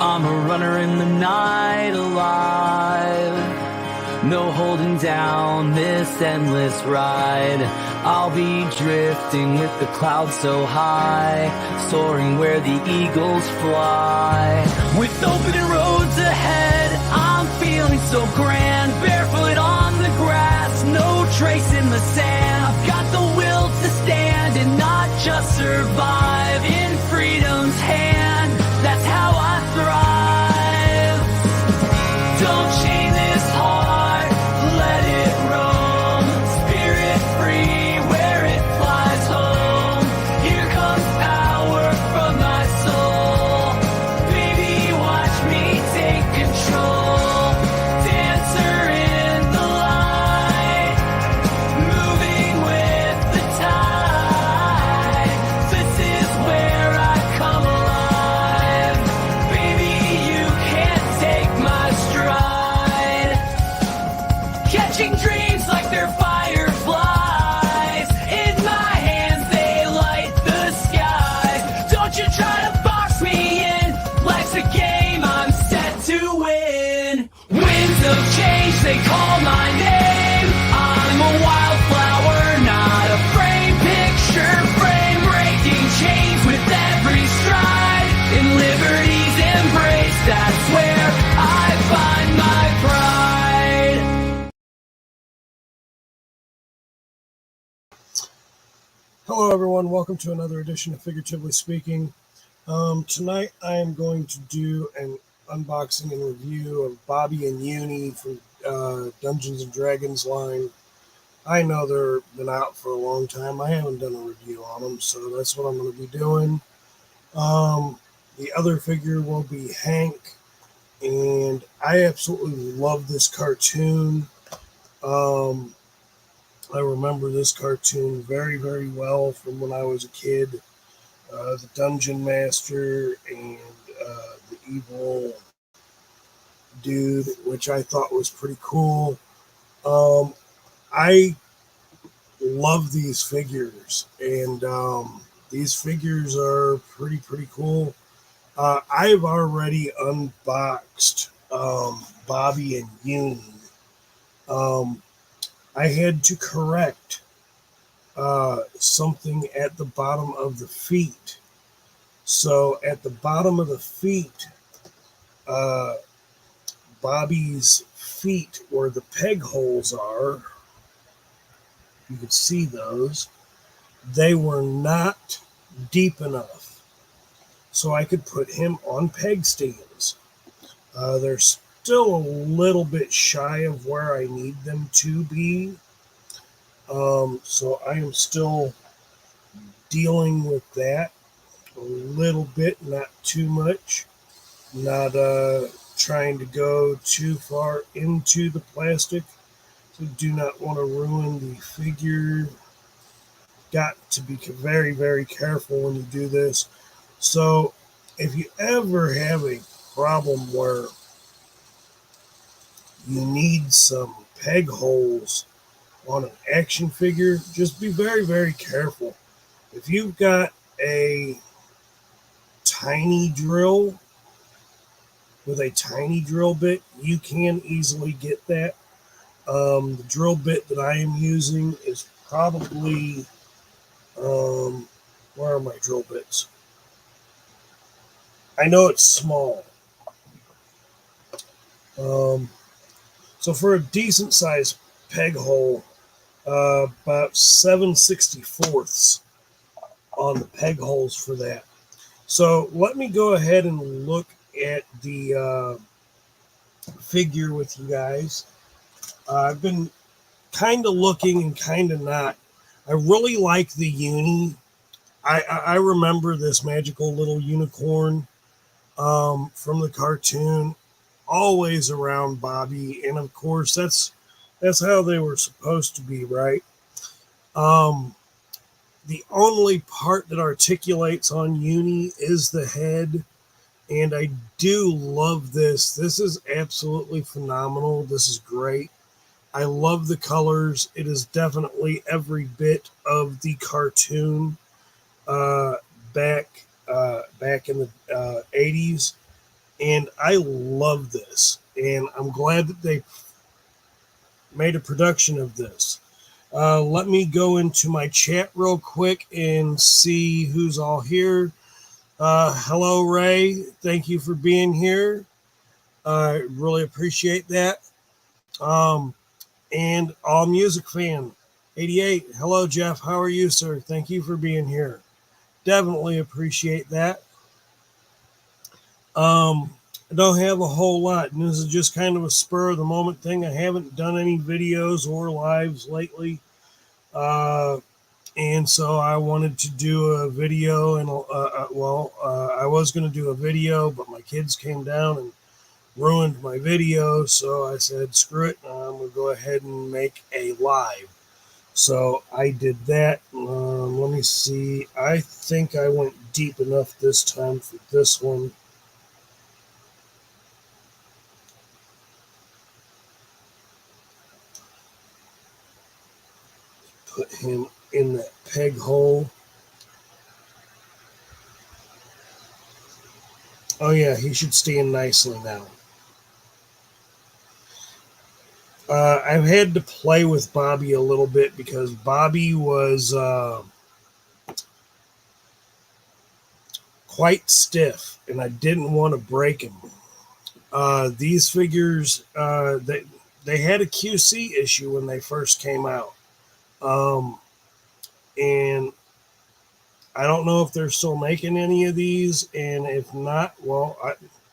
I'm a runner in the night alive. No holding down this endless ride. I'll be drifting with the clouds so high, soaring where the eagles fly. With open roads ahead, I'm feeling so grand. Barefoot on the grass, no trace in the sand. I've got the will to stand and not just survive. In freedom's hand, that's how I thrive. Don't chain this heart, let it roam. Spirit free where it flies home. Here comes power from my soul. Baby, watch me take control. Dancer in the light, moving with the tide. This is where I come alive. Baby, you can't take my stride. Catching dreams like they're fireflies. In my hands they light the skies. Don't you try to box me in. Life's a game, I'm set to win. Winds of change, they call my name. I'm a wildflower, not a frame picture frame. Breaking chains with every stride. In liberty's embrace, that's where I find my pride. Hello, everyone. Welcome to another edition of Figuratively Speaking. Tonight, I am going to do an unboxing and review of Bobby and Uni from Dungeons and Dragons line. I know they've been out for a long time. I haven't done a review on them, so that's what I'm going to be doing. The other figure will be Hank, and I absolutely love this cartoon. I remember this cartoon very, very well from when I was a kid. The Dungeon Master and the evil dude, which I thought was pretty cool. I love these figures, and these figures are pretty cool. I've already unboxed Bobby and Uni. I had to correct something at the bottom of the feet. So at the bottom of the feet, Bobby's feet, where the peg holes are, you can see those, they were not deep enough. So I could put him on peg stands. They're still a little bit shy of where I need them to be. So I am still dealing with that a little bit, not too much. Not trying to go too far into the plastic. So do not want to ruin the figure. Got to be very, very careful when you do this. So if you ever have a problem where you need some peg holes on an action figure, just be very, very careful. If you've got a tiny drill with a tiny drill bit, you can easily get that. The drill bit that I am using is probably, where are my drill bits? I know it's small. So for a decent sized peg hole, about 7/64 on the peg holes for that. So let me go ahead and look at the figure with you guys. I've been kind of looking and kind of not. I really like the Uni. I remember this magical little unicorn from the cartoon, always around Bobby, and of course that's how they were supposed to be, right? The only part that articulates on Uni is the head, and I do love this. This is absolutely phenomenal. This is great. I love the colors. It is definitely every bit of the cartoon back in the 80s. And I love this. And I'm glad that they made a production of this. Let me go into my chat real quick and see who's all here. Hello, Ray. Thank you for being here. I really appreciate that. And All Music Fan 88. Hello, Jeff. How are you, sir? Thank you for being here. Definitely appreciate that. I don't have a whole lot, and this is just kind of a spur of the moment thing. I haven't done any videos or lives lately. And so I wanted to do a video, and I was going to do a video, but my kids came down and ruined my video. So I said, screw it. I'm going to go ahead and make a live. So I did that. Let me see. I think I went deep enough this time for this one. Put him in that peg hole. Oh yeah, he should stand nicely now. I've had to play with Bobby a little bit because Bobby was quite stiff, and I didn't want to break him. These figures, they had a QC issue when they first came out, and I don't know if they're still making any of these, and if not, well,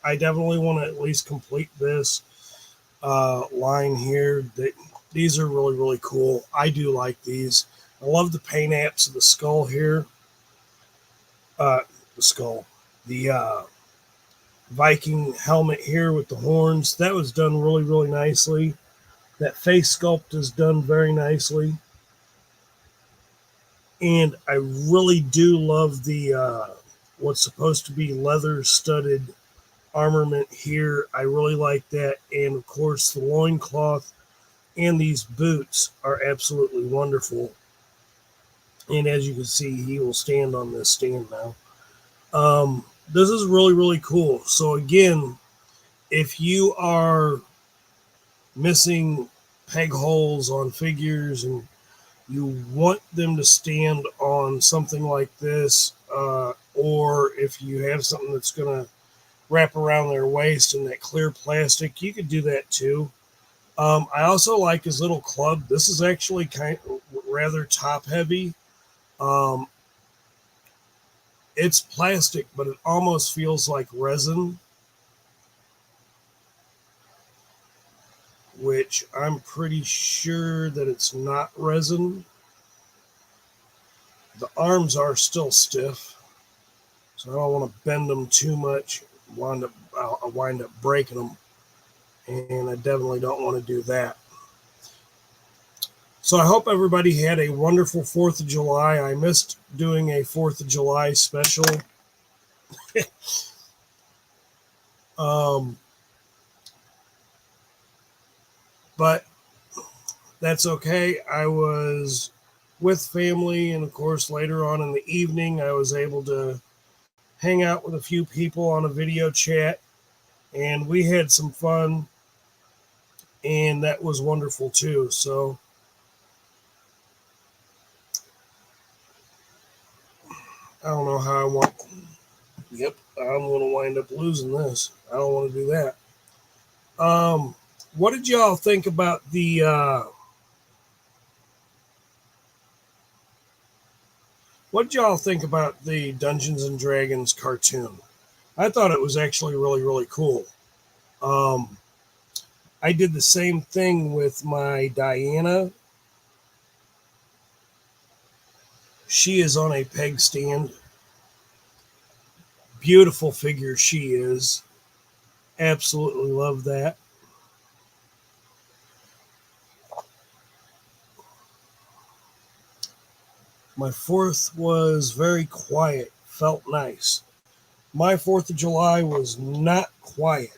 I definitely want to at least complete this line here. These are really, really cool. I do like these. I love the paint apps of the skull here. The skull. The Viking helmet here with the horns. That was done really, really nicely. That face sculpt is done very nicely. And I really do love the what's supposed to be leather studded armament here. I really like that. And of course, the loincloth and these boots are absolutely wonderful. And as you can see, he will stand on this stand now. This is really, really cool. So again, if you are missing peg holes on figures and you want them to stand on something like this, or if you have something that's going to wrap around their waist in that clear plastic, you could do that too. I also like his little club. This is actually kind of rather top heavy. It's plastic, but it almost feels like resin, which I'm pretty sure that it's not resin. The arms are still stiff, so I don't want to bend them too much. I'll wind up breaking them, and I definitely don't want to do that. So I hope everybody had a wonderful 4th of July. I missed doing a 4th of July special. But that's okay. I was with family, and of course, later on in the evening, I was able to hang out with a few people on a video chat, and we had some fun, and that was wonderful too. So I don't know how I want. Yep, I'm going to wind up losing this. I don't want to do that. What did y'all think about the? What did y'all think about the Dungeons and Dragons cartoon? I thought it was actually really, really cool. I did the same thing with my Diana. She is on a peg stand. Beautiful figure she is. Absolutely love that. My 4th was very quiet. Felt nice. My 4th of July was not quiet.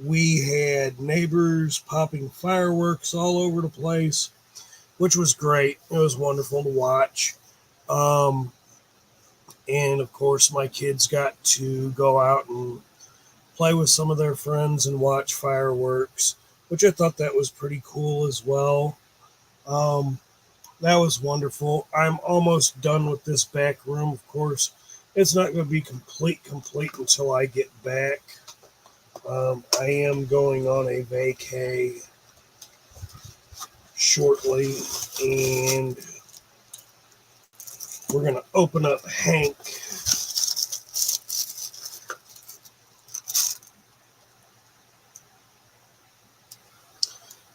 We had neighbors popping fireworks all over the place, which was great. It was wonderful to watch. And of course, my kids got to go out and play with some of their friends and watch fireworks, which I thought that was pretty cool as well. Um, that was wonderful. I'm almost done with this back room. Of course, it's not going to be complete until I get back. I am going on a vacay shortly, and we're going to open up Hank.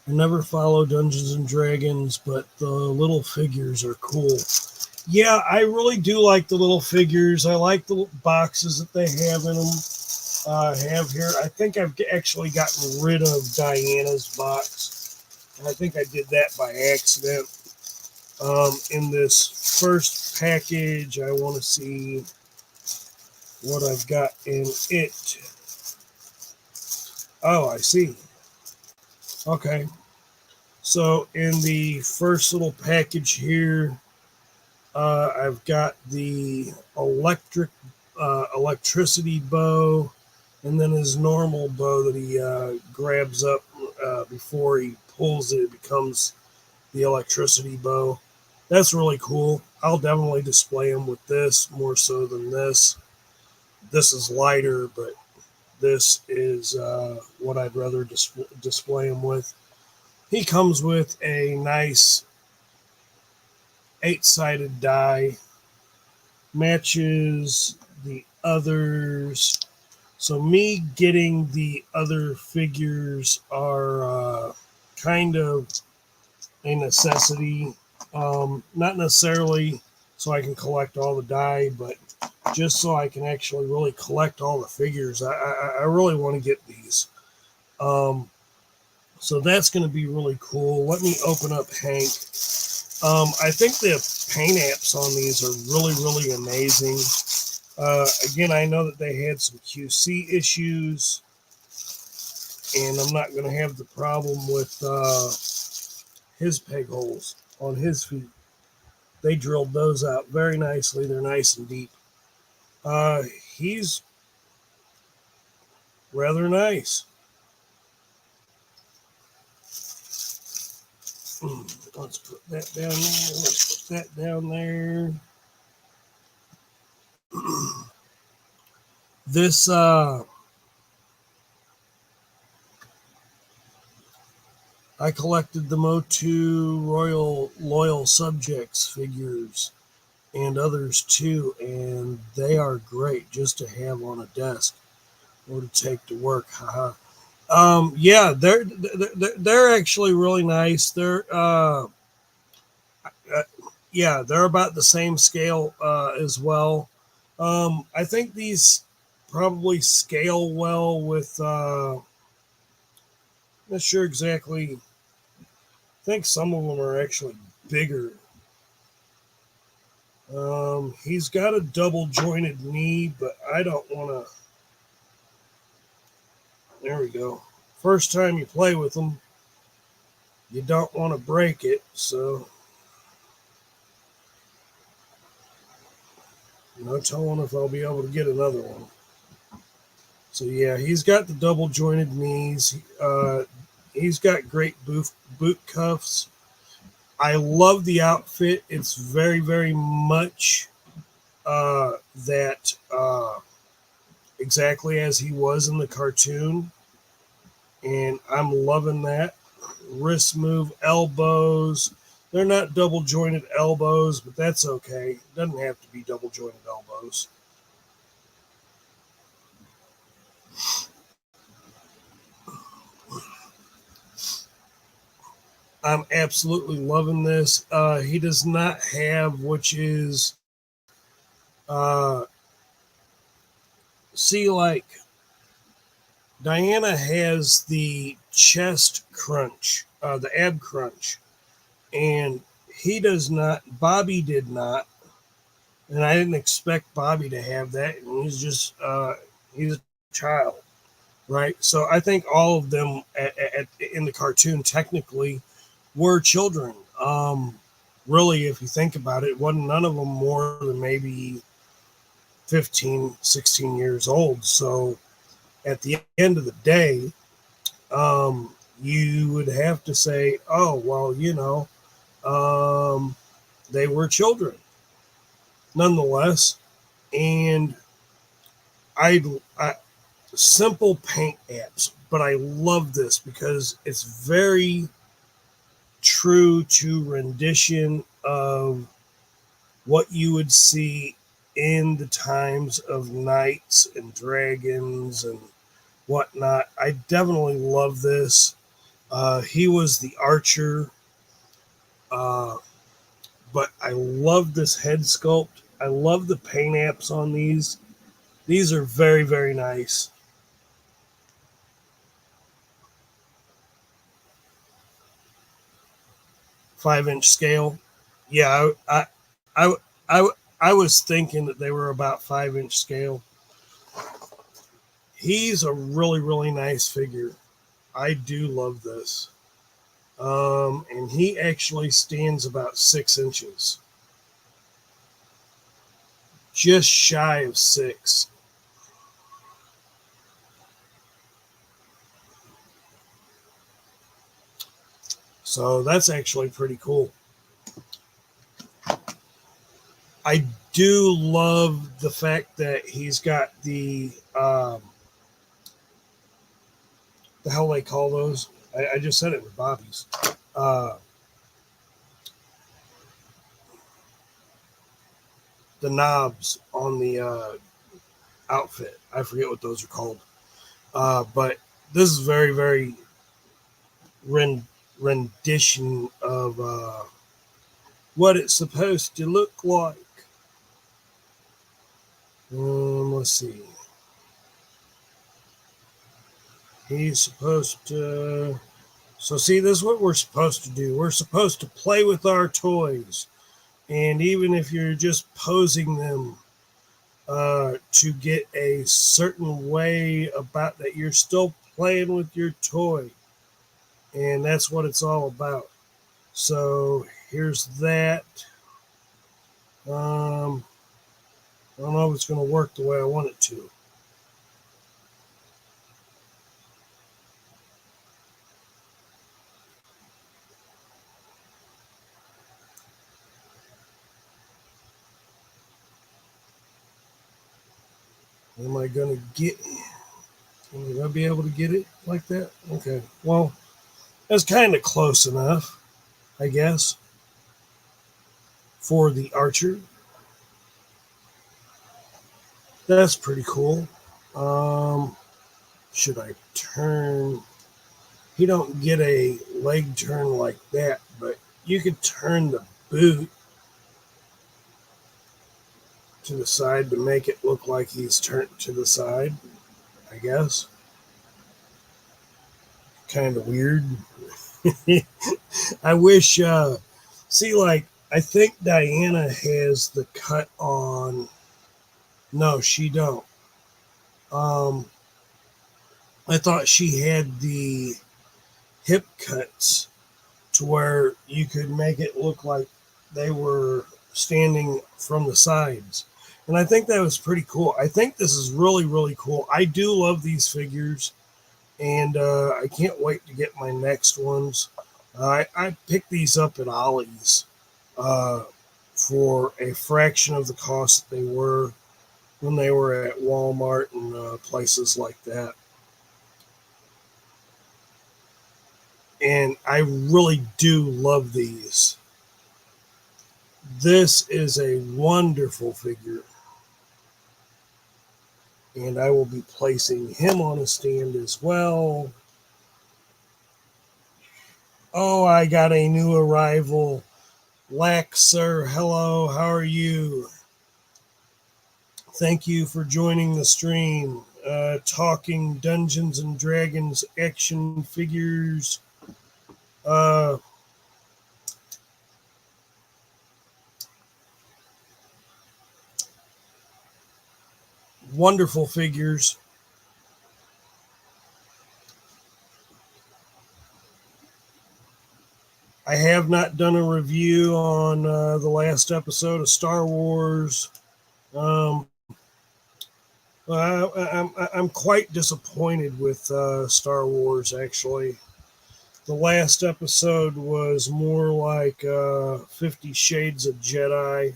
I never follow Dungeons and Dragons, but the little figures are cool. Yeah, I really do like the little figures. I like the boxes that they have in them. Have here. I think I've actually gotten rid of Diana's box. I think I did that by accident. In this first package, I want to see what I've got in it. Oh, I see. Okay. So in the first little package here, I've got the electricity bow, and then his normal bow that he grabs up before he pulls it. It becomes the electricity bow. That's really cool. I'll definitely display him with this more so than this. This is lighter, but this is what I'd rather display him with. He comes with a nice 8-sided die, matches the others. So me getting the other figures are kind of a necessity. Not necessarily so I can collect all the die, but just so I can actually really collect all the figures. I really want to get these. So that's going to be really cool. Let me open up Hank. I think the paint apps on these are really amazing. Again, I know that they had some QC issues, and I'm not going to have the problem with his peg holes on his feet. They drilled those out very nicely. They're nice and deep. He's rather nice. Let's put that down there. Let's put that down there. This I collected the Motu Royal Loyal Subjects figures and others too, and they are great just to have on a desk or to take to work. Haha. Yeah, they're actually really nice. They're yeah, they're about the same scale as well. I think these probably scale well with not sure exactly. I think some of them are actually bigger. He's got a double jointed knee, but I don't want to. There we go. First time you play with them, you don't want to break it, so no telling if I'll be able to get another one. So yeah, he's got the double jointed knees. He's got great boot cuffs. I love the outfit. It's very much that exactly as he was in the cartoon, and I'm loving that. Wrist move, elbows. They're not double jointed elbows, but that's okay. It doesn't have to be double jointed elbows. I'm absolutely loving this. He does not have, which is, see, like, Diana has the chest crunch, the ab crunch, and he does not. Bobby did not, and I didn't expect Bobby to have that. And he's just, he's a child, right? So I think all of them in the cartoon technically were children. Really, if you think about it, wasn't none of them more than maybe 15, 16 years old. So at the end of the day, you would have to say, oh, well, they were children nonetheless. And I simple paint apps, but I love this because it's very true to rendition of what you would see in the times of knights and dragons and whatnot. I definitely love this. He was the archer, uh, but I love this head sculpt. I love the paint apps on these. These are very, very nice. Five-inch scale. Yeah, I, I, I was thinking that they were about 5-inch scale. He's a really, really nice figure. I do love this. And he actually stands about 6 inches, just shy of 6. So that's actually pretty cool. I do love the fact that he's got the hell they call those. I just said it with Bobby's. The knobs on the outfit. I forget what those are called. But this is very, very rendition of what it's supposed to look like. Let's see. He's supposed to. So, see, this is what we're supposed to do. We're supposed to play with our toys. And even if you're just posing them to get a certain way about that, you're still playing with your toy. And that's what it's all about. So, here's that. I don't know if it's going to work the way I want it to. Am I going to get... Will I be able to get it like that? Okay. Well, that's kind of close enough, I guess, for the archer. That's pretty cool. Should I turn? You don't get a leg turn like that, but you could turn the boot to the side to make it look like he's turned to the side, I guess. Kind of weird. I wish, see, like, I think Diana has the cut on. No, she don't. I thought she had the hip cuts to where you could make it look like they were standing from the sides. And I think that was pretty cool. I think this is really, really cool. I do love these figures, and I can't wait to get my next ones. I picked these up at Ollie's for a fraction of the cost that they were when they were at Walmart and places like that. And I really do love these. This is a wonderful figure. And I will be placing him on a stand as well. Oh, I got a new arrival. Laxer, hello, how are you? Thank you for joining the stream. Talking Dungeons and Dragons action figures. Wonderful figures. I have not done a review on the last episode of Star Wars. I'm quite disappointed with Star Wars, actually. The last episode was more like 50 Shades of Jedi,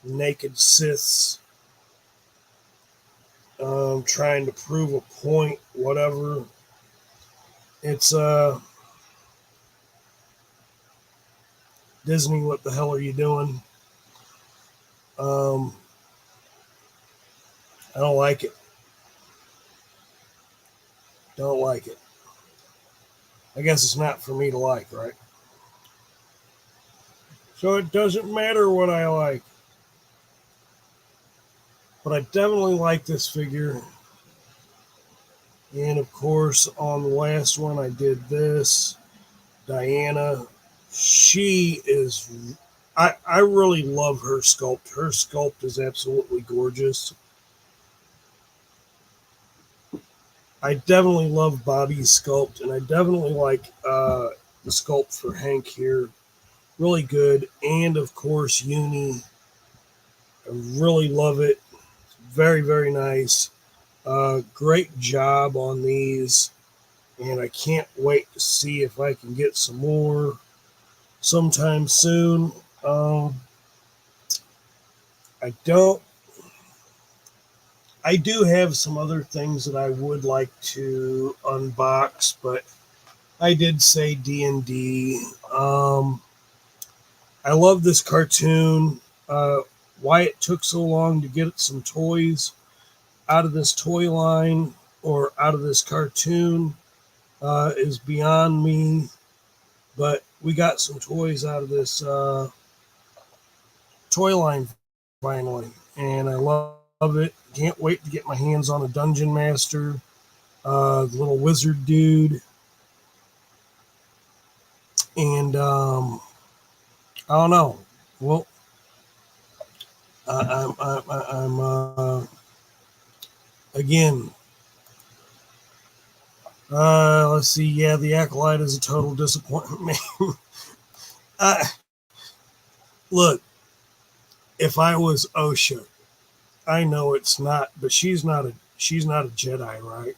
naked Siths, trying to prove a point, whatever. It's Disney, what the hell are you doing? I don't like it. Don't like it. I guess it's not for me to like, right? So it doesn't matter what I like. But I definitely like this figure. And of course, on the last one, I did this. Diana. She is. I really love her sculpt. Her sculpt is absolutely gorgeous. I definitely love Bobby's sculpt, and I definitely like the sculpt for Hank here. Really good. And of course, Uni. I really love it. Very, very nice. Great job on these. And I can't wait to see if I can get some more sometime soon. I don't. I do have some other things that I would like to unbox, but I did say D&D. I love this cartoon. Why it took so long to get some toys out of this toy line or out of this cartoon is beyond me. But we got some toys out of this toy line finally, and I love it. Can't wait to get my hands on a Dungeon Master, the little wizard dude, and I don't know. Well, I'm again. Let's see. Yeah, the Acolyte is a total disappointment. Look, if I was OSHA, I know it's not, but she's not a Jedi, right?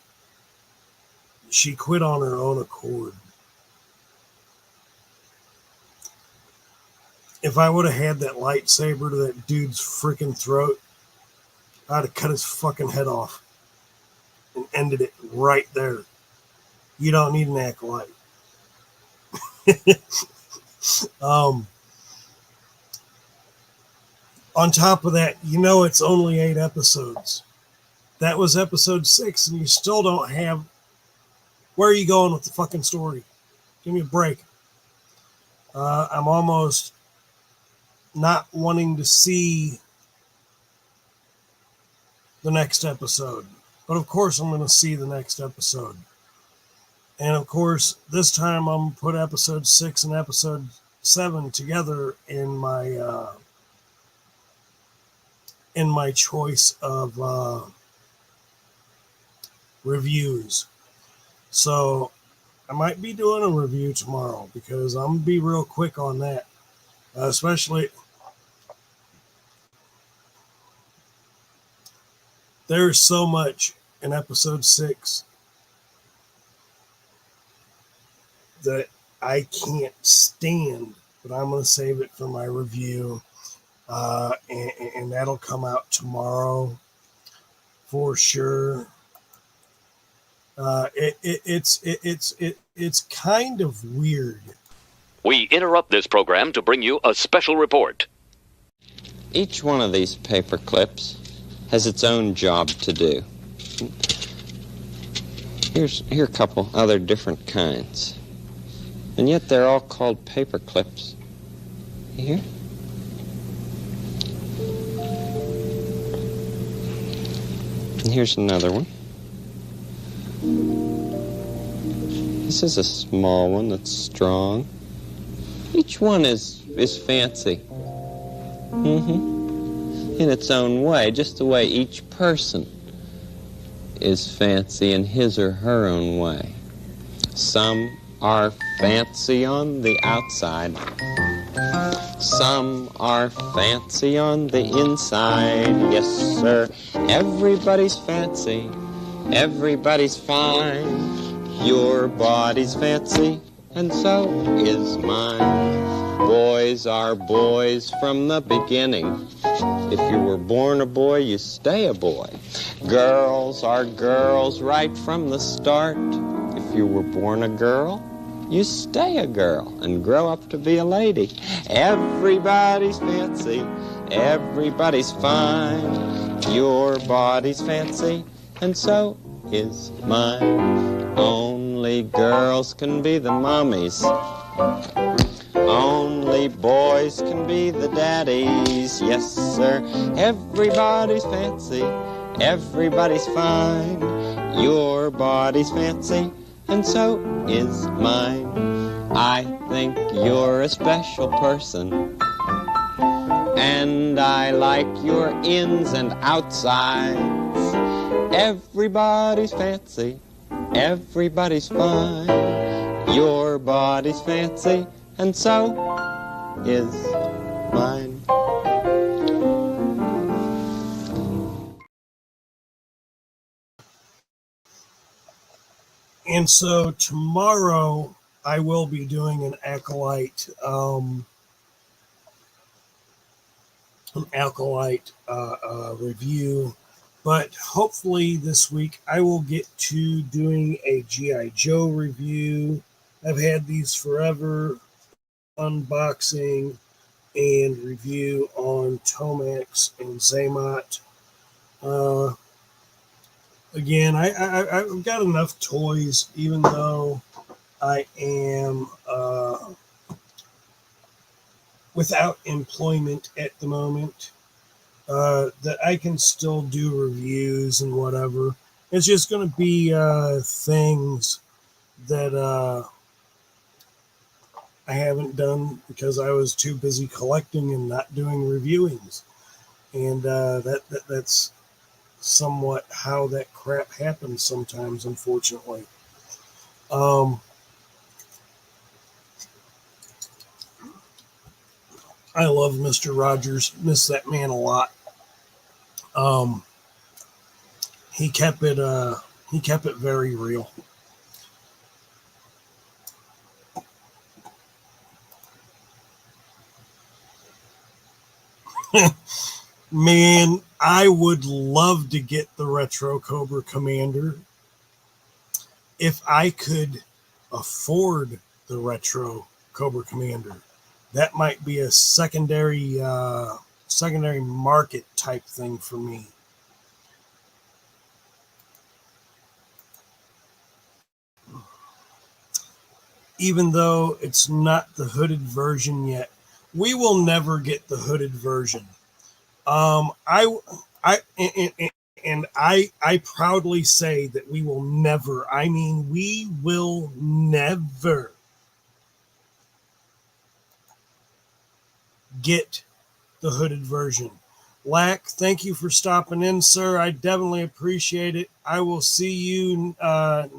She quit on her own accord. If I would have had that lightsaber to that dude's freaking throat, I'd have cut his fucking head off and ended it right there. You don't need an Acolyte. On top of that, it's only 8 episodes. That was episode 6, and you still don't have... Where are you going with the fucking story? Give me a break. I'm almost not wanting to see the next episode. But of course I'm going to see the next episode. And of course, this time I'm going to put episode 6 and episode 7 together in my choice of reviews. So I might be doing a review tomorrow because I'm going to be real quick on that. Especially, there's so much in episode 6 that I can't stand, but I'm going to save it for my review. And that'll come out tomorrow for sure. It's kind of weird. We interrupt this program to bring you a special report. Each one of these paper clips has its own job to do. Here are a couple other different kinds. And yet they're all called paper clips. Here. And here's another one. This is a small one that's strong. Each one is fancy. In its own way, just the way each person is fancy in his or her own way. Some are fancy on the outside, Some are fancy on the inside, yes sir. Everybody's fancy, everybody's fine. Your body's fancy, and so is mine. Boys are boys from the beginning. If you were born a boy, you stay a boy. Girls are girls right from the start. If you were born a girl, you stay a girl and grow up to be a lady. Everybody's fancy, everybody's fine. Your body's fancy, and so is mine. Only girls can be the mommies. Only boys can be the daddies. Yes, sir. Everybody's fancy, everybody's fine. Your body's fancy, and so is mine. I think you're a special person, and I like your ins and outsides. Everybody's fancy, everybody's fine. Your body's fancy, and so is mine. And so tomorrow I will be doing an acolyte review, but hopefully this week I will get to doing a G.I. Joe review. I've had these forever, unboxing and review on Tomax and Zaymot. Again, I've got enough toys, even though I am without employment at the moment, that I can still do reviews and whatever. It's just going to be things that I haven't done because I was too busy collecting and not doing reviewings. And that's somewhat how that crap happens sometimes, unfortunately. I love Mr. Rogers. Miss that man a lot. He kept it very real. Man, I would love to get the Retro Cobra Commander if I could afford the Retro Cobra Commander. That might be a secondary market type thing for me. Even though it's not the hooded version yet, we will never get the hooded version. I proudly say that we will never, we will never get the hooded version. Lack, thank you for stopping in, sir. I definitely appreciate it. I will see you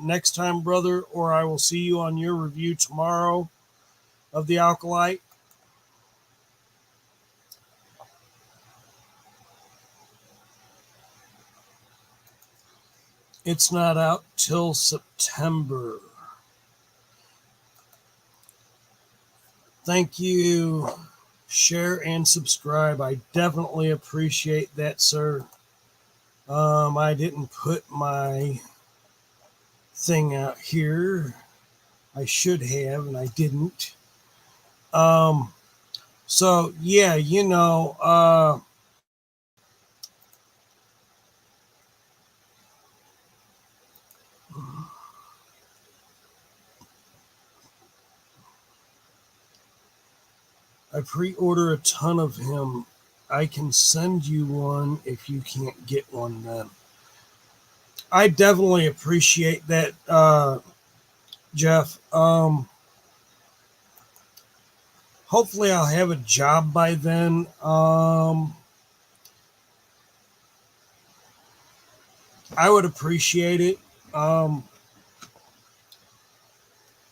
next time, brother, or I will see you on your review tomorrow of the Alkalite. It's not out till September. Thank you. Share and subscribe. I definitely appreciate that, sir. I didn't put my thing out here. I should have, and I didn't. So yeah, I pre-order a ton of him. I can send you one if you can't get one then. I definitely appreciate that, Jeff. Hopefully I'll have a job by then. I would appreciate it.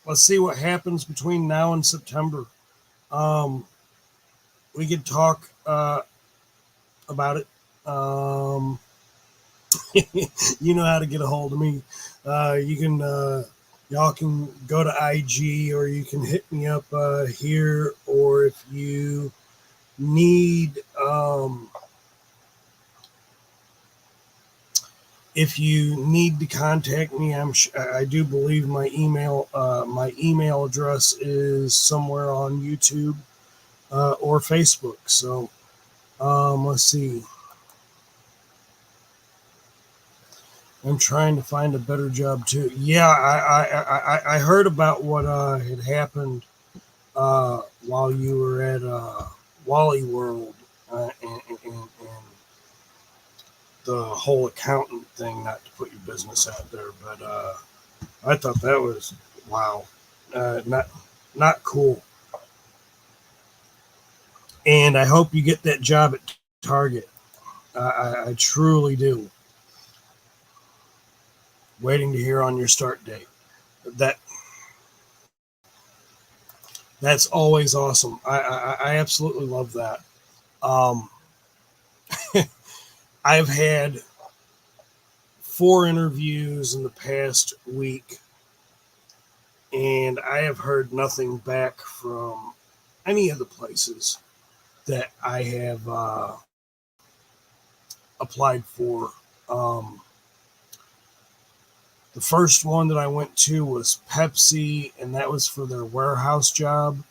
Let's see what happens between now and September. we could talk about it. You know how to get a hold of me. Y'all can go to IG, or you can hit me up here, or if you need to contact me, I do believe my email address is somewhere on YouTube or Facebook. So let's see. I'm trying to find a better job too. Yeah, I heard about what had happened while you were at Wally World and the whole accountant thing. Not to put your business out there, but I thought that was wow, not cool. And I hope you get that job at Target. I truly do. Waiting to hear on your start date. That's always awesome. I absolutely love that. I've had 4 interviews in the past week, and I have heard nothing back from any of the places that I have applied for. The first one that I went to was Pepsi, and that was for their warehouse job.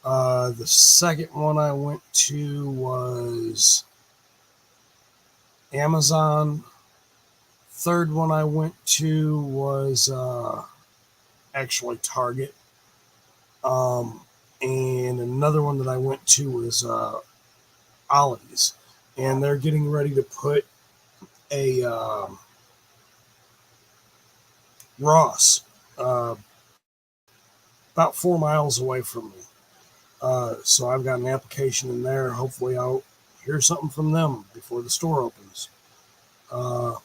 The second one I went to was Amazon. Third one I went to was actually Target. And another one that I went to was Ollie's. And they're getting ready to put a Ross about 4 miles away from me. So I've got an application in there. Hopefully I'll hear something from them before the store opens. Who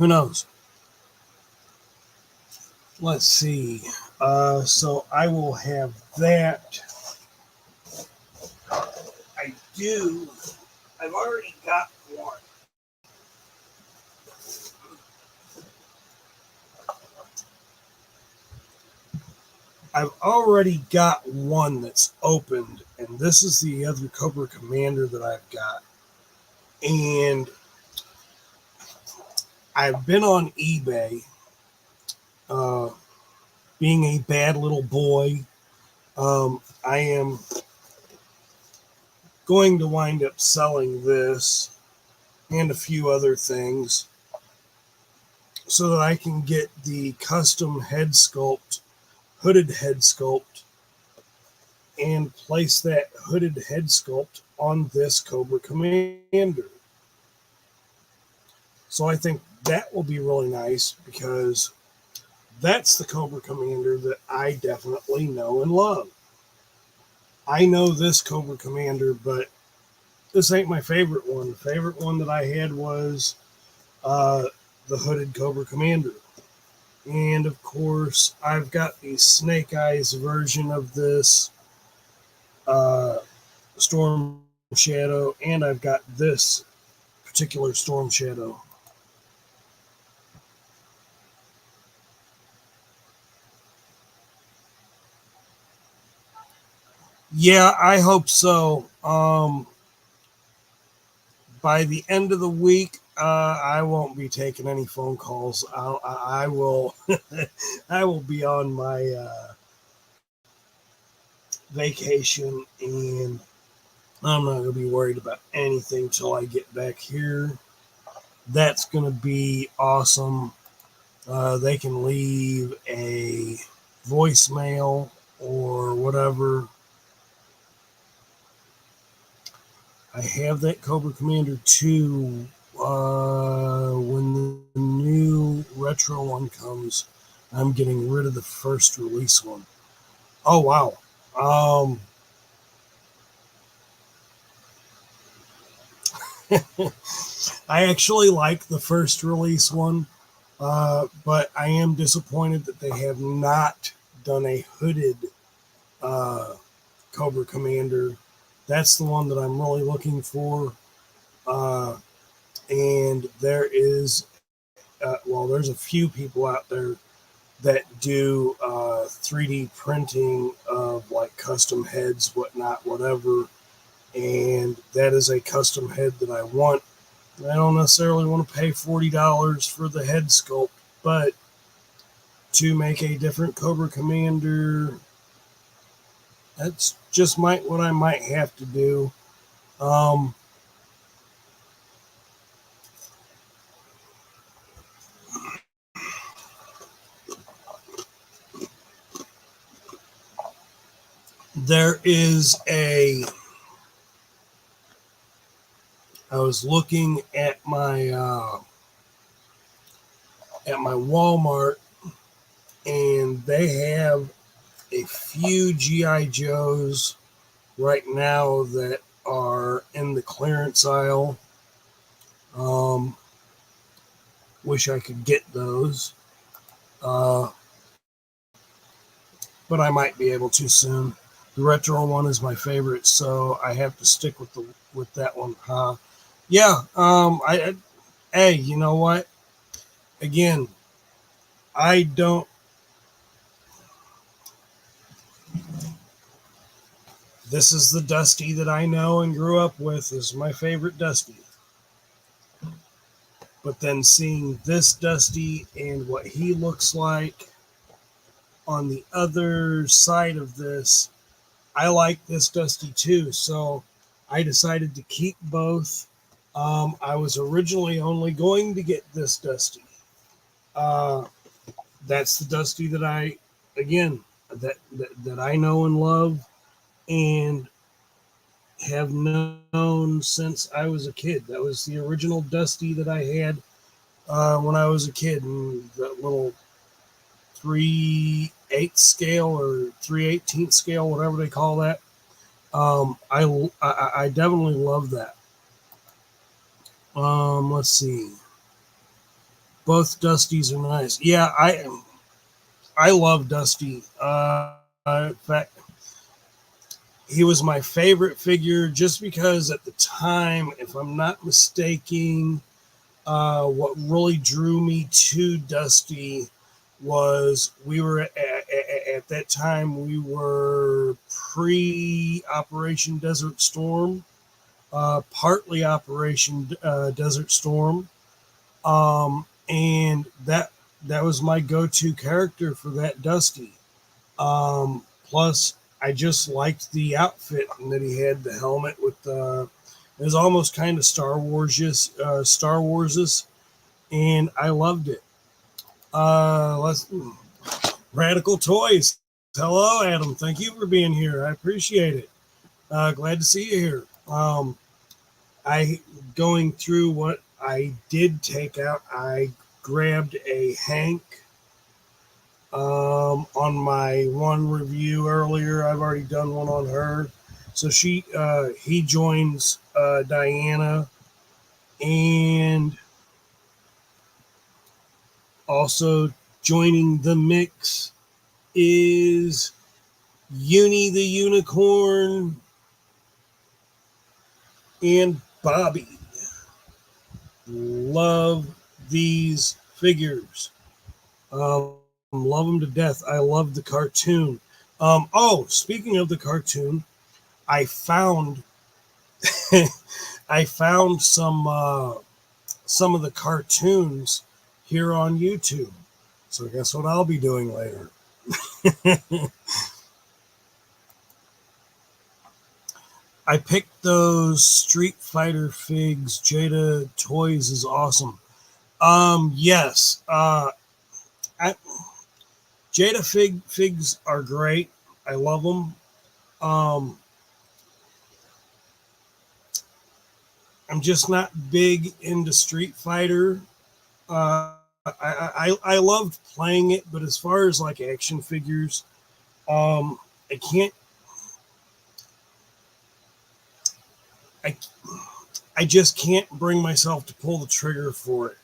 knows? Let's see. So I will have that. I've already got one. I've already got one that's opened, and this is the other Cobra Commander that I've got. And I've been on eBay, being a bad little boy. I am going to wind up selling this and a few other things so that I can get the custom head sculpt, hooded head sculpt, and place that hooded head sculpt on this Cobra Commander. So I think that will be really nice, because that's the Cobra Commander that I definitely know and love. I know this Cobra Commander, but this ain't my favorite one. The favorite one that I had was the hooded Cobra Commander. And of course, I've got the Snake Eyes version of this Storm Shadow, and I've got this particular Storm Shadow. Yeah, I hope so. By the end of the week, I won't be taking any phone calls. I will I will be on my vacation, and I'm not going to be worried about anything till I get back here. That's going to be awesome. They can leave a voicemail or whatever. I have that Cobra Commander 2. When the new retro one comes, I'm getting rid of the first release one. Oh, wow. I actually like the first release one, but I am disappointed that they have not done a hooded Cobra Commander. That's the one that I'm really looking for. And there is, there's a few people out there that do 3D printing of like custom heads, whatnot, whatever. And that is a custom head that I want. I don't necessarily want to pay $40 for the head sculpt, but to make a different Cobra Commander, that's just what I might have to do. There is I was looking at my Walmart, and they have a few GI Joes right now that are in the clearance aisle. Wish I could get those, but I might be able to soon. The retro one is my favorite, so I have to stick with that one. Yeah. Hey, you know what? Again, I don't. This is the Dusty that I know and grew up with. This is my favorite Dusty. But then seeing this Dusty and what he looks like on the other side of this, I like this Dusty too. So I decided to keep both. I was originally only going to get this Dusty. That's the Dusty that I know and love and have known since I was a kid. That was the original Dusty that I had when I was a kid, and that little 3/8 scale or 3/18 scale, whatever they call that. I definitely love that. Let's see. Both Dusties are nice. Yeah, I love Dusty. In fact, he was my favorite figure just because at the time, if I'm not mistaken, what really drew me to Dusty was we were at that time, we were pre-Operation Desert Storm, partly Operation Desert Storm, and that was my go-to character for that Dusty. Plus, I just liked the outfit and that he had the helmet with it was almost kind of Star Wars-ish, and I loved it. Radical Toys. Hello, Adam. Thank you for being here. I appreciate it. Glad to see you here. I going through what I did take out. I grabbed a Hank on my one review earlier. I've already done one on her. So he joins Diana, and also joining the mix is Uni the Unicorn and Bobby. Love these figures. Love them to death. I love the cartoon. Speaking of the cartoon, I found some of the cartoons here on YouTube. So guess what I'll be doing later? I picked those Street Fighter figs. Jada Toys is awesome. Yes. Jada figs are great. I love them. I'm just not big into Street Fighter. I loved playing it, but as far as like action figures, I just can't bring myself to pull the trigger for it.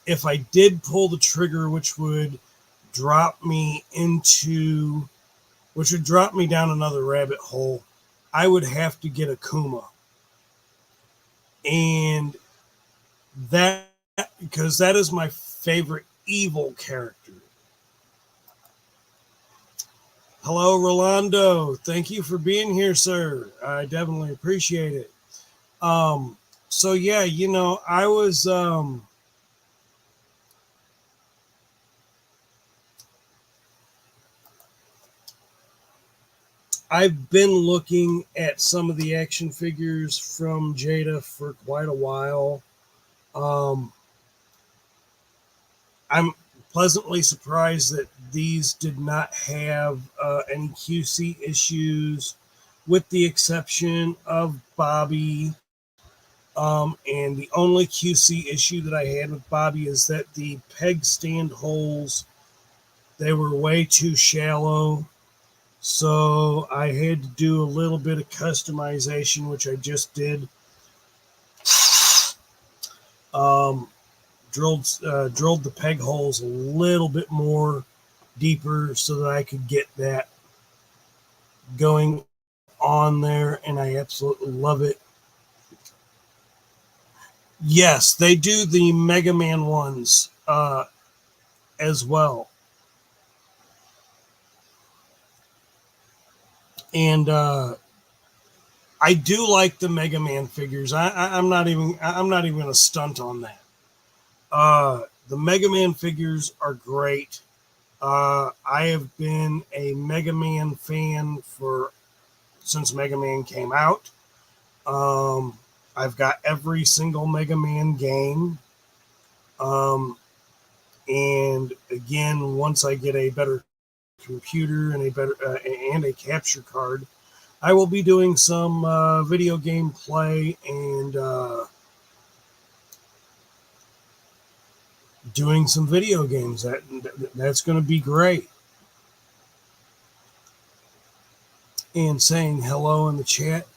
If I did pull the trigger, which would drop me into which would drop me down another rabbit hole, I would have to get a Kuma. And that, because that is my favorite evil character. Hello, Rolando. Thank you for being here, sir. I definitely appreciate it. So yeah, you know, I was I've been looking at some of the action figures from Jada for quite a while. I'm pleasantly surprised that these did not have any QC issues, with the exception of Bobby. And the only QC issue that I had with Bobby is that the peg stand holes, they were way too shallow. So I had to do a little bit of customization, which I just did. Drilled the peg holes a little bit more deeper so that I could get that going on there, and I absolutely love it. Yes, they do the Mega Man ones as well. And I do like the Mega Man figures. I'm not even going to stunt on that. The Mega Man figures are great. I have been a Mega Man fan since Mega Man came out. I've got every single Mega Man game. And again, once I get a better computer and a capture card, I will be doing some video game play and doing some video games. That's going to be great. And saying hello in the chat.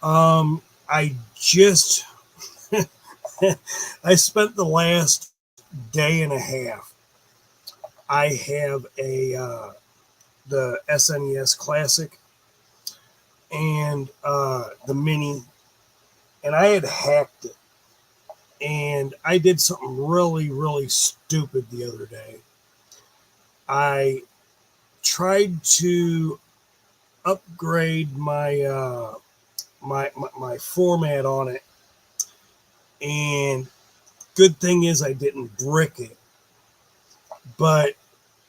I just I spent the last day and a half. I have the SNES Classic and the Mini, and I had hacked it. And I did something really, really stupid the other day. I tried to upgrade my my format on it, and good thing is I didn't brick it. But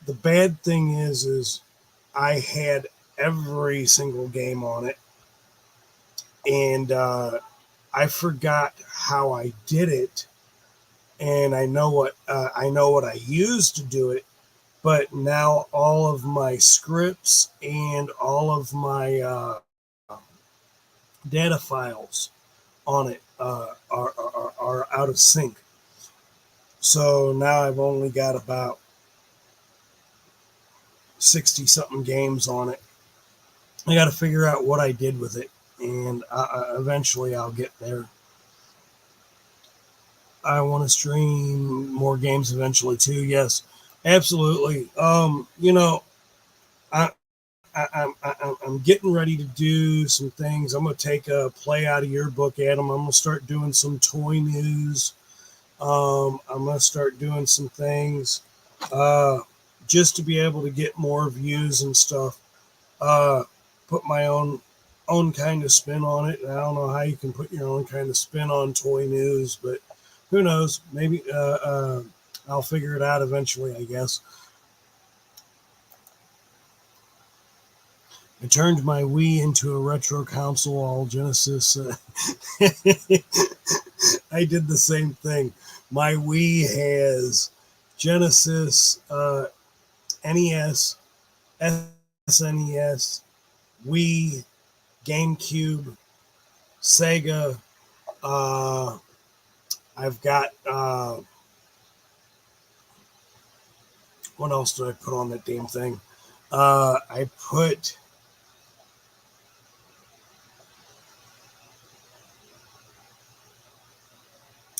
the bad thing is I had every single game on it, and I forgot how I did it, and I know what I used to do it. But now all of my scripts and all of my data files on it are out of sync. So now I've only got about 60 something games on it. I got to figure out what I did with it, and eventually I'll get there. I want to stream more games eventually too. Yes, absolutely. You know, I'm getting ready to do some things. I'm going to take a play out of your book, Adam. I'm going to start doing some toy news. I'm going to start doing some things just to be able to get more views and stuff. Put my own kind of spin on it. And I don't know how you can put your own kind of spin on toy news, but who knows? Maybe I'll figure it out eventually, I guess. I turned my Wii into a retro console, all Genesis. I did the same thing. My Wii has Genesis, NES, SNES, Wii, GameCube, Sega. I've got, what else did I put on that damn thing?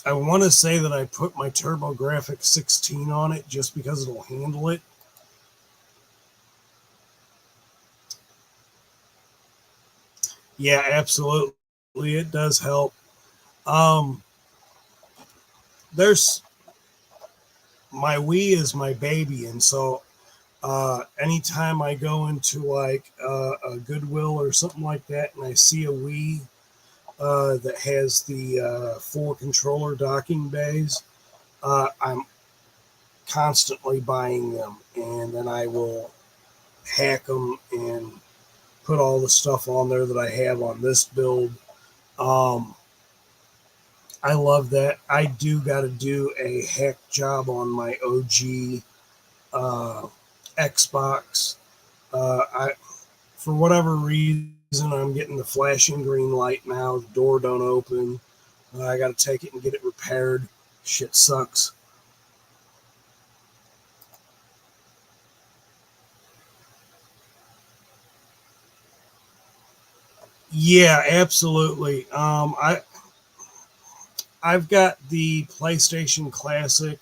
I want to say that I put my TurboGrafx 16 on it just because it'll handle it. Yeah, absolutely. It does help. Um, there's my Wii is my baby, and so anytime I go into like a Goodwill or something like that, and I see a Wii that has the 4 controller docking bays, I'm constantly buying them, and then I will hack them and put all the stuff on there that I have on this build. Um, I love that. I do got to do a hack job on my OG uh, Xbox. I For whatever reason, I'm getting the flashing green light now. The door don't open. I got to take it and get it repaired. Shit sucks. Yeah, absolutely. I've got the PlayStation Classic,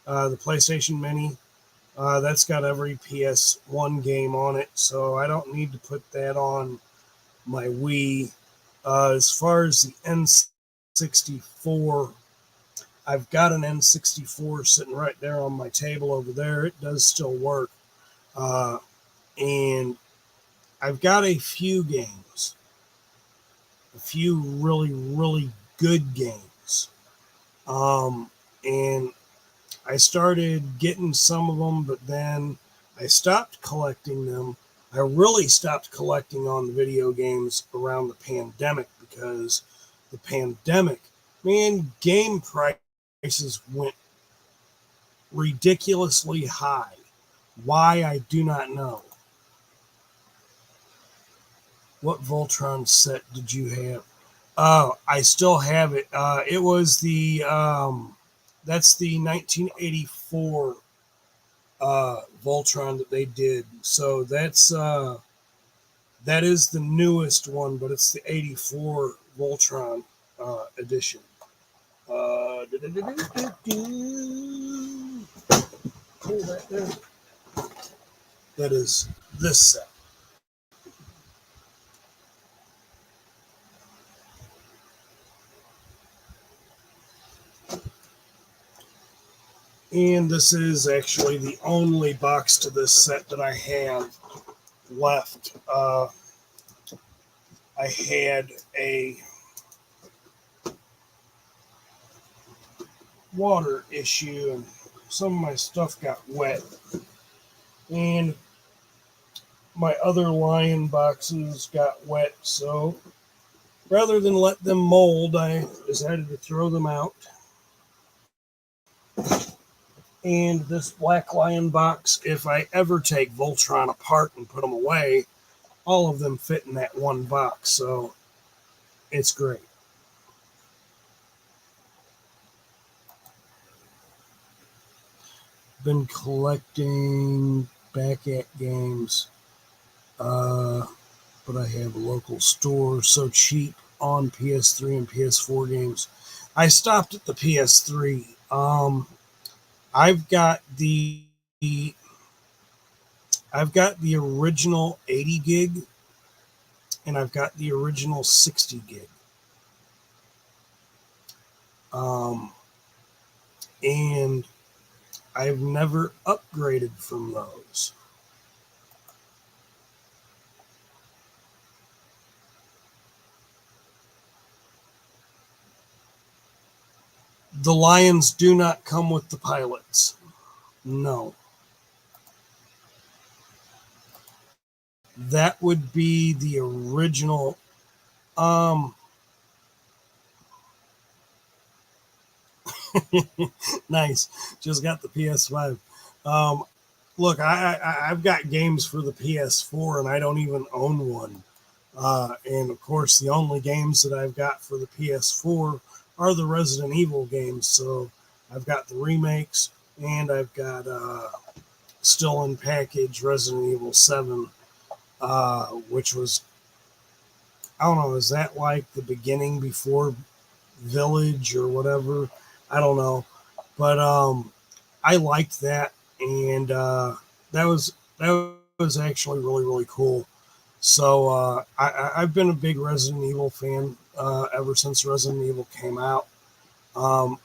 the PlayStation Mini. That's got every PS1 game on it, so I don't need to put that on my Wii. As far as the N64, I've got an N64 sitting right there on my table over there. It does still work. Uh, and I've got a few games, a few really, really good games. And I started getting some of them, but then I stopped collecting them. I really stopped collecting on the video games around the pandemic because the pandemic, man, game prices went ridiculously high. Why, I do not know. What Voltron set did you have? Oh, I still have it. It was that's the 1984 Voltron that they did. So that is the newest one, but it's the 84 Voltron edition. Pull that there. That is this set. And this is actually the only box to this set that I have left. I had a water issue and some of my stuff got wet. And my other lion boxes got wet. So rather than let them mold, I decided to throw them out. And this Black Lion box, if I ever take Voltron apart and put them away, all of them fit in that one box. So it's great. Been collecting back at games, but I have a local store so cheap on PS3 and PS4 games. I stopped at the PS3. I've got the I've got the original 80 gig and I've got the original 60 gig. And I've never upgraded from those. The Lions do not come with the pilots. No. That would be the original. Nice. Just got the PS5. Look, I've got games for the PS4 and I don't even own one. And of course, the only games that I've got for the PS4 are the Resident Evil games. So I've got the remakes and I've got still in package Resident Evil 7, which was, I don't know, is that like the beginning before Village or whatever? I don't know. But I liked that, and that was actually really, really cool. So I've been a big Resident Evil fan ever since Resident Evil came out.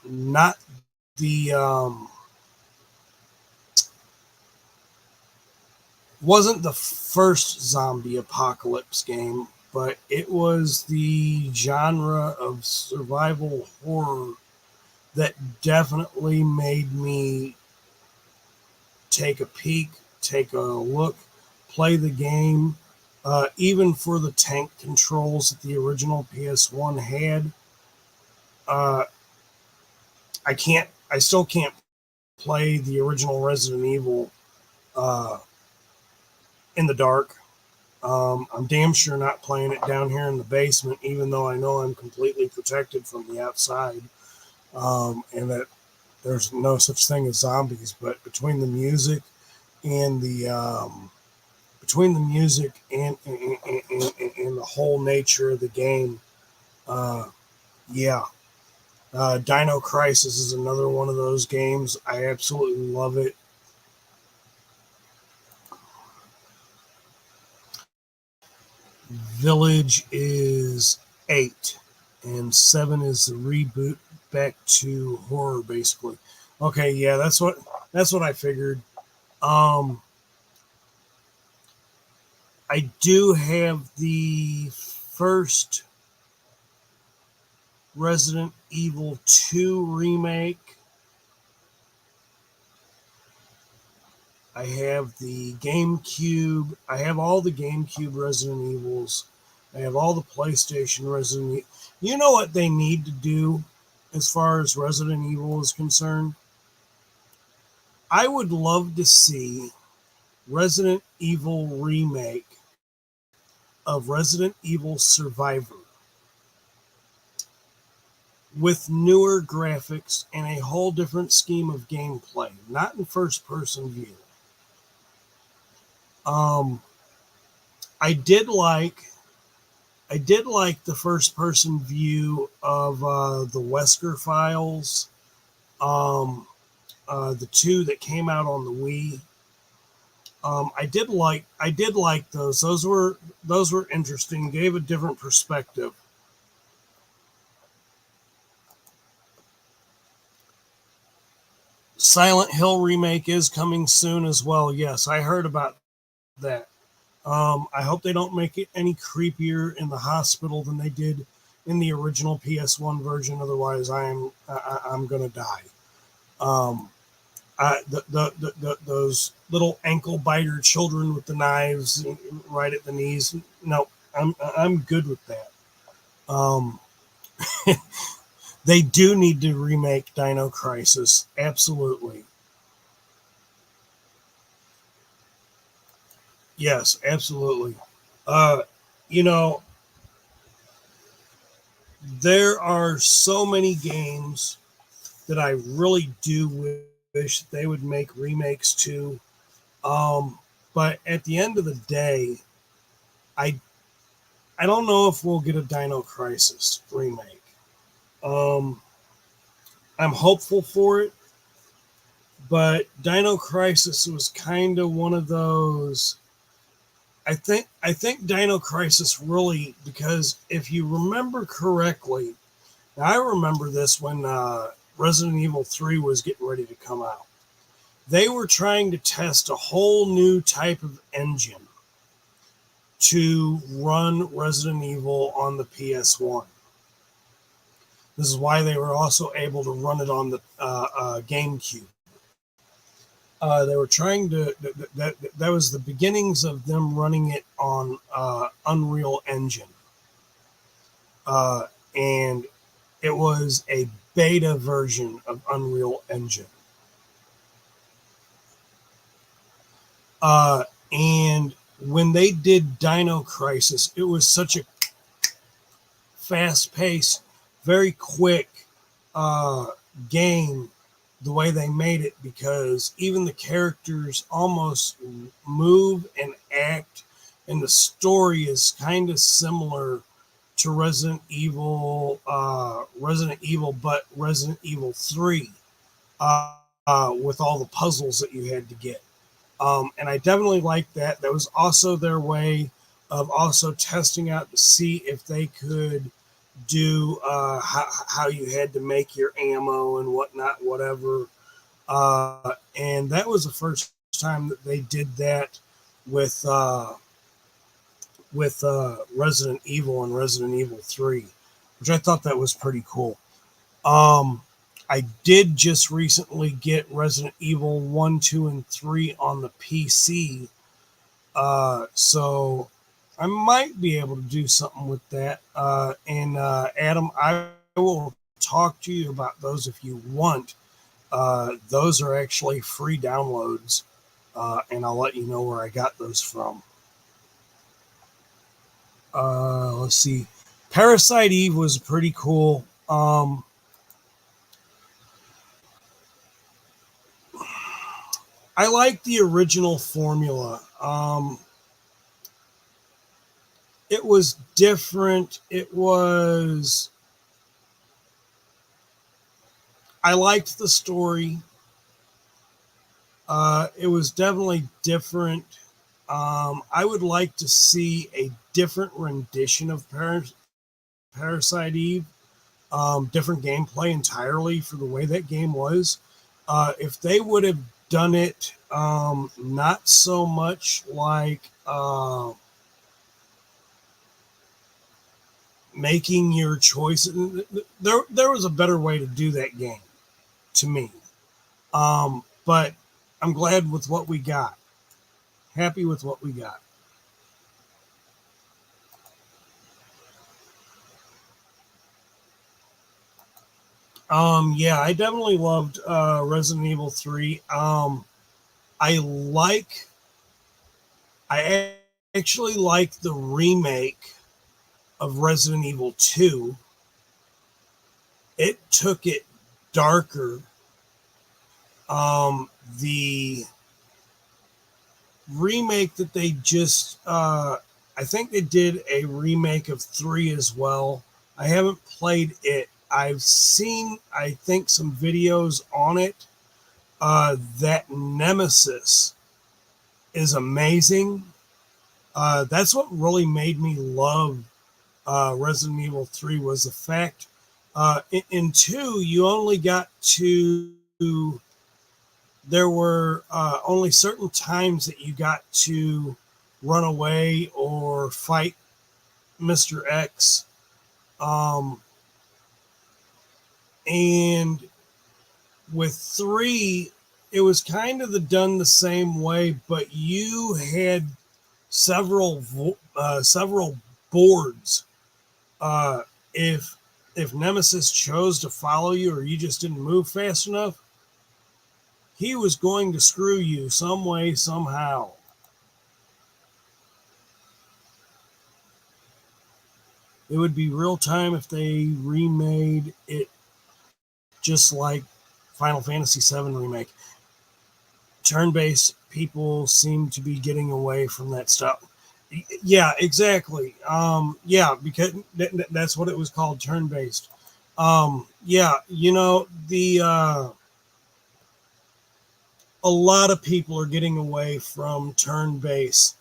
Not the wasn't the first zombie apocalypse game, but it was the genre of survival horror that definitely made me take a peek, take a look, play the game. Even for the tank controls that the original PS1 had, uh, I still can't play the original Resident Evil uh, in the dark. I'm damn sure not playing it down here in the basement, even though I know I'm completely protected from the outside, and that there's no such thing as zombies. But between the music and and the whole nature of the game, yeah. Dino Crisis is another one of those games. I absolutely love it. Village is 8, and 7 is the reboot back to horror, basically. Okay, yeah, that's what I figured. I do have the first Resident Evil 2 remake. I have the GameCube. I have all the GameCube Resident Evils. I have all the PlayStation Resident Evil. You know what they need to do as far as Resident Evil is concerned? I would love to see Resident Evil remake of Resident Evil Survivor with newer graphics and a whole different scheme of gameplay, not in first person view. I did like the first person view of the Wesker Files, the 2 that came out on the Wii. I did like those. Those were interesting. Gave a different perspective. Silent Hill remake is coming soon as well. Yes, I heard about that. I hope they don't make it any creepier in the hospital than they did in the original PS1 version. Otherwise, I'm gonna die. Those little ankle biter children with the knives right at the knees. No, I'm good with that. They do need to remake Dino Crisis. Absolutely. Yes, absolutely. Uh, you know, there are so many games that I really do wish they would make remakes to. But at the end of the day, I I don't know if we'll get a Dino Crisis remake. Um, I'm hopeful for it, but Dino Crisis was kind of one of those. I think Dino Crisis really, because if you remember correctly, now I remember this when Resident Evil 3 was getting ready to come out. They were trying to test a whole new type of engine to run Resident Evil on the PS1. This is why they were also able to run it on the GameCube. They were trying to, that was the beginnings of them running it on Unreal Engine. And it was a beta version of Unreal Engine. And when they did Dino Crisis, it was such a fast-paced, very quick game, the way they made it, because even the characters almost move and act, and the story is kind of similar to Resident Evil, but Resident Evil 3, with all the puzzles that you had to get. And I definitely liked that. That was also their way of also testing out to see if they could do how you had to make your ammo and whatnot, whatever. And that was the first time that they did that with Resident Evil and Resident Evil 3, which I thought that was pretty cool. I did just recently get Resident Evil 1, 2, and 3 on the PC. So I might be able to do something with that. And Adam, I will talk to you about those if you want. Those are actually free downloads, and I'll let you know where I got those from. Let's see. Parasite Eve was pretty cool. I like the original formula. It was different. I liked the story. It was definitely different. I would like to see a different rendition of Parasite Eve. Different gameplay entirely for the way that game was. If they would have done it not so much like making your choice, there was a better way to do that game to me. But I'm glad with what we got. Happy with what we got. Yeah, I definitely loved Resident Evil 3. I actually like the remake of Resident Evil 2. It took it darker. The remake that they just, I think they did a remake of 3 as well. I haven't played it. I've seen, I think, some videos on it. That Nemesis is amazing. That's what really made me love Resident Evil 3 was the fact in 2 you only got to, there were only certain times that you got to run away or fight Mr. X. And with 3, it was kind of done the same way, but you had several boards. If Nemesis chose to follow you or you just didn't move fast enough, he was going to screw you some way, somehow. It would be real time if they remade it just like Final Fantasy VII Remake. Turn-based people seem to be getting away from that stuff. Yeah, exactly. Yeah, because that's what it was called, turn-based. Yeah, you know, a lot of people are getting away from turn-based.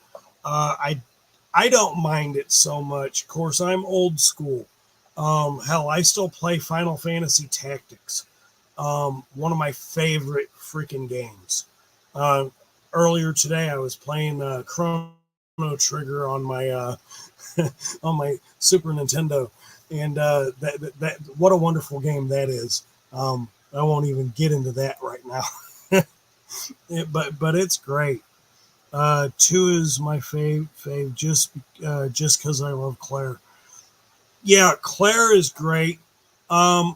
I don't mind it so much. Of course, I'm old school. Hell, I still play Final Fantasy Tactics. One of my favorite freaking games. Earlier today, I was playing Chrono Trigger on my on my Super Nintendo, and that what a wonderful game that is. I won't even get into that right now. But it's great. 2 is my fave just because I love Claire. Yeah, Claire is great. I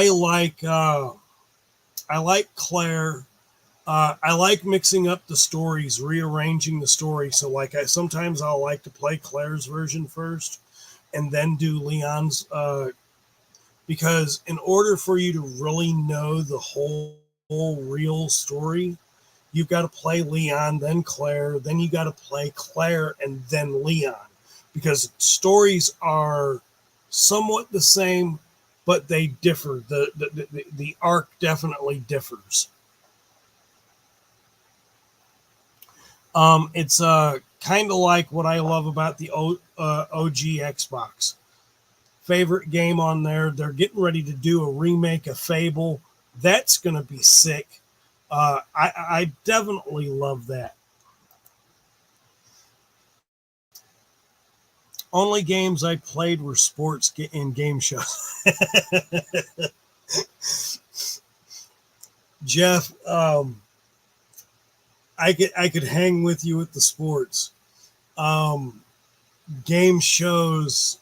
like Claire. I like mixing up the stories, rearranging the story. So like sometimes I'll like to play Claire's version first and then do Leon's, because in order for you to really know the whole real story, you've got to play Leon, then Claire, then you got to play Claire and then Leon, because stories are somewhat the same, but they differ. The arc definitely differs. It's kind of like what I love about the OG Xbox. Favorite game on there. They're getting ready to do a remake of Fable. That's going to be sick. I definitely love that. Only games I played were sports and game shows. Jeff, I could hang with you with the sports. Game shows.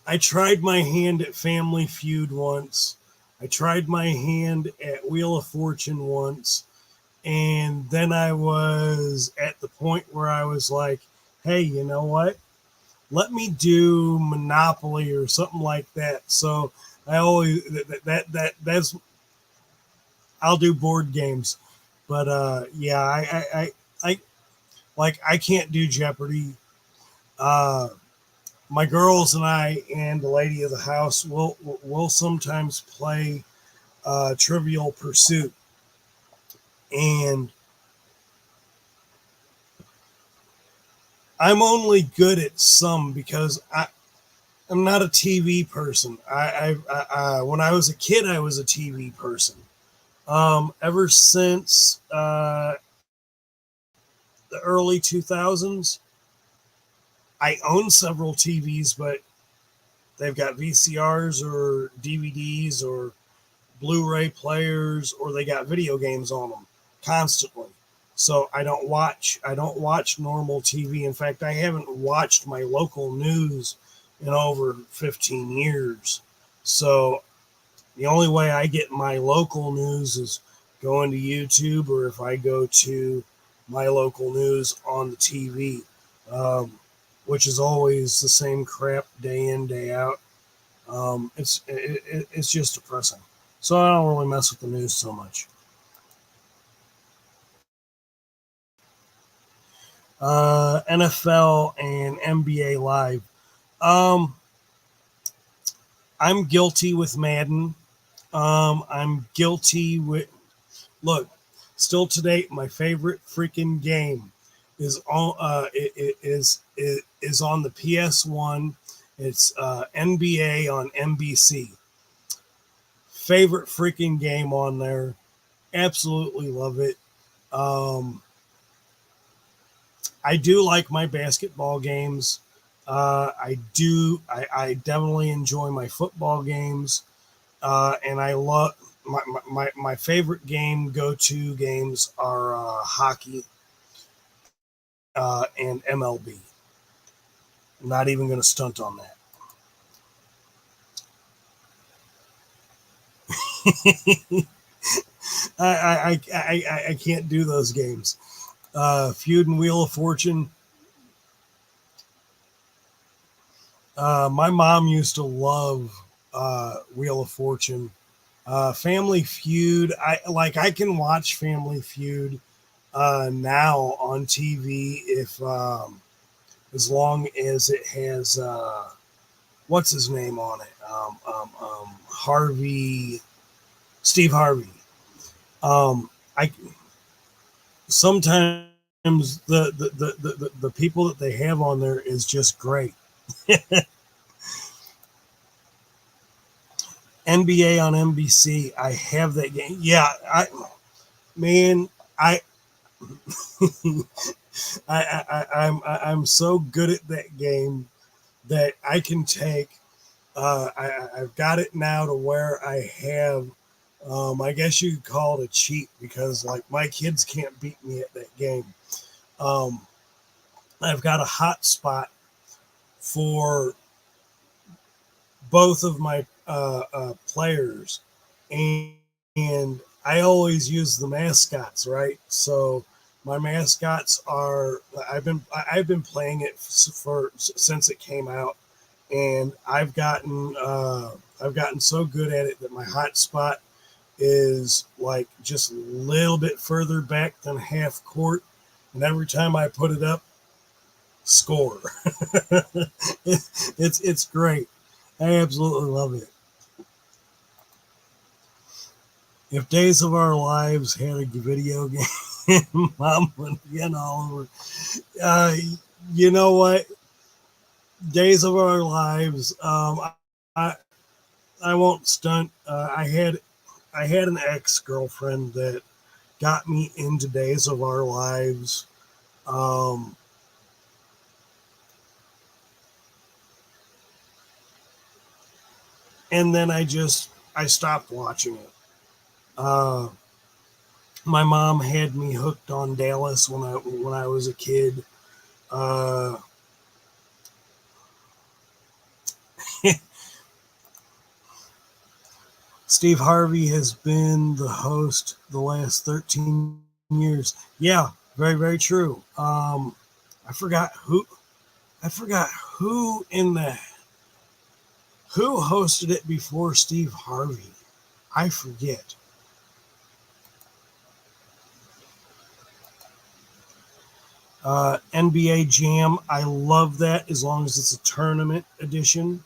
I tried my hand at Family Feud once. I tried my hand at Wheel of Fortune once. And then I was at the point where I was like, hey, you know what? Let me do Monopoly or something like that. So I always that's I'll do board games. But yeah, I can't do Jeopardy. My girls and I and the lady of the house will sometimes play Trivial Pursuit. And I'm only good at some because I'm not a TV person. When I was a kid, I was a TV person. Ever since the early 2000s, I own several TVs, but they've got VCRs or DVDs or Blu-ray players, or they got video games on them constantly. So I don't watch normal TV. In fact, I haven't watched my local news in over 15 years. So the only way I get my local news is going to YouTube, or if I go to my local news on the TV, which is always the same crap day in, day out. It's just depressing. So I don't really mess with the news so much. NFL and NBA Live. I'm guilty with Madden. I'm guilty with. Look, still to date, my favorite freaking game is on. Is on the PS1. It's NBA on NBC. Favorite freaking game on there. Absolutely love it. I do like my basketball games. I definitely enjoy my football games. And I love my favorite go-to games are hockey and MLB. I'm not even going to stunt on that. I can't do those games. Feud and Wheel of Fortune. My mom used to love Wheel of Fortune. Family Feud. I can watch Family Feud now on TV if as long as it has what's his name on it? Steve Harvey. I sometimes the people that they have on there is just great. NBA on NBC. I have that game. Yeah, I'm so good at that game that I can take. I've got it now to where I have. I guess you could call it a cheat because like my kids can't beat me at that game. I've got a hot spot for both of my players, and I always use the mascots, right? So my mascots are I've been playing it since it came out, and I've gotten so good at it that my hot spot is like just a little bit further back than half court, and every time I put it up, score. It's great. I absolutely love it. If Days of Our Lives had a video game, Mom would get all over. Uh, you know what? Days of Our Lives. I I won't stunt. I had an ex girlfriend that got me into Days of Our Lives. Um, and then I stopped watching it. Uh, my mom had me hooked on Dallas when I was a kid. Uh, Steve Harvey has been the host the last 13 years. Yeah, very very true. I forgot who I forgot who in the who hosted it before Steve Harvey. I forget. NBA Jam. I love that as long as it's a tournament edition.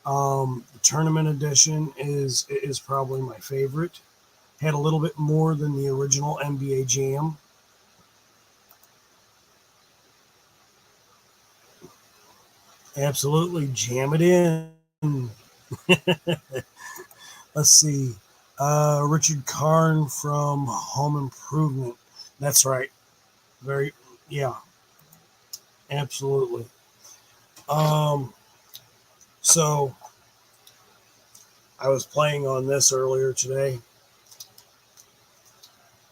The tournament edition is probably my favorite. Had a little bit more than the original NBA Jam. Absolutely, jam it in. Let's see. Richard Karn from Home Improvement. That's right. Very, yeah, absolutely. Um, so I was playing on this earlier today.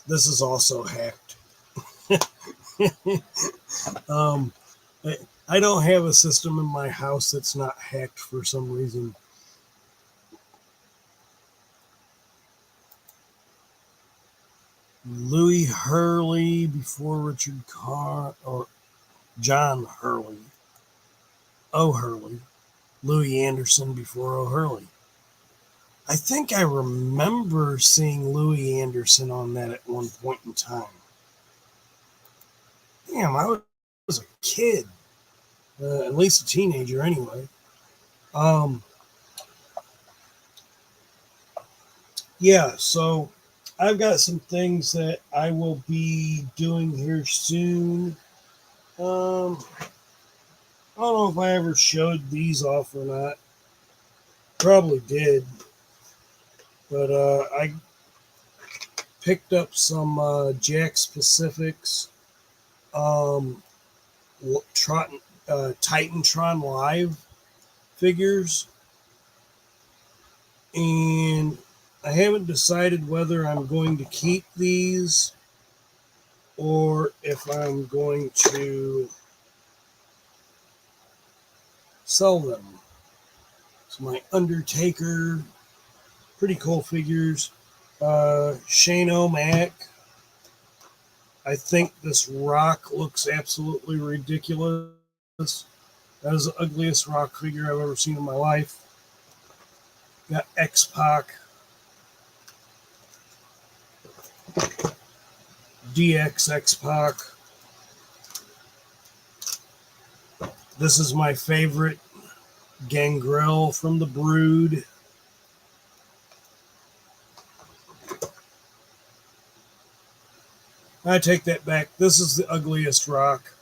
This is also hacked. um, I don't have a system in my house that's not hacked for some reason. Louis Hurley before Richard Carr, or John Hurley. O'Hurley. Louis Anderson before O'Hurley. I think I remember seeing Louis Anderson on that at one point in time. Damn, I was a kid, at least a teenager anyway. Um, yeah, so I've got some things that I will be doing here soon. I don't know if I ever showed these off or not. Probably did, but I picked up some Jack's Pacifics, um, Titantron Live figures, and I haven't decided whether I'm going to keep these or if I'm going to sell them. It's my Undertaker, pretty cool figures. Shane O'Mac. I think this rock looks absolutely ridiculous. That is the ugliest rock figure I've ever seen in my life. Got X-Pac, DX X-Pac. This is my favorite, Gangrel from the Brood. I take that back. This is the ugliest rock.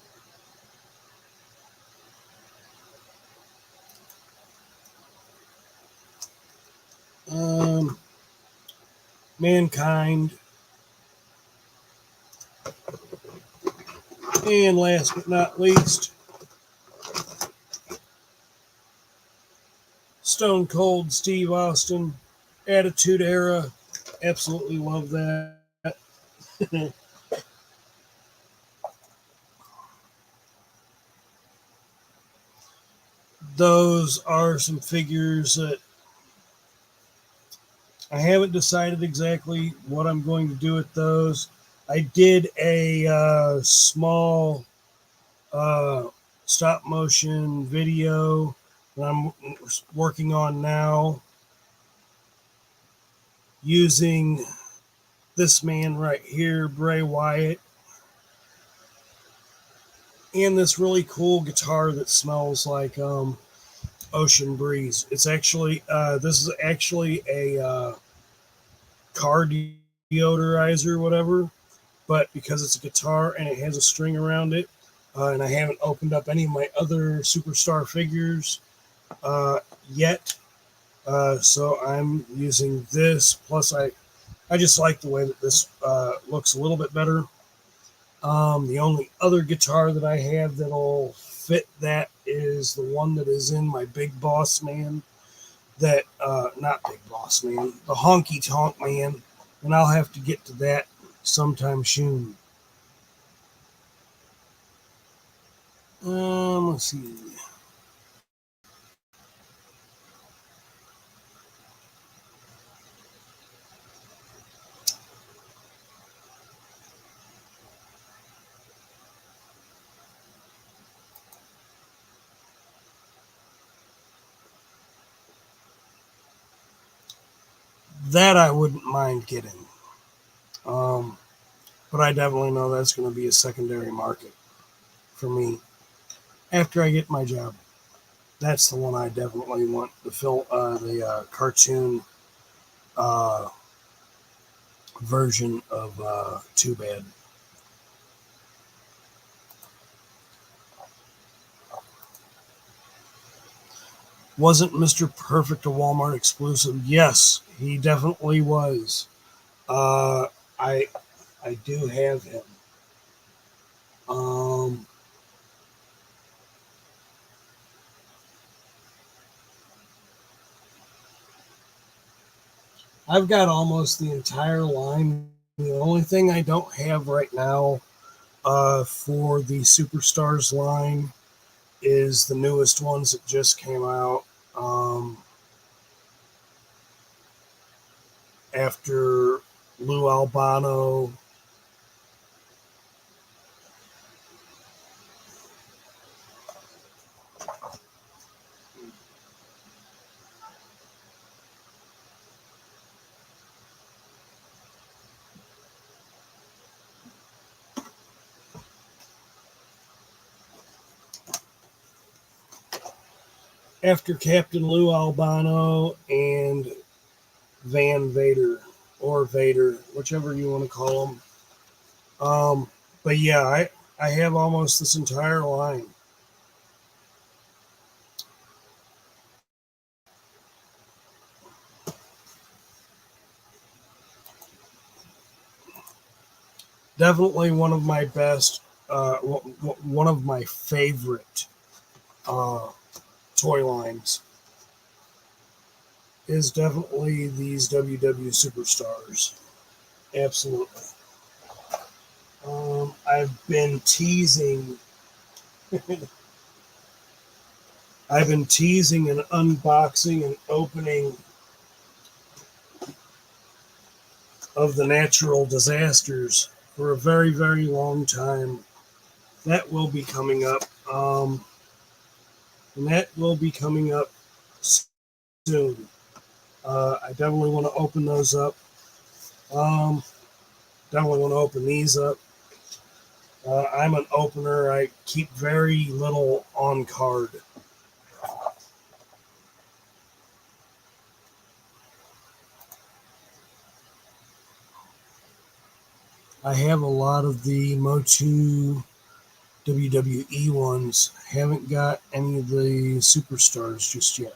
Mankind. And last but not least, Stone Cold Steve Austin, Attitude Era. Absolutely love that. Those are some figures that I haven't decided exactly what I'm going to do with those. I did a small stop motion video that I'm working on now using this man right here, Bray Wyatt, and this really cool guitar that smells like ocean breeze. It's actually this is actually a car deodorizer, whatever. but because it's a guitar and it has a string around it, and I haven't opened up any of my other Superstar figures yet, so I'm using this. Plus, I just like the way that this looks a little bit better. The only other guitar that I have that'll fit that is the one that is in my Big Boss Man. That, not Big Boss Man, the Honky Tonk Man. And I'll have to get to that sometime soon. Let's see. That I wouldn't mind getting. But I definitely know that's going to be a secondary market for me after I get my job. That's the one I definitely want, the cartoon version of Too Bad. Wasn't Mr. Perfect a Walmart exclusive? Yes, he definitely was. Uh, I I do have him. Um, I've got almost the entire line. The only thing I don't have right now for the Superstars line is the newest ones that just came out after Lou Albano. After Captain Lou Albano and Van Vader, or Vader, whichever you want to call him. But yeah, I have almost this entire line. Definitely one of my best, one of my favorite toy lines is definitely these WW Superstars. Absolutely. I've been teasing. I've been teasing an unboxing and opening of the natural disasters for a very, very long time. That will be coming up. And that will be coming up soon. I definitely want to open those up. Definitely want to open these up. I'm an opener. I keep very little on card. I have a lot of the Motu WWE ones. Haven't got any of the Superstars just yet.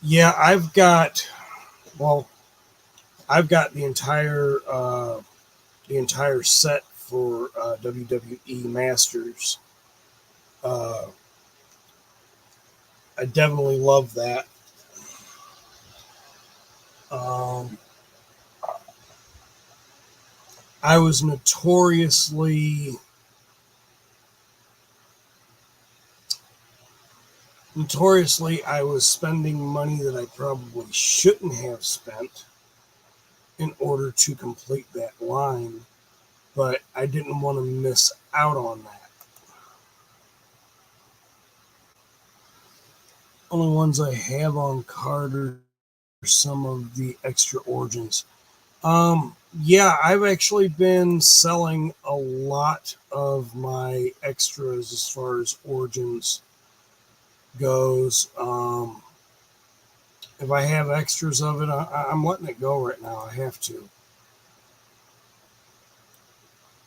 Yeah, I've got the entire set for WWE Masters. Uh, I definitely love that. I was notoriously I was spending money that I probably shouldn't have spent in order to complete that line, but I didn't want to miss out on that. Only ones I have on card are some of the extra origins. Yeah, I've actually been selling a lot of my extras as far as origins goes. If I have extras of it, I'm letting it go right now. I have to.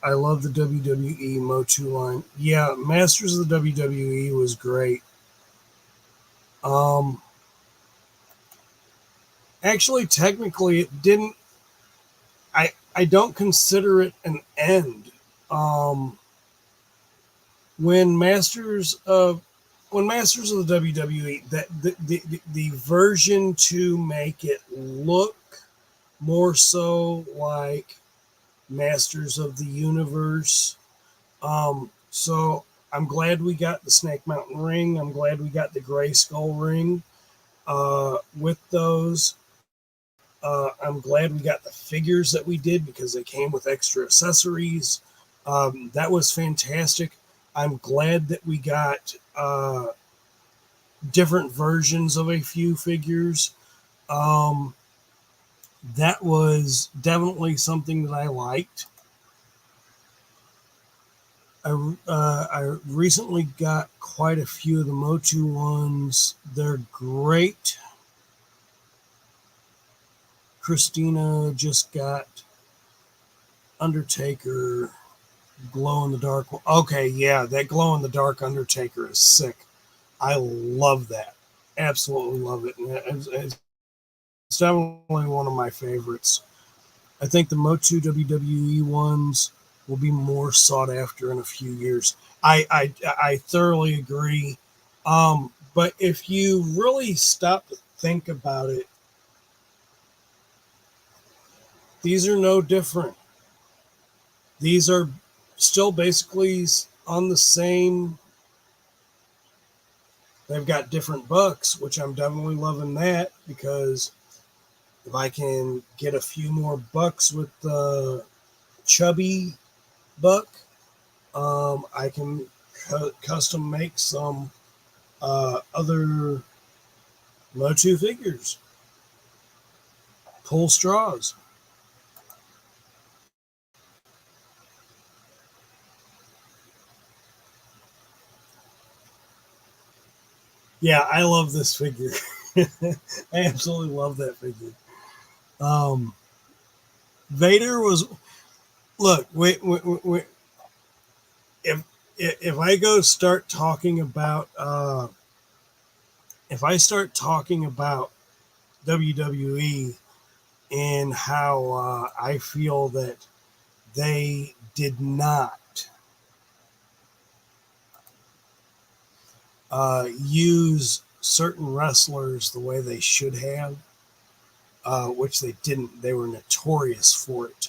I love the WWE Motu line. Yeah, Masters of the WWE was great. Actually, technically, it didn't. I don't consider it an end. When Masters of the WWE, that the version to make it look more so like Masters of the Universe. So I'm glad we got the Snake Mountain ring. I'm glad we got the Gray Skull ring with those. I'm glad we got the figures that we did because they came with extra accessories. That was fantastic. I'm glad that we got different versions of a few figures. That was definitely something that I liked. I recently got quite a few of the Motu ones. They're great. Christina just got Undertaker glow in the dark. Okay, yeah, that glow in the dark Undertaker is sick. I love that. Absolutely love it. And it's definitely one of my favorites. I think the Motu WWE ones will be more sought after in a few years. I thoroughly agree. But if you really stop to think about it, these are no different. These are still basically on the same. They've got different bucks, which I'm definitely loving that because if I can get a few more bucks with the chubby buck, I can custom make some other Motu figures. Pull straws. Yeah, I love this figure. I absolutely love that figure. Vader was. Look, wait. If I go start talking about if I start talking about WWE and how I feel that they did not use certain wrestlers the way they should have, which they didn't. They were notorious for it.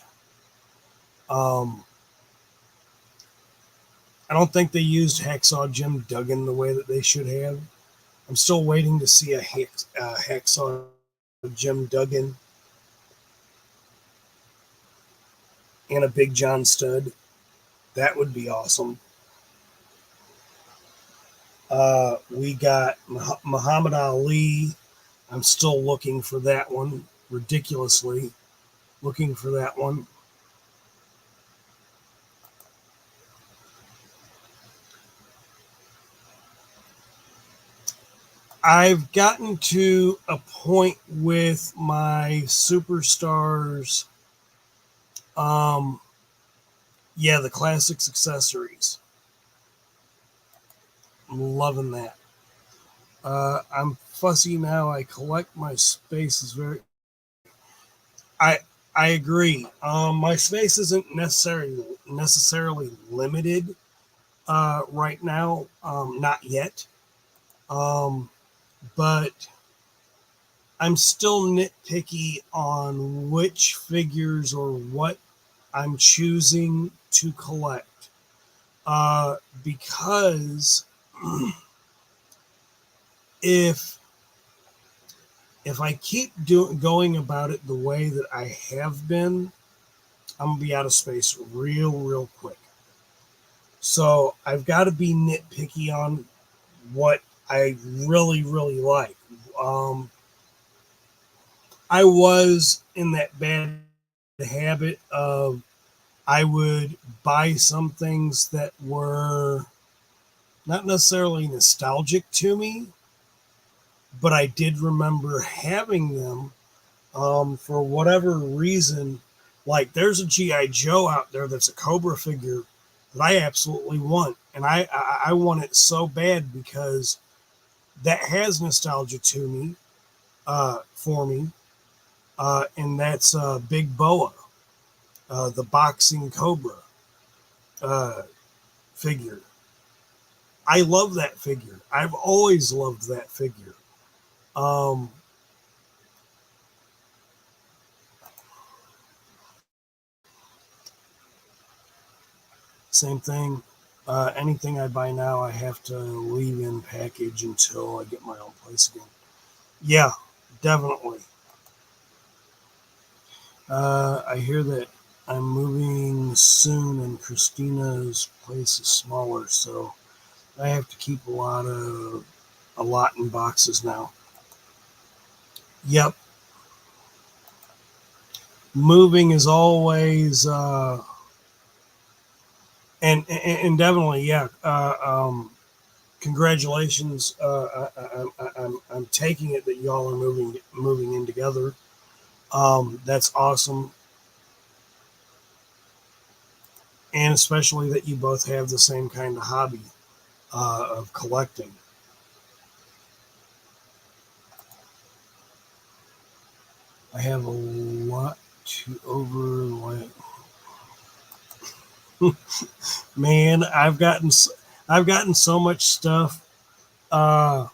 I don't think they used Hacksaw Jim Duggan the way that they should have. I'm still waiting to see a Hacksaw Jim Duggan and a Big John Studd. That would be awesome. We got Muhammad Ali. I'm still looking for that one. Ridiculously looking for that one. I've gotten to a point with my superstars. Yeah, the classics accessories. I'm loving that. I'm fussy now. I collect my space is very. I agree. My space isn't necessarily limited right now. Not yet. But I'm still nitpicky on which figures or what I'm choosing to collect. Because if I keep going about it the way that I have been, I'm gonna be out of space real quick. So I've got to be nitpicky on what I really like. I was in that bad habit of I would buy some things that were not necessarily nostalgic to me, but I did remember having them for whatever reason. Like there's a GI Joe out there that's a Cobra figure that I absolutely want, and I want it so bad because that has nostalgia to me, for me, and that's Big Boa, the boxing Cobra uh, figure. I love that figure. I've always loved that figure. Um, Same thing. Anything I buy now, I have to leave in package until I get my own place again. Yeah, definitely. I hear that I'm moving soon, and Christina's place is smaller, so I have to keep a lot in boxes now. Yep, moving is always and definitely, yeah. Congratulations. I'm taking it that y'all are moving in together. That's awesome, and especially that you both have the same kind of hobby of collecting. I have a lot to overlay. Man, I've gotten so much stuff. Uh,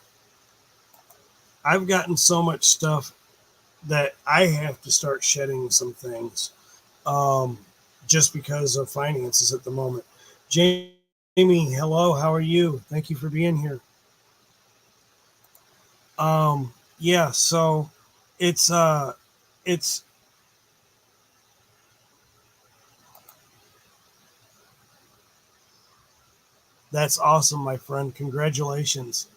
I've gotten so much stuff that I have to start shedding some things, um, just because of finances at the moment. Jamie, hello, how are you? Thank you for being here. Yeah, so it's it's that's awesome, my friend. Congratulations.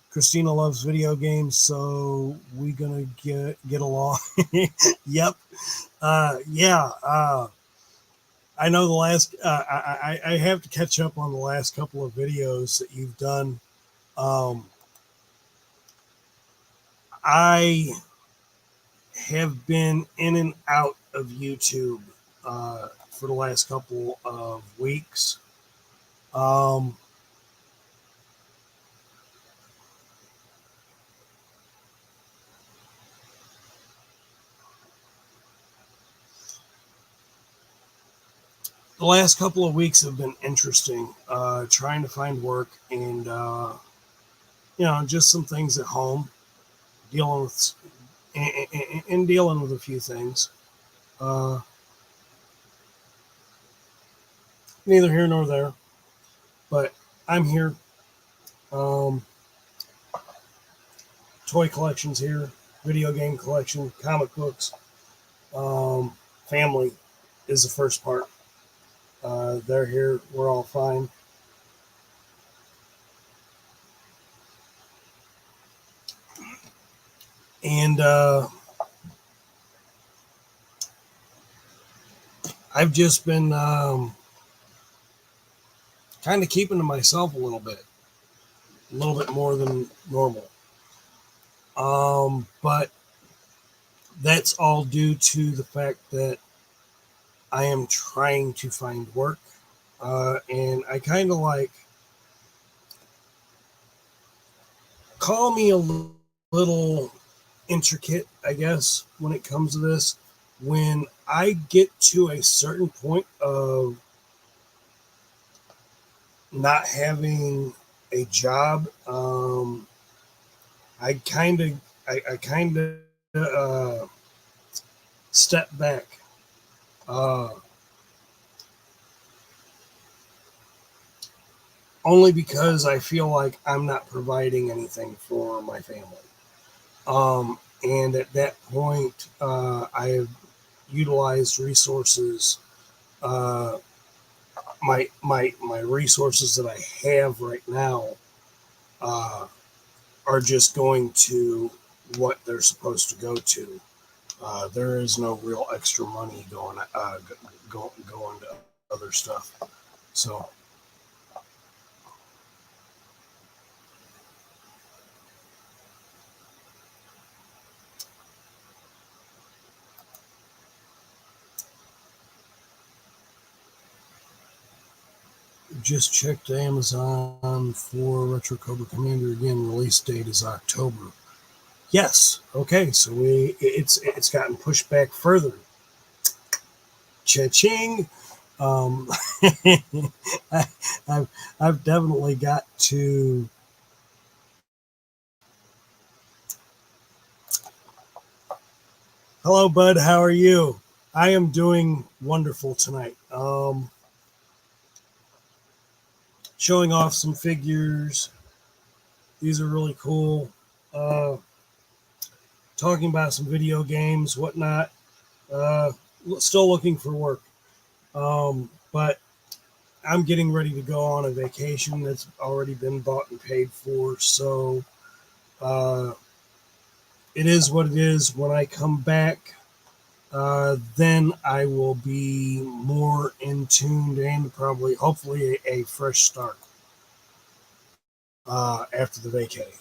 Christina loves video games, so we gonna get along. Yep. Yeah. I know the last. I have to catch up on the last couple of videos that you've done. Um, I have been in and out of YouTube for the last couple of weeks. Um, the last couple of weeks have been interesting. Trying to find work and just some things at home, dealing with and dealing with a few things. Uh, Neither here nor there, but I'm here. Um, Toy collections here, video game collection, comic books. Um, Family is the first part. They're here. We're all fine. And I've just been kind of keeping to myself a little bit more than normal. But that's all due to the fact that I am trying to find work. And I kind of like, call me a little intricate, I guess, when it comes to this. When I get to a certain point of not having a job, I kind of, I kind of step back. Uh, Only because I feel like I'm not providing anything for my family. And at that point, I have utilized resources. My resources that I have right now uh, are just going to what they're supposed to go to. There is no real extra money going to other stuff. So just checked Amazon for Retro Cobra Commander again. Release date is October. Yes. Okay. So it's gotten pushed back further. Cha-ching. I've definitely got to. Hello, bud. How are you? I am doing wonderful tonight. Showing off some figures. These are really cool. Talking about some video games, whatnot. Still looking for work. But I'm getting ready to go on a vacation that's already been bought and paid for. So it is what it is. When I come back, then I will be more in tune and probably, hopefully, a fresh start after the vacay.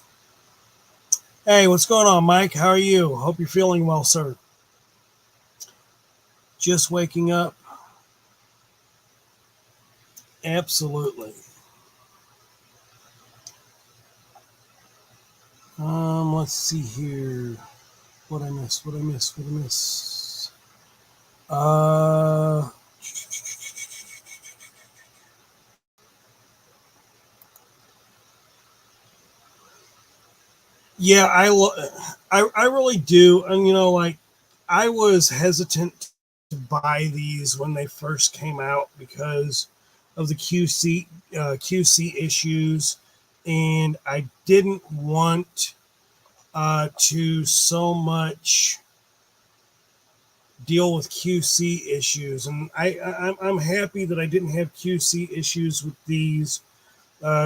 Hey, what's going on, Mike? How are you? Hope you're feeling well, sir. Just waking up. Absolutely. Let's see here. What I miss? Yeah, I really do. And, like, I was hesitant to buy these when they first came out because of the QC issues, and I didn't want to so much deal with QC issues, and I'm happy that I didn't have QC issues with these.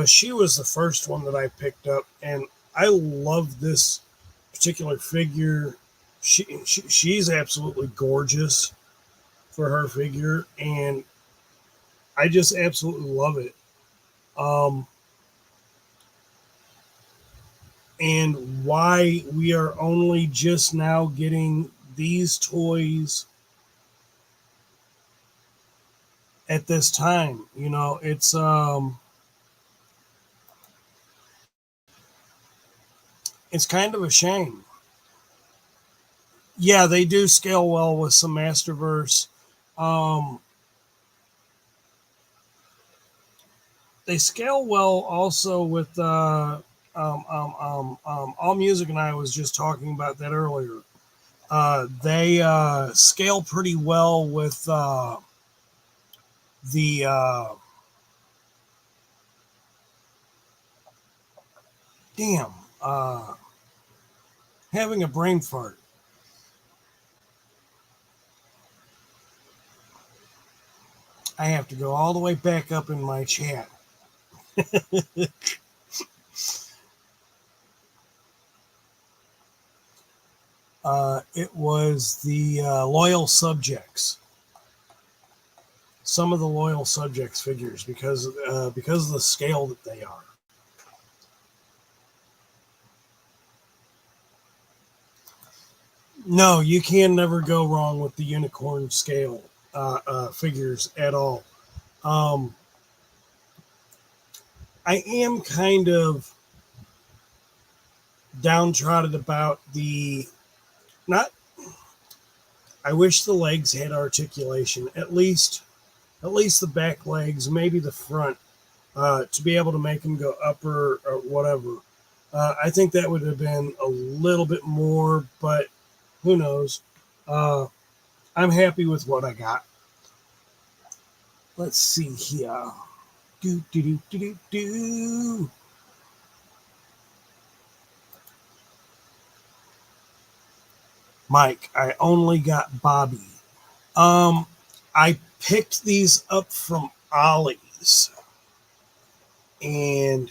She was the first one that I picked up, and I love this particular figure. She's absolutely gorgeous for her figure, and I just absolutely love it. And why we are only just now getting these toys at this time, it's kind of a shame. Yeah, they do scale well with some Masterverse. They scale well also with All Music, and I was just talking about that earlier. They scale pretty well with the damn having a brain fart. I have to go all the way back up in my chat. It was the loyal subjects. Some of the loyal subjects figures because of the scale that they are. No, you can never go wrong with the unicorn scale figures at all. I am kind of downtrodden about I wish the legs had articulation, at least the back legs, maybe the front, to be able to make them go upper or whatever. I think that would have been a little bit more, but who knows? I'm happy with what I got. Let's see here. Do. Mike, I only got Bobby. I picked these up from Ollie's. And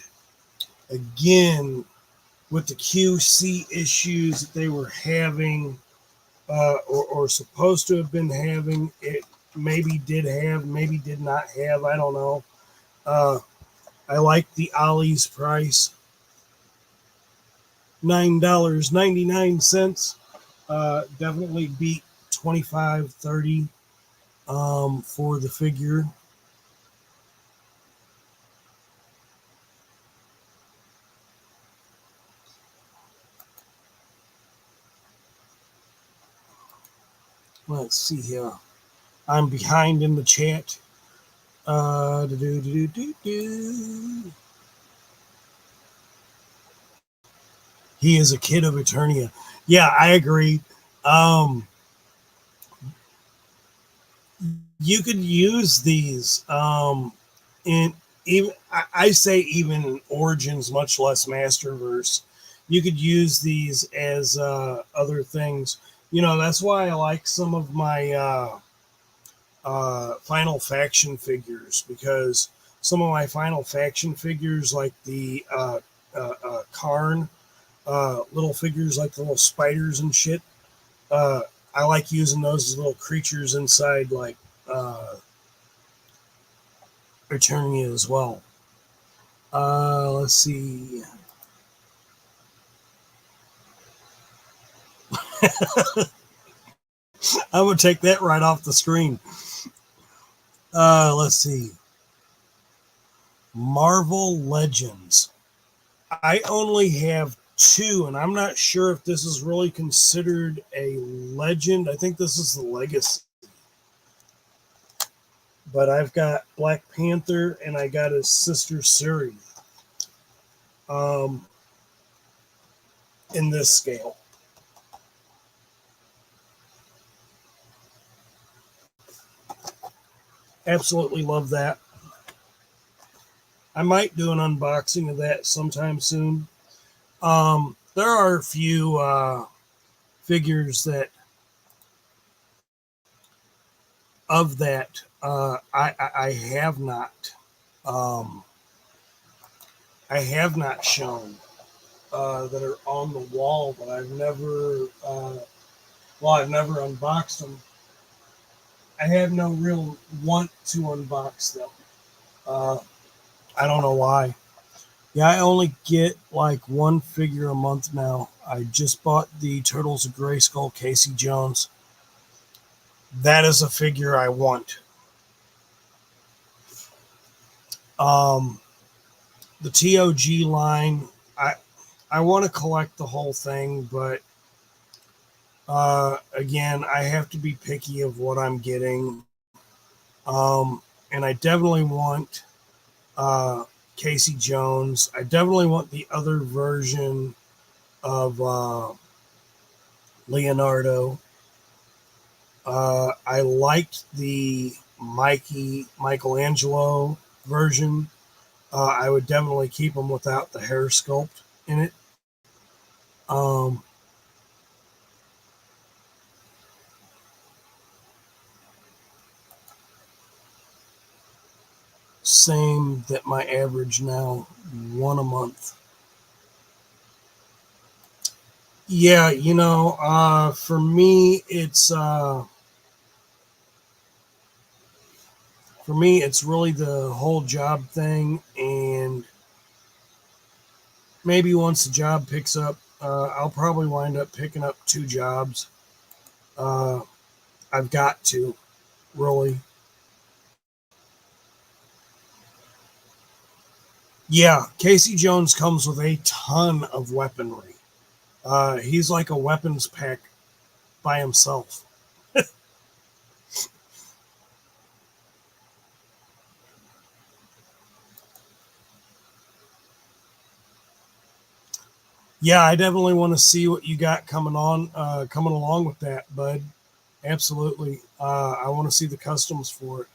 again, with the QC issues that they were having, or supposed to have been having, it maybe did have, maybe did not have, I don't know. Uh, I like the Ollie's price, $9.99. Definitely beat 25, 30 for the figure. Let's see here. I'm behind in the chat. He is a kid of Eternia. Yeah, I agree. Um, you could use these in even I say even in Origins, much less Masterverse. You could use these as other things. You know, that's why I like some of my Final Faction figures, because some of my Final Faction figures, like the Karn little figures, like the little spiders and shit, uh, I like using those as little creatures inside, like Eternia as well. Let's see. I'm gonna take that right off the screen. Let's see. Marvel Legends. I only have two, and I'm not sure if this is really considered a legend. I think this is the Legacy. But I've got Black Panther, and I got his sister Suri um, in this scale. Absolutely love that. I might do an unboxing of that sometime soon. There are a few figures that of that I have not um, shown that are on the wall, but I've never I've never unboxed them. I have no real want to unbox them. Uh, I don't know why. Yeah, I only get like one figure a month now. I just bought the Turtles of Grayskull Casey Jones. That is a figure I want. Um, the TOG line, I want to collect the whole thing, but again, I have to be picky of what I'm getting. And I definitely want Casey Jones. I definitely want the other version of Leonardo. I liked the Michelangelo version. I would definitely keep him without the hair sculpt in it. Um, Same that my average now, one a month. Yeah, for me, it's really the whole job thing, and maybe once the job picks up, I'll probably wind up picking up two jobs. Uh, I've got to, really. Yeah, Casey Jones comes with a ton of weaponry. He's like a weapons pack by himself. Yeah, I definitely want to see what you got coming along with that, bud. Absolutely. I want to see the customs for it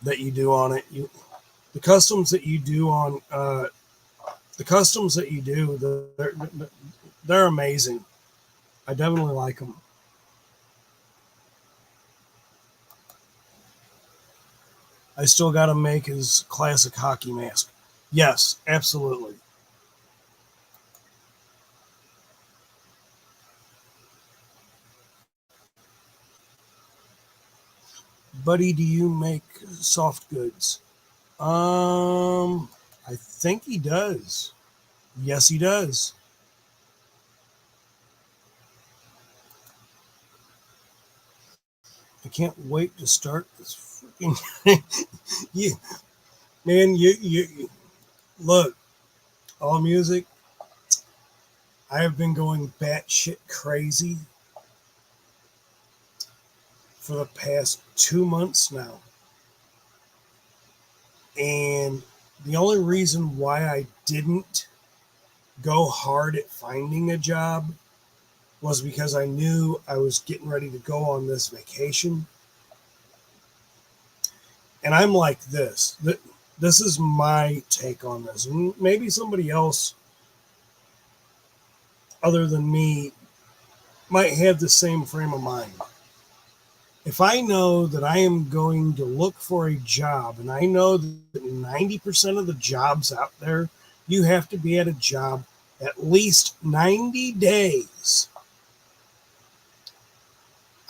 that you do on it. The customs that you do on the customs that you do, they're amazing. I definitely like them. I still got to make his classic hockey mask. Yes, absolutely. Buddy, do you make soft goods? I think he does. Yes, he does. I can't wait to start this freaking. you, man, you look. All music. I have been going batshit crazy for the past 2 months now. And the only reason why I didn't go hard at finding a job was because I knew I was getting ready to go on this vacation. And I'm like this. This is my take on this. And maybe somebody else other than me might have the same frame of mind. If I know that I am going to look for a job, and I know that 90% of the jobs out there, you have to be at a job at least 90 days,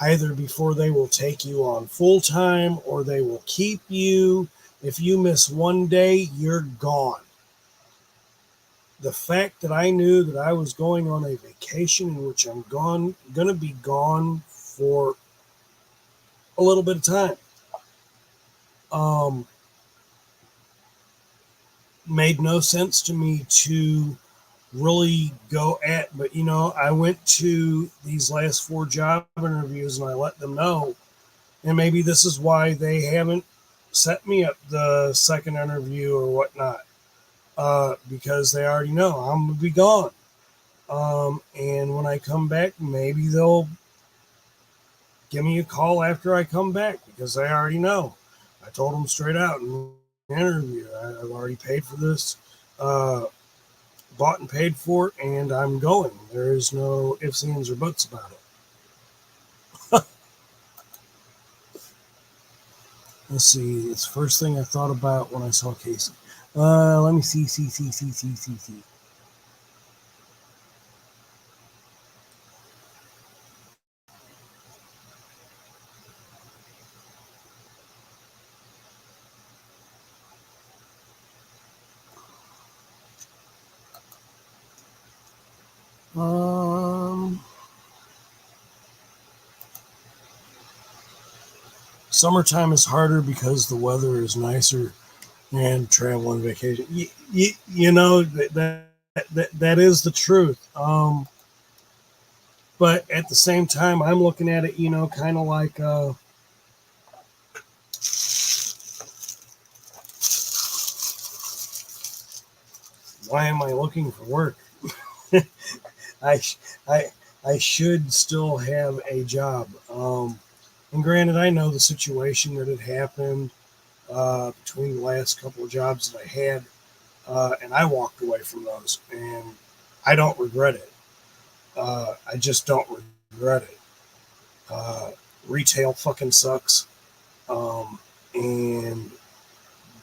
either before they will take you on full time or they will keep you. If you miss one day, you're gone. The fact that I knew that I was going on a vacation in which I'm going to be gone for a little bit of time, made no sense to me to really go at. But I went to these last 4 job interviews and I let them know, and maybe this is why they haven't set me up the second interview or whatnot, because they already know I'm gonna be gone. And when I come back, maybe they'll give me a call after I come back, because they already know. I told them straight out in the interview, I've already paid for this, bought and paid for it, and I'm going. There is no ifs, ands, or buts about it. Let's see. It's the first thing I thought about when I saw Casey. Let me see. Summertime is harder because the weather is nicer and travel and vacation. That is the truth. But at the same time, I'm looking at it, kind of like, why am I looking for work? I should still have a job. And granted, I know the situation that had happened between the last couple of jobs that I had, and I walked away from those, and I don't regret it. I just don't regret it. Retail fucking sucks, and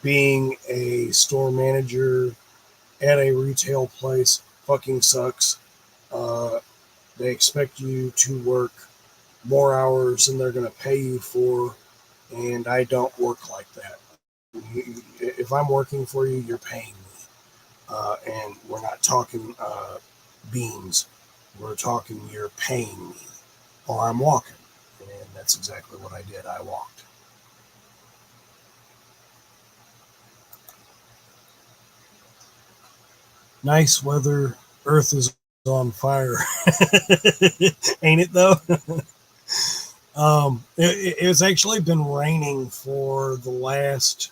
being a store manager at a retail place fucking sucks. They expect you to work more hours than they're going to pay you for, and I don't work like that. If I'm working for you, you're paying me, and we're not talking beans. We're talking you're paying me, or I'm walking, and that's exactly what I did. I walked. Nice weather. Earth is on fire. Ain't it though? It's actually been raining for the last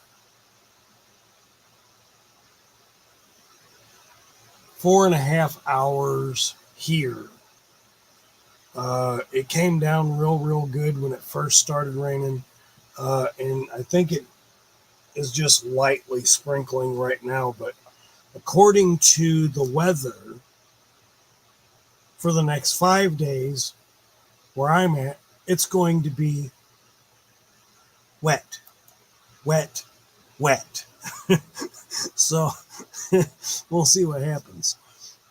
4.5 hours here. It came down real good when it first started raining, and I think it is just lightly sprinkling right now. But according to the weather, for the next 5 days where I'm at, it's going to be wet. So we'll see what happens.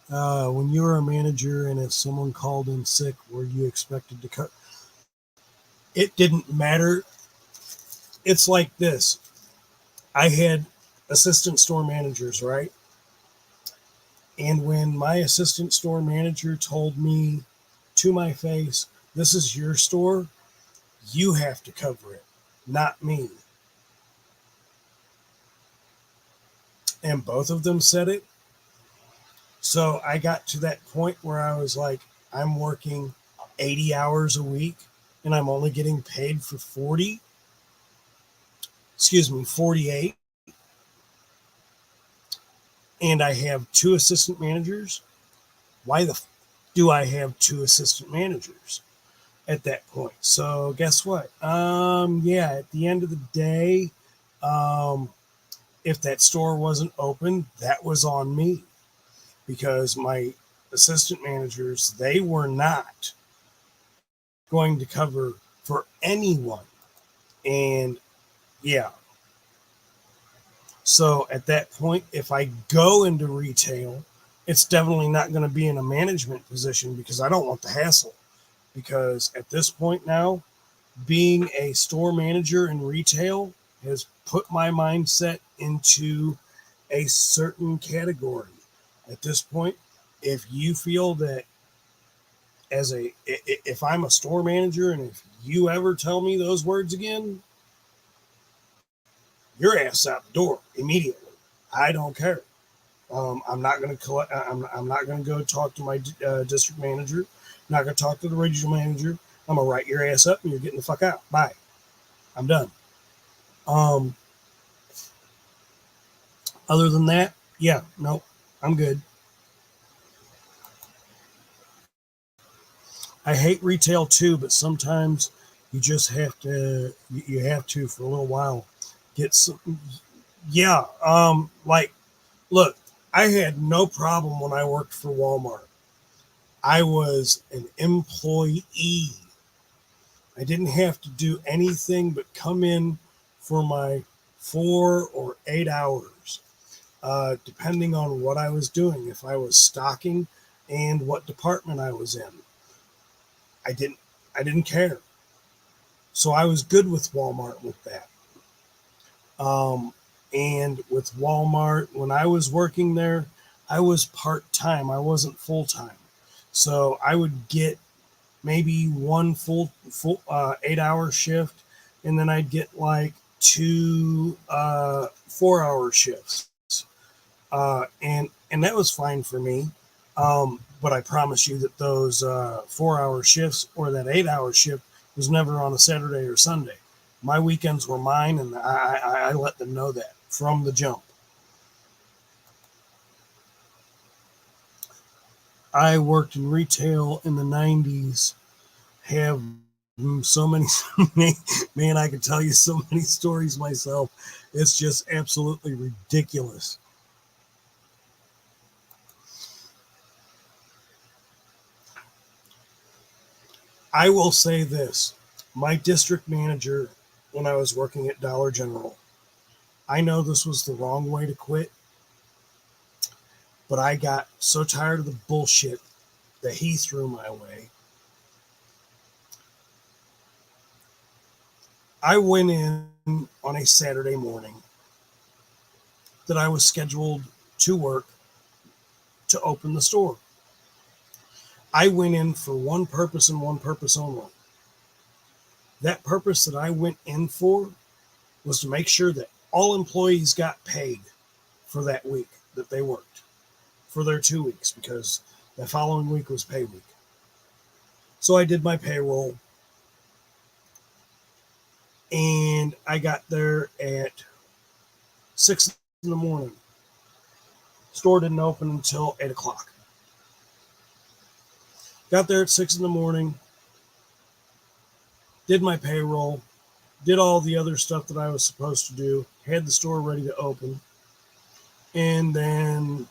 When you're a manager and if someone called in sick, were you expected to cut? It didn't matter it's like this. I had assistant store managers, right? And when my assistant store manager told me to my face, this is your store, you have to cover it, not me. And both of them said it. So I got to that point where I was like, I'm working 80 hours a week and I'm only getting paid for 48. And I have two assistant managers. Why do I have two assistant managers at that point? So guess what? Yeah, at the end of the day, if that store wasn't open, that was on me, because my assistant managers, they were not going to cover for anyone. And yeah. So at that point, if I go into retail, it's definitely not going to be in a management position, because I don't want the hassle. Because at this point now, being a store manager in retail has put my mindset into a certain category. At this point, if you feel that if I'm a store manager and if you ever tell me those words again, your ass out the door immediately. I don't care. I'm not going to collect. I'm not going to go talk to my district manager. I'm not going to talk to the regional manager. I'm gonna write your ass up and you're getting the fuck out. Bye. I'm done. Other than that, yeah, no, I'm good. I hate retail too, but sometimes you just have to. You have to for a little while get some. Yeah. Like, look, I had no problem when I worked for Walmart. I was an employee. I didn't have to do anything but come in for my 4 or 8 hours, depending on what I was doing. If I was stocking and what department I was in, I didn't care. So I was good with Walmart with that. And with Walmart, when I was working there, I was part-time. I wasn't full-time. So I would get maybe one full 8-hour shift, and then I'd get like 2 4-hour shifts, and that was fine for me. But I promise you that those 4-hour shifts or that 8-hour shift was never on a Saturday or Sunday. My weekends were mine, and I let them know that from the jump. I worked in retail in the 90s, have so many, man, I could tell you so many stories myself. It's just absolutely ridiculous. I will say this. My district manager, when I was working at Dollar General, I know this was the wrong way to quit, but I got so tired of the bullshit that he threw my way. I went in on a Saturday morning that I was scheduled to work to open the store. I went in for one purpose and one purpose only. That purpose that I went in for was to make sure that all employees got paid for that week that they worked, for their 2 weeks, because the following week was pay week. So I did my payroll, and I got there at 6 in the morning. Store didn't open until 8 o'clock. Got there at 6 in the morning, did my payroll, did all the other stuff that I was supposed to do, had the store ready to open, and then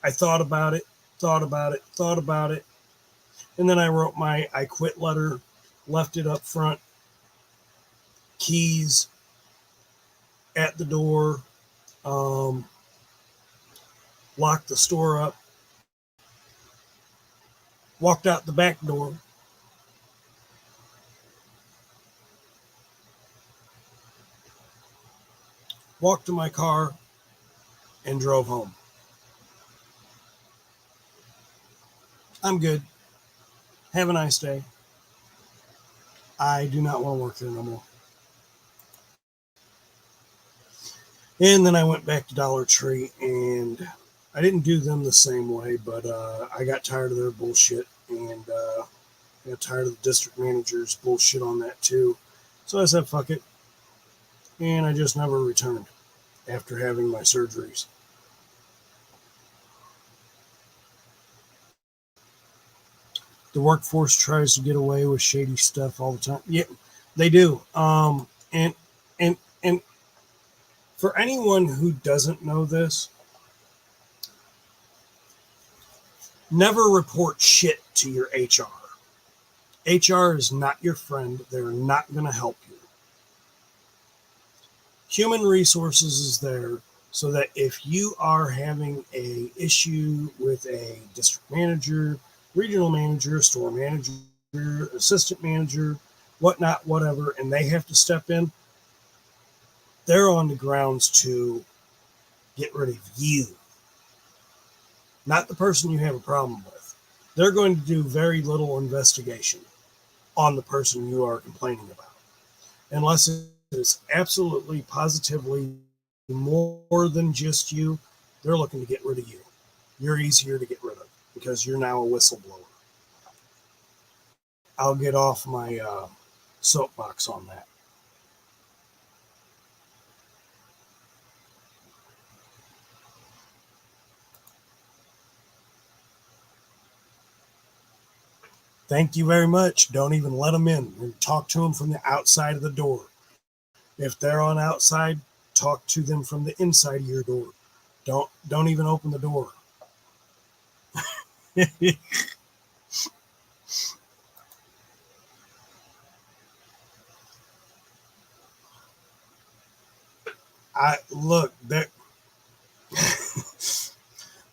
I thought about it, and then I wrote my I quit letter, left it up front, keys at the door, locked the store up, walked out the back door, walked to my car, and drove home. I'm good. Have a nice day. I do not want to work there no more. And then I went back to Dollar Tree, and I didn't do them the same way, but I got tired of their bullshit, and I got tired of the district manager's bullshit on that too. So I said, fuck it. And I just never returned after having my surgeries. The workforce tries to get away with shady stuff all the time. Yeah, they do. And and for anyone who doesn't know this, never report shit to your HR. HR is not your friend. They're not going to help you. Human resources is there so that if you are having a issue with a district manager, regional manager, store manager, assistant manager, whatnot, whatever, and they have to step in, they're on the grounds to get rid of you, not the person you have a problem with. They're going to do very little investigation on the person you are complaining about, unless it is absolutely, positively more than just you. They're looking to get rid of you. You're easier to get rid of because you're now a whistleblower. I'll get off my soapbox on that. Thank you very much. Don't even let them in. Talk to them from the outside of the door. If they're on outside, talk to them from the inside of your door. Don't even open the door.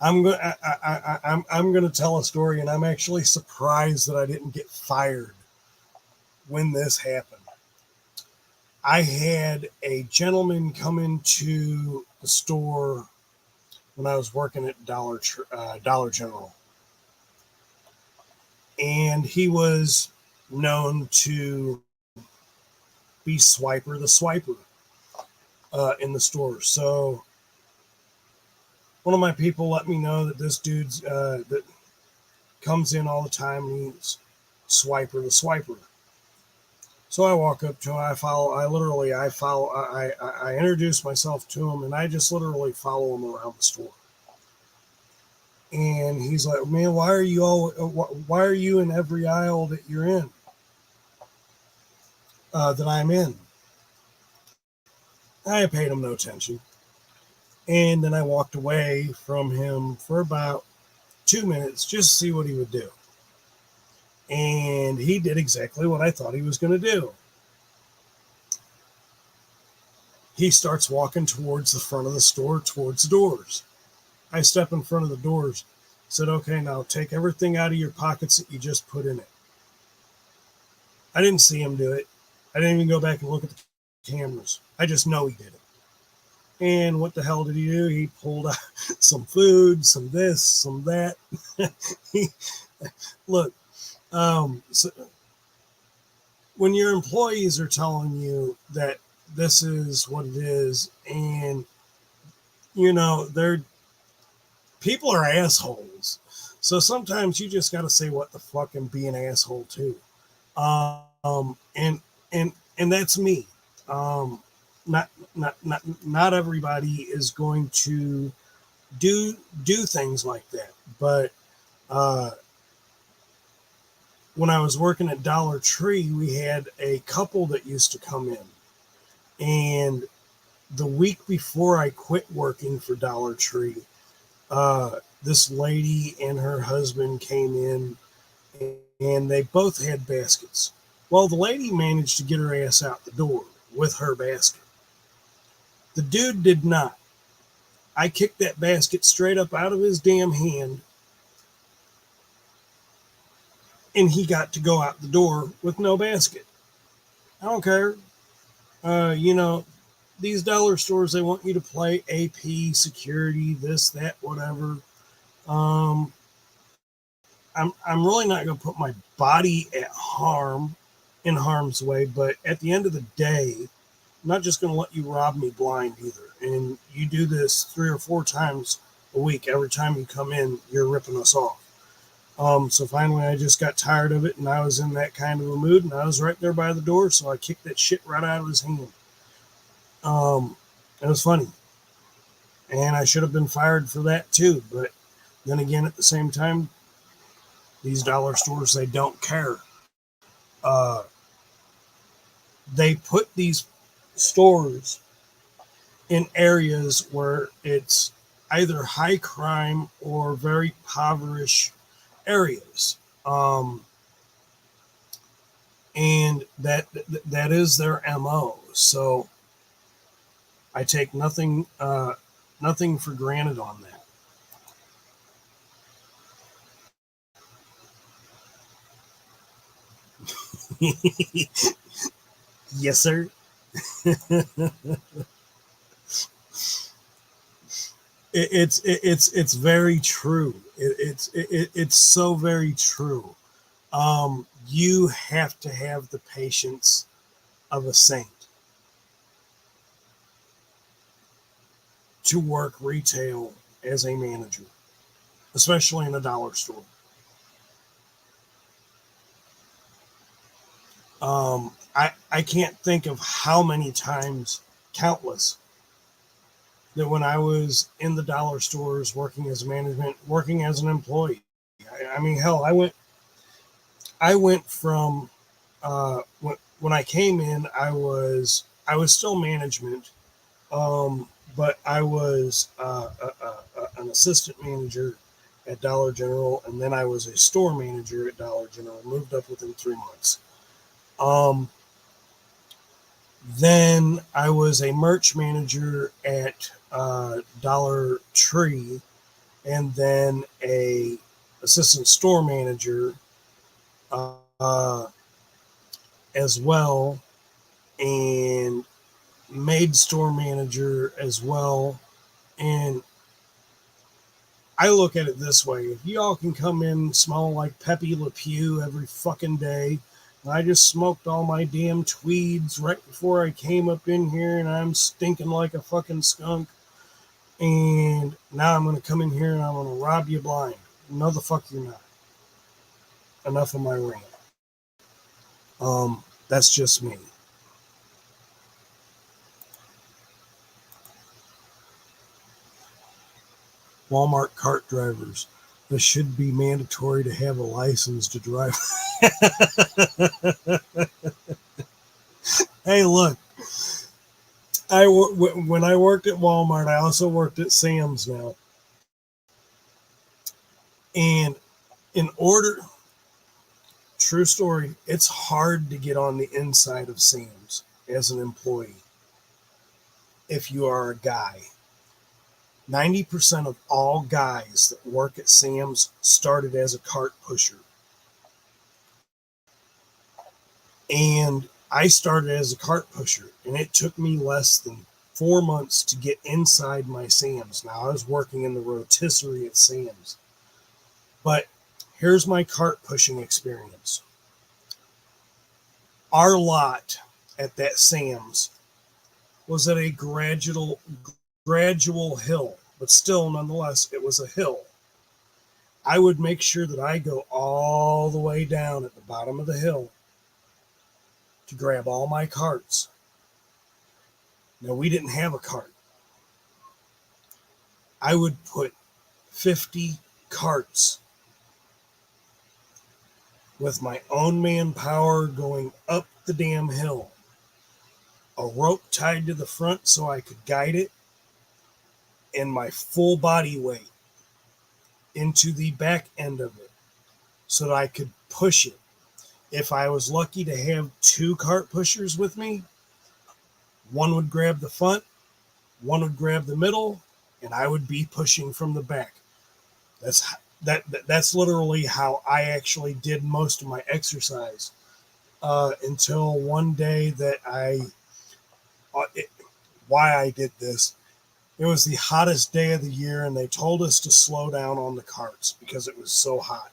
I'm going to tell a story, and I'm actually surprised that I didn't get fired when this happened. I had a gentleman come into the store when I was working at Dollar General, and he was known to be Swiper the Swiper in the store. So one of my people let me know that this dude's that comes in all the time, and he's Swiper the Swiper. So I walk up to him. I introduce myself to him, and I just literally follow him around the store. And he's like, "Man, why are you in every aisle that you're in? That I'm in?" I paid him no attention, and then I walked away from him for about 2 minutes just to see what he would do. And he did exactly what I thought he was going to do. He starts walking towards the front of the store, towards the doors. I step in front of the doors, said, "Okay, now take everything out of your pockets that you just put in it." I didn't see him do it. I didn't even go back and look at the cameras. I just know he did it. And what the hell did he do? He pulled out some food, some this, some that. Look, so when your employees are telling you that this is what it is, and people are assholes. So sometimes you just got to say what the fuck and be an asshole too. And that's me. Not everybody is going to do things like that. But when I was working at Dollar Tree, we had a couple that used to come in, and the week before I quit working for Dollar Tree, this lady and her husband came in, and they both had baskets. Well, the lady managed to get her ass out the door with her basket. The dude did not. I kicked that basket straight up out of his damn hand, and he got to go out the door with no basket. I don't care. these dollar stores, they want you to play AP, security, this, that, whatever. I'm really not going to put my body in harm's way, but at the end of the day, I'm not just going to let you rob me blind either. And you do this 3 or 4 times a week. Every time you come in, you're ripping us off. So finally, I just got tired of it, and I was in that kind of a mood, and I was right there by the door, so I kicked that shit right out of his hand. It was funny, and I should have been fired for that too. But then again, at the same time, these dollar stores, they don't care. They put these stores in areas where it's either high crime or very impoverished areas. And that is their MO. So I take nothing for granted on that. Yes, sir. It's very true. It's so very true. You have to have the patience of a saint to work retail as a manager, especially in a dollar store. I can't think of how many times, countless, that when I was in the dollar stores working as management, working as an employee. I mean, hell, I went from when I came in, I was still management, but I was an assistant manager at Dollar General, and then I was a store manager at Dollar General. Moved up within 3 months. Then I was a merch manager at Dollar Tree, and then a assistant store manager as well, and maid store manager as well. And I look at it this way: if y'all can come in smelling like Pepe Le Pew every fucking day, I just smoked all my damn tweeds right before I came up in here, and I'm stinking like a fucking skunk. And now I'm going to come in here and I'm going to rob you blind. No, the fuck you're not. Enough of my rant. That's just me. Walmart cart drivers. This should be mandatory to have a license to drive. Hey, look. When I worked at Walmart, I also worked at Sam's now. And true story, it's hard to get on the inside of Sam's as an employee if you are a guy. 90% of all guys that work at Sam's started as a cart pusher. And I started as a cart pusher, and it took me less than 4 months to get inside my Sam's. Now, I was working in the rotisserie at Sam's. But here's my cart pushing experience. Our lot at that Sam's was at a gradual hill, but still, nonetheless, it was a hill. I would make sure that I go all the way down at the bottom of the hill to grab all my carts. Now, we didn't have a cart. I would put 50 carts with my own manpower going up the damn hill. A rope tied to the front so I could guide it, and my full body weight into the back end of it so that I could push it. If I was lucky to have 2 cart pushers with me, one would grab the front, one would grab the middle, and I would be pushing from the back. That's literally how I actually did most of my exercise until one day that why I did this. It was the hottest day of the year, and they told us to slow down on the carts because it was so hot.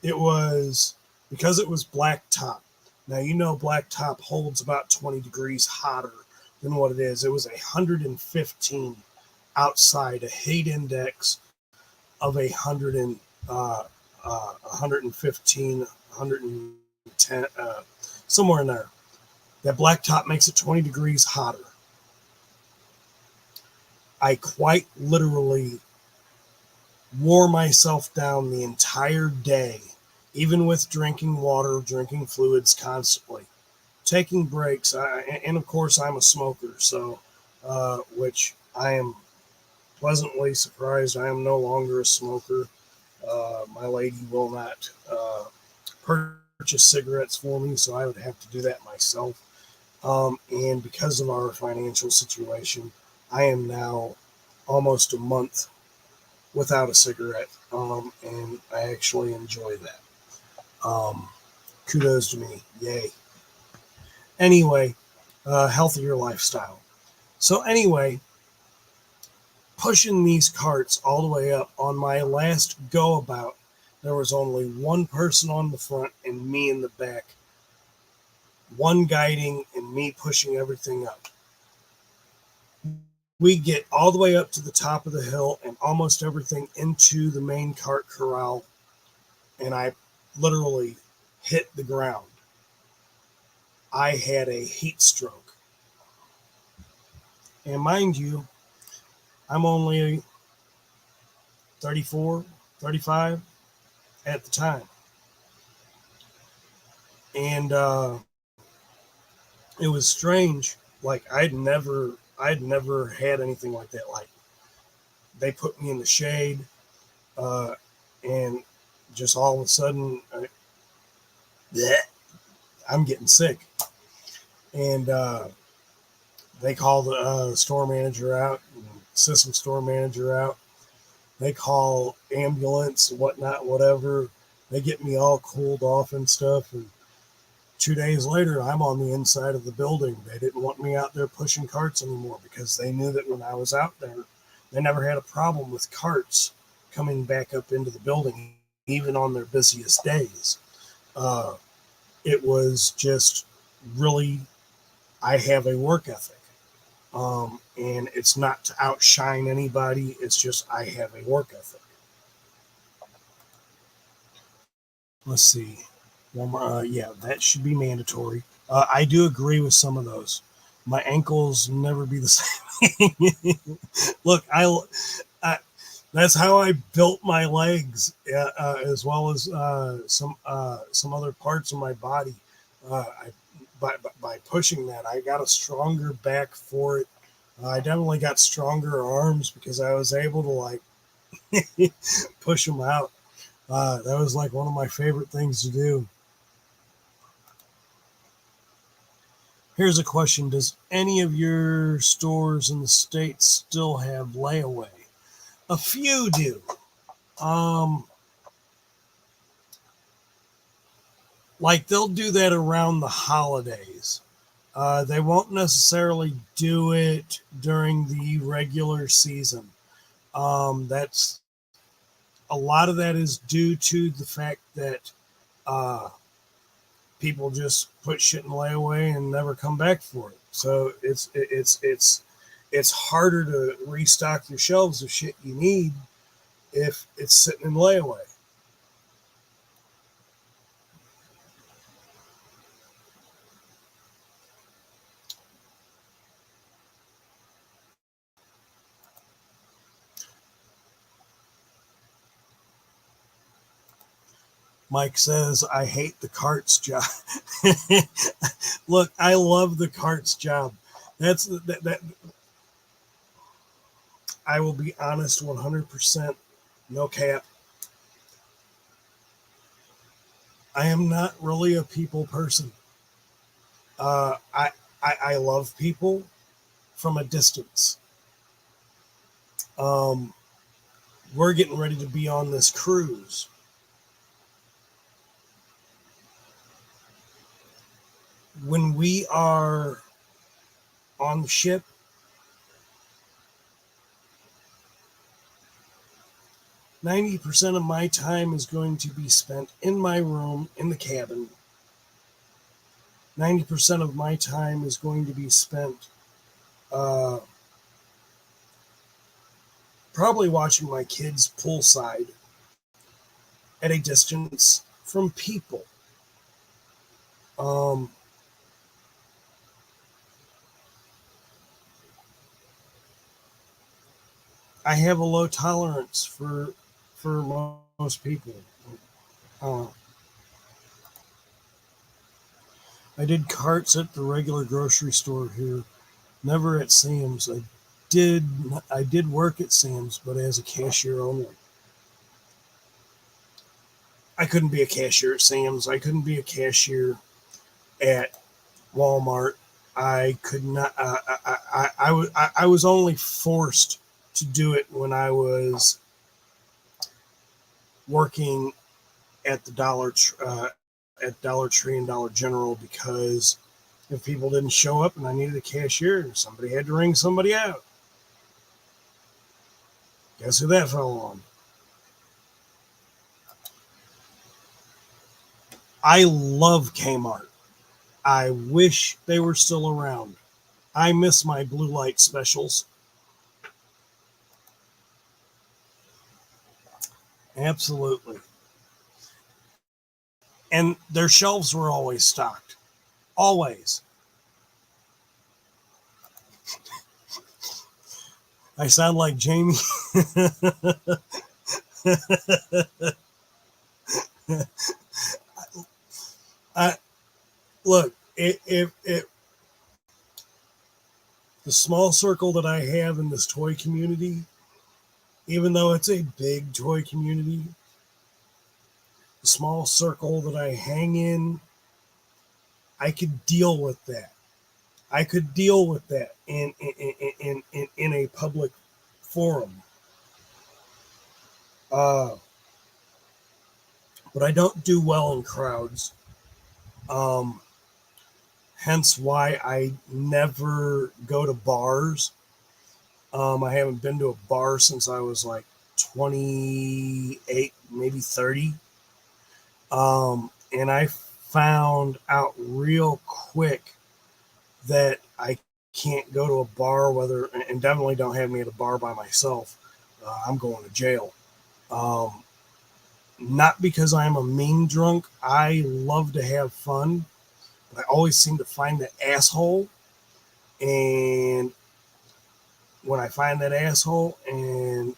It was because it was blacktop. Now, you know, blacktop holds about 20 degrees hotter than what it is. It was 115 outside, a heat index of 115, 110, somewhere in there. That blacktop makes it 20 degrees hotter. I quite literally wore myself down the entire day, even with drinking water, drinking fluids constantly, taking breaks. And of course, I'm a smoker, so which I am pleasantly surprised I am no longer a smoker. My lady will not purchase cigarettes for me, so I would have to do that myself. And because of our financial situation, I am now almost a month without a cigarette, and I actually enjoy that. Kudos to me. Yay. Anyway, healthier lifestyle. So anyway, pushing these carts all the way up, on my last go about, there was only one person on the front and me in the back, one guiding and me pushing everything up. We get all the way up to the top of the hill and almost everything into the main cart corral, and I literally hit the ground. I had a heat stroke. And mind you, I'm only 34, 35 at the time. And it was strange. Like I'd never had anything like that. Like they put me in the shade, and just all of a sudden, I'm getting sick. And they call the store manager out, system store manager out. They call ambulance and whatnot, whatever. They get me all cooled off and stuff. And 2 days later, I'm on the inside of the building. They didn't want me out there pushing carts anymore because they knew that when I was out there, they never had a problem with carts coming back up into the building, even on their busiest days. It was just really, I have a work ethic. And it's not to outshine anybody. It's just I have a work ethic. Let's see. One more. Yeah, that should be mandatory. I do agree with some of those. My ankles never be the same. Look, that's how I built my legs, as well as some other parts of my body. By pushing that, I got a stronger back for it. I definitely got stronger arms because I was able to like push them out. That was like one of my favorite things to do. Here's a question. Does any of your stores in the States still have layaway? A few do. Like they'll do that around the holidays. They won't necessarily do it during the regular season. That's a lot of that is due to the fact that people just put shit in layaway and never come back for it. So it's harder to restock your shelves of shit you need if it's sitting in layaway. Mike says, I hate the carts job. Look, I love the carts job. That I will be honest 100%, no cap. I am not really a people person. I love people from a distance. We're getting ready to be on this cruise. When we are on the ship, 90% of my time is going to be spent in my room in the cabin. 90% of my time is going to be spent probably watching my kids poolside at a distance from people. I have a low tolerance for most people. I did carts at the regular grocery store here, never at Sam's. I did work at Sam's, but as a cashier only. I couldn't be a cashier at Sam's. I couldn't be a cashier at Walmart. I could not. I was only forced to do it when I was working at the at Dollar Tree and Dollar General, because if people didn't show up and I needed a cashier, somebody had to ring somebody out. Guess who that fell on? I love Kmart. I wish they were still around. I miss my blue light specials. Absolutely. And their shelves were always stocked. Always. I sound like Jamie. Look, if the small circle that I have in this toy community, even though it's a big toy community, the small circle that I hang in, I could deal with that. I could deal with that in a public forum. But I don't do well in crowds. Hence why I never go to bars. I haven't been to a bar since I was like 28, maybe 30. And I found out real quick that I can't go to a bar, and definitely don't have me at a bar by myself. I'm going to jail. Not because I'm a mean drunk. I love to have fun, but I always seem to find that asshole. And when I find that asshole and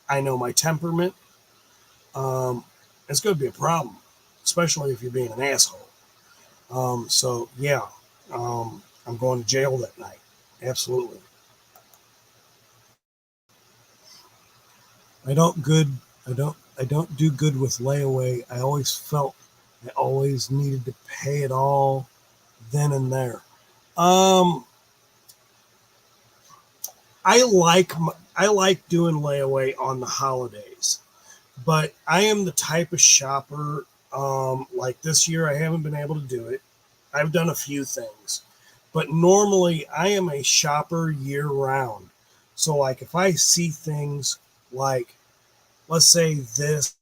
I know my temperament, it's going to be a problem, especially if you're being an asshole. So yeah, I'm going to jail that night. Absolutely. I don't do good with layaway. I always felt I always needed to pay it all then and there. I like doing layaway on the holidays, but I am the type of shopper. Like this year, I haven't been able to do it. I've done a few things, but normally I am a shopper year round. So like if I see things like, let's say this,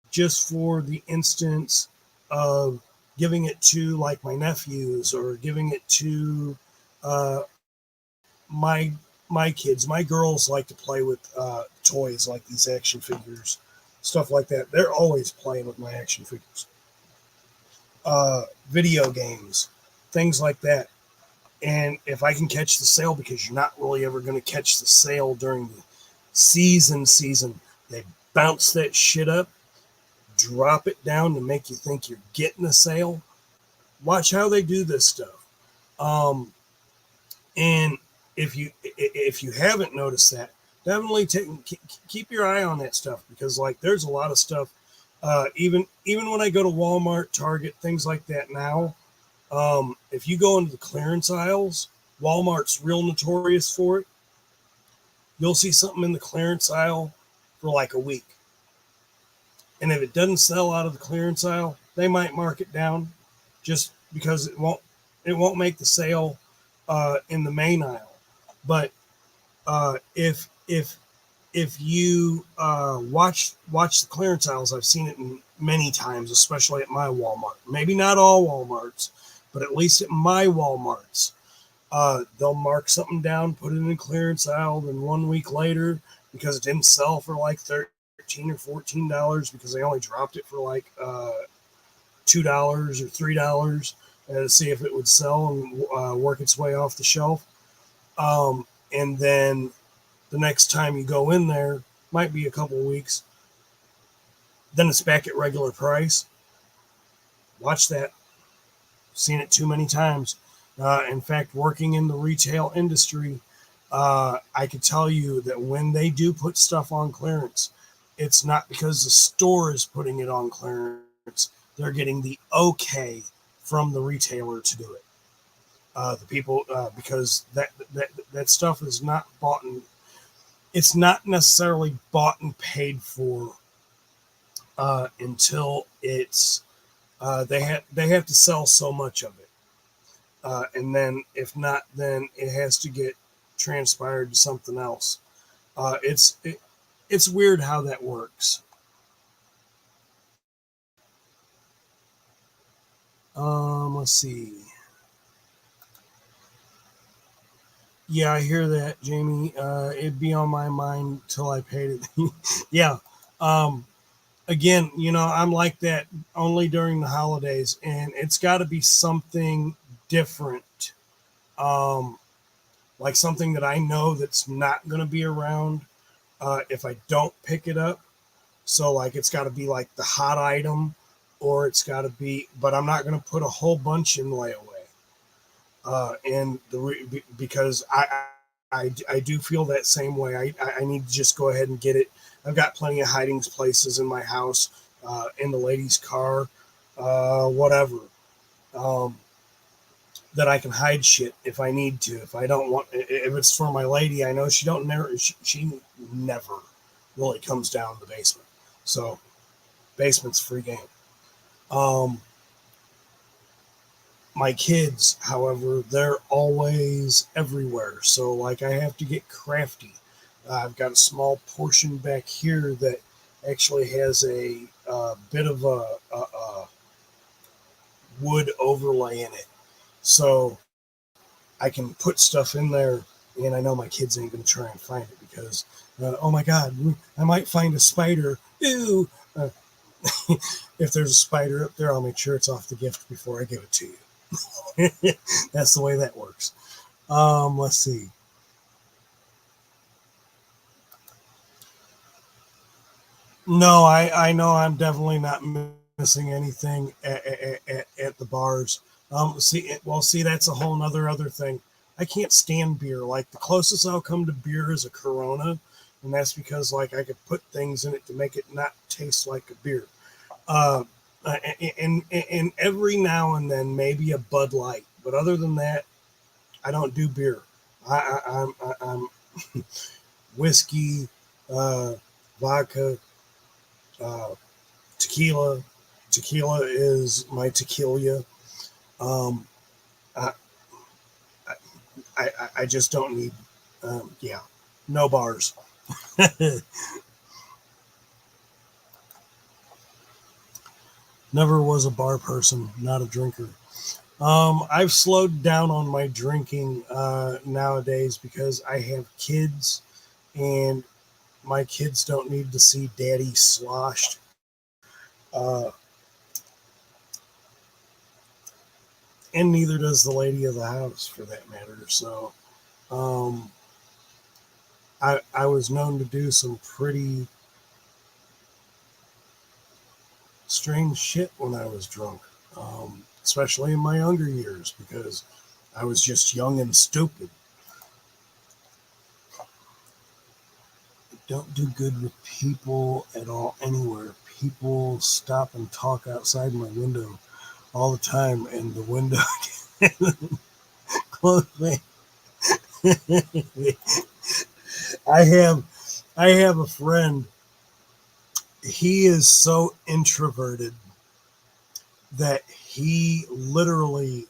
just for the instance of giving it to like my nephews or giving it to my kids. My girls like to play with toys like these action figures, stuff like that. They're always playing with my action figures. Video games, things like that. And if I can catch the sale, because you're not really ever going to catch the sale during the season, they bounce that shit up, drop it down to make you think you're getting a sale. Watch how they do this stuff. And if you haven't noticed that, definitely keep your eye on that stuff, because like there's a lot of stuff. Even when I go to Walmart, Target, things like that now, if you go into the clearance aisles, Walmart's real notorious for it. You'll see something in the clearance aisle for like a week. And if it doesn't sell out of the clearance aisle, they might mark it down just because it won't make the sale in the main aisle. But If you watch the clearance aisles, I've seen it many times, especially at my Walmart. Maybe not all Walmarts, but at least at my Walmarts, they'll mark something down, put it in a clearance aisle, then 1 week later, because it didn't sell for like $13 or $14, because they only dropped it for like $2 or $3 to see if it would sell and work its way off the shelf. And then the next time you go in there, might be a couple weeks, then it's back at regular price. Watch that. Seen it too many times. In fact, working in the retail industry, I could tell you that when they do put stuff on clearance, it's not because the store is putting it on clearance. They're getting the okay from the retailer to do it. The people, because that stuff is not bought and it's not necessarily bought and paid for until it's they have to sell so much of it, and then if not, then it has to get transpired to something else. It's weird how that works. Let's see. Yeah, I hear that, Jamie. It'd be on my mind till I paid it. Yeah. Again, I'm like that only during the holidays, and it's got to be something different. Like something that I know that's not going to be around if I don't pick it up. So, like, it's got to be like the hot item, or it's got to be, but I'm not going to put a whole bunch in layaway. And because I do feel that same way. I need to just go ahead and get it. I've got plenty of hiding places in my house, in the lady's car, whatever, that I can hide shit if I need to. If I don't want, if it's for my lady, I know she never really comes down to the basement. So basement's free game. My kids, however, they're always everywhere. So, like, I have to get crafty. I've got a small portion back here that actually has a bit of a wood overlay in it. So I can put stuff in there, and I know my kids ain't going to try and find it because, oh my God, I might find a spider. Ew. If there's a spider up there, I'll make sure it's off the gift before I give it to you. That's the way that works. Let's see. No, I know I'm definitely not missing anything at the bars. See, that's a whole other thing. I can't stand beer. Like, the closest I'll come to beer is a Corona, and that's because, like, I could put things in it to make it not taste like a beer. And every now and then maybe a Bud Light, but other than that, I don't do beer. I'm whiskey, vodka, tequila. Tequila is my tequila. I, I just don't need, no bars. Never was a bar person, not a drinker. I've slowed down on my drinking nowadays because I have kids, and my kids don't need to see daddy sloshed. And neither does the lady of the house, for that matter. So I was known to do some pretty strange shit when I was drunk, especially in my younger years, because I was just young and stupid. I don't do good with people at all anywhere. People stop and talk outside my window all the time, and the window closed me. I have a friend. He is so introverted that he literally,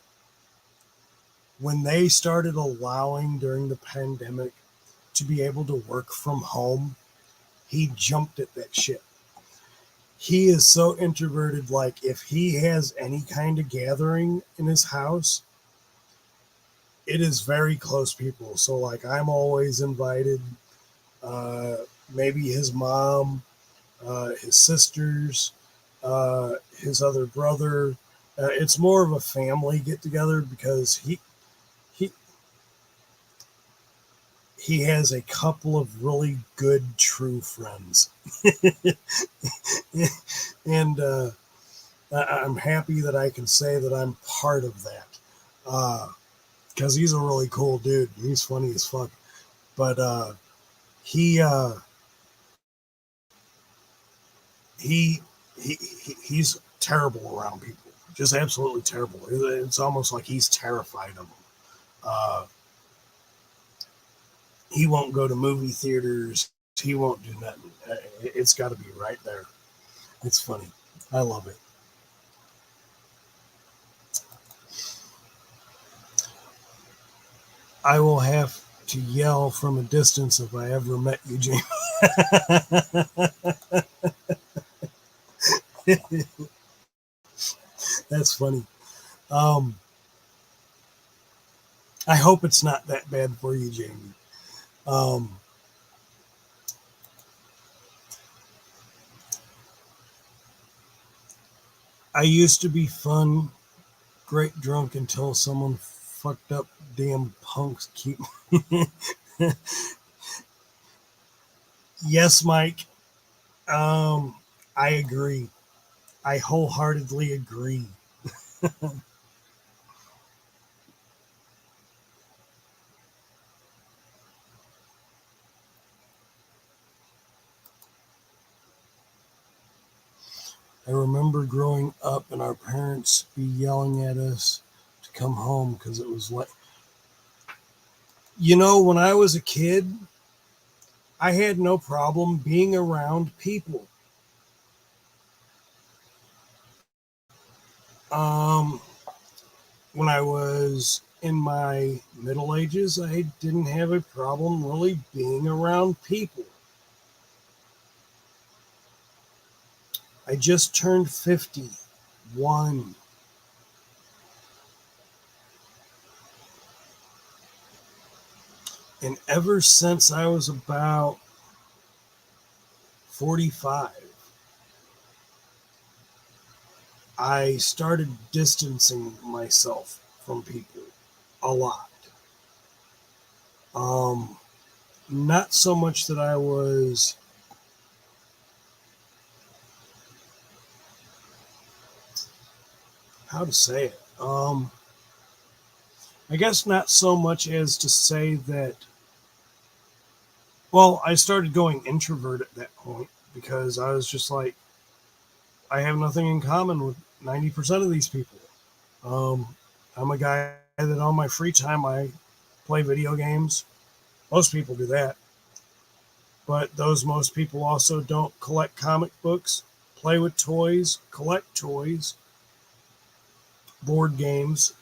when they started allowing during the pandemic to be able to work from home, he jumped at that shit. He is so introverted, like if he has any kind of gathering in his house, it is very close people. So like I'm always invited, maybe his mom, his sisters, his other brother. It's more of a family get together because he he has a couple of really good true friends. And I'm happy that I can say that I'm part of that, because he's a really cool dude. He's funny as fuck. But he he's terrible around people. Just absolutely terrible. It's almost like he's terrified of them. He won't go to movie theaters. He won't do nothing. It's got to be right there. It's funny. I love it. I will have to yell from a distance if I ever met you, Jamie. That's funny. I hope it's not that bad for you, Jamie. I used to be fun, great drunk until someone fucked up. Damn punks keep. Yes, Mike. I agree. I wholeheartedly agree. I remember growing up and our parents be yelling at us to come home because it was like, when I was a kid, I had no problem being around people. When I was in my middle ages, I didn't have a problem really being around people. I just turned 51. And ever since I was about 45, I started distancing myself from people a lot. Not so much that I was how to say it. I guess not so much as to say that. Well, I started going introvert at that point because I was just like, I have nothing in common with 90% of these people. I'm a guy that on my free time I play video games. Most people do that. But most people also don't collect comic books, play with toys, collect toys, board games.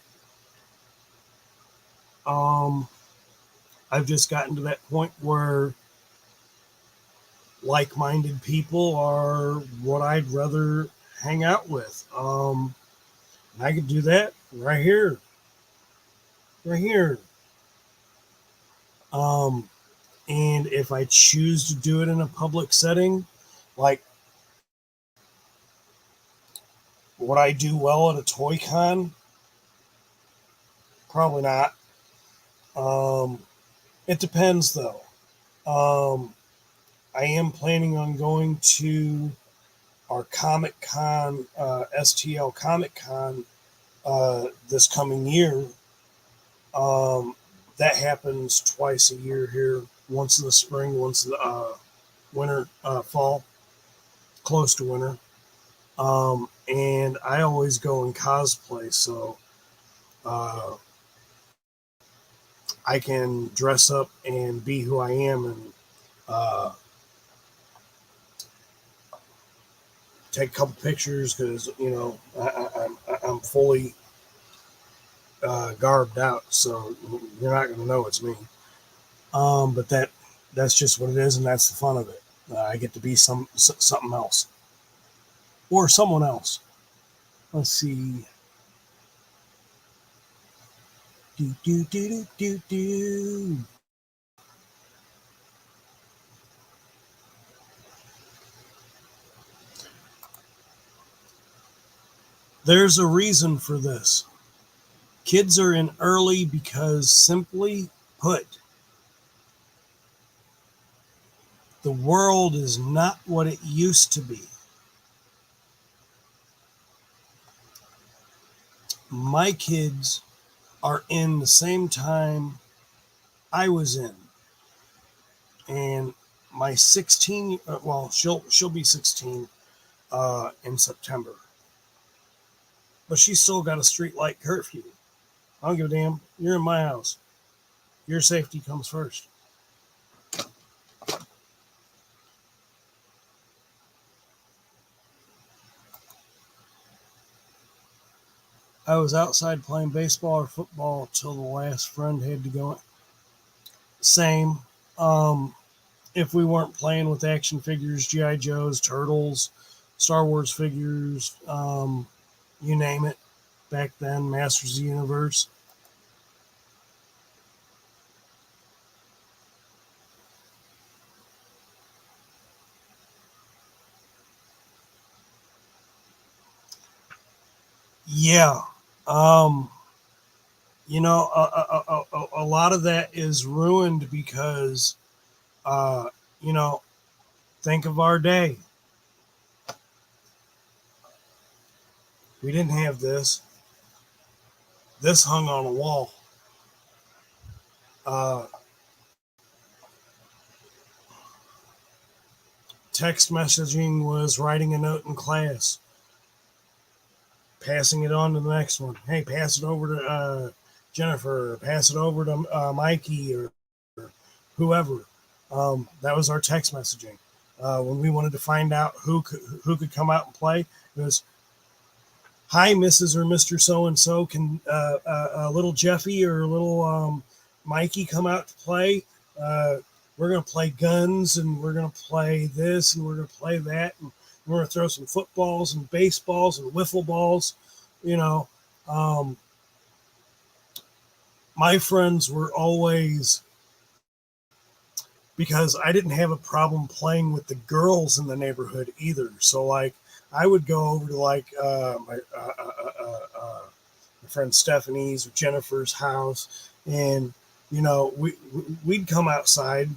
I've just gotten to that point where like-minded people are what I'd rather hang out with. I could do that right here. Right here. And if I choose to do it in a public setting, like would I do well at a toy con? Probably not. It depends though. I am planning on going to our Comic Con, STL Comic Con, this coming year. That happens twice a year here, once in the spring, once in the winter, fall, close to winter. And I always go in cosplay, so I can dress up and be who I am and take a couple pictures because I'm fully garbed out, so you're not going to know it's me. But that that's just what it is, and that's the fun of it. I get to be something else or someone else. Let's see. Do. There's a reason for this. Kids are in early because, simply put, the world is not what it used to be. My kids are in the same time I was in. And my 16, well, she'll be 16 in September. But she's still got a street light curfew. I don't give a damn. You're in my house. Your safety comes first. I was outside playing baseball or football till the last friend had to go. Same. If we weren't playing with action figures, G.I. Joes, Turtles, Star Wars figures, you name it, back then, Masters of the Universe. Yeah. Um, a lot of that is ruined because, uh, you know, think of our day. We didn't have this. This hung on a wall. Uh, Text messaging was writing a note in class, passing it on to the next one. Hey, pass it over to Jennifer. Pass it over to Mikey or whoever. That was our text messaging. When we wanted to find out who could come out and play, it was, "Hi, Mrs. or Mr. So and So. Can little Jeffy or little Mikey come out to play? We're going to play guns, and we're going to play this, and we're going to play that, and we're going to throw some footballs and baseballs and wiffle balls." You know, my friends were always, because I didn't have a problem playing with the girls in the neighborhood either. So, like, I would go over to, like, my friend Stephanie's or Jennifer's house, and we'd come outside.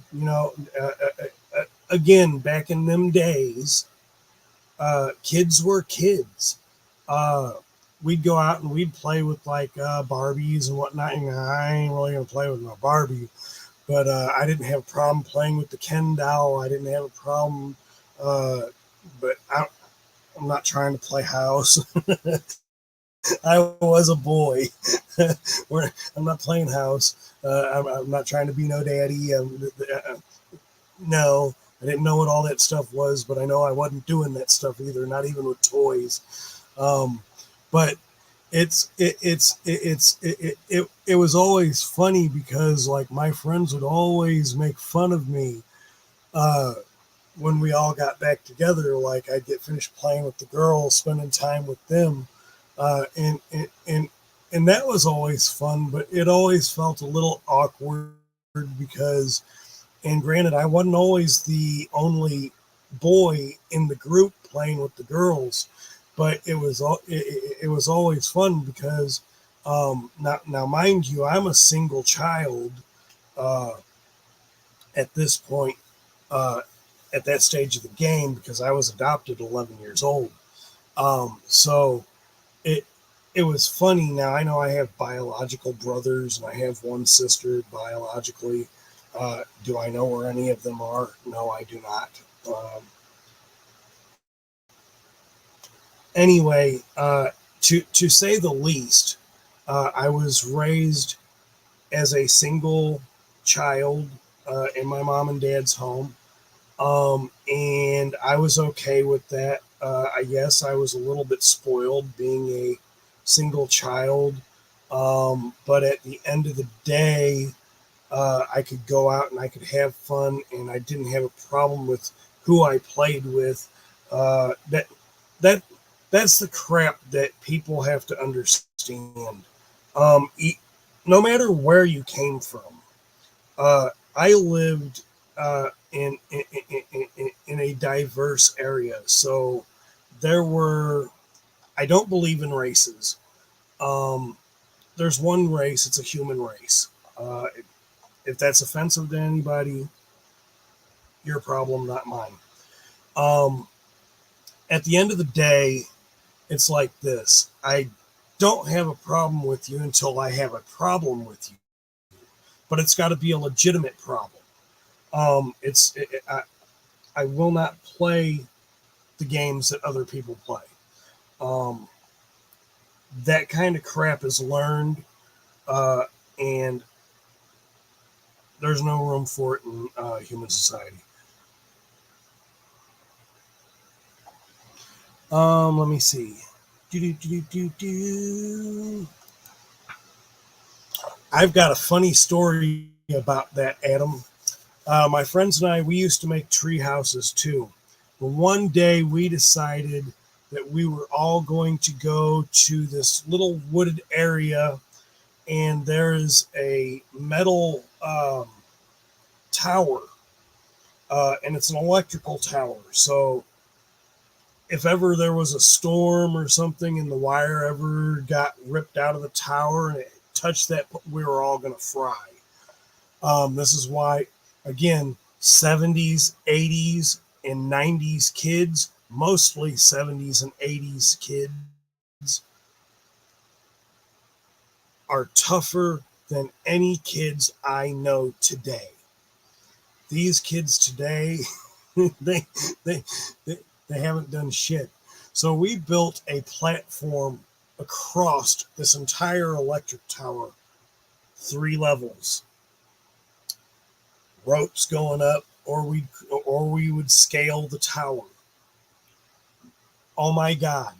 Again, back in them days, kids were kids. We'd go out and we'd play with, like, Barbies and whatnot. And I ain't really gonna play with my Barbie, but I didn't have a problem playing with the Ken doll. I didn't have a problem, but I'm not trying to play house. I was a boy. I'm not playing house. I'm not trying to be no daddy. No, I didn't know what all that stuff was, but I know I wasn't doing that stuff either, not even with toys. But it was always funny because, like, my friends would always make fun of me when we all got back together. Like, I'd get finished playing with the girls, spending time with them, and that was always fun. But it always felt a little awkward because, and granted, I wasn't always the only boy in the group playing with the girls. But it was always fun because now mind you, I'm a single child at this point, at that stage of the game, because I was adopted 11 years old. So it was funny. Now I know I have biological brothers and I have one sister biologically. Do I know where any of them are? No, I do not. Anyway, to say the least, I was raised as a single child in my mom and dad's home, and I was okay with that. I guess I was a little bit spoiled being a single child, but at the end of the day, I could go out and I could have fun, and I didn't have a problem with who I played with. That that that's the crap that people have to understand. No matter where you came from, I lived in a diverse area, so there were. I don't believe in races. Um, there's one race; it's a human race. If that's offensive to anybody, your problem, not mine. Um, at the end of the day, it's like this. I don't have a problem with you until I have a problem with you, but it's got to be a legitimate problem. I will not play the games that other people play. Um, that kind of crap is learned, and there's no room for it in human society. Let me see. I've got a funny story about that, Adam. My friends and I, we used to make tree houses too. But one day we decided that we were all going to go to this little wooded area, and there is a metal tower, and it's an electrical tower. So if ever there was a storm or something and the wire ever got ripped out of the tower and it touched that, we were all going to fry. This is why, again, 70s, 80s, and 90s kids, mostly 70s and 80s kids, are tougher than any kids I know today. These kids today, they, they, they, they haven't done shit. So we built a platform across this entire electric tower, 3 levels, ropes going up, or we would scale the tower. Oh my God,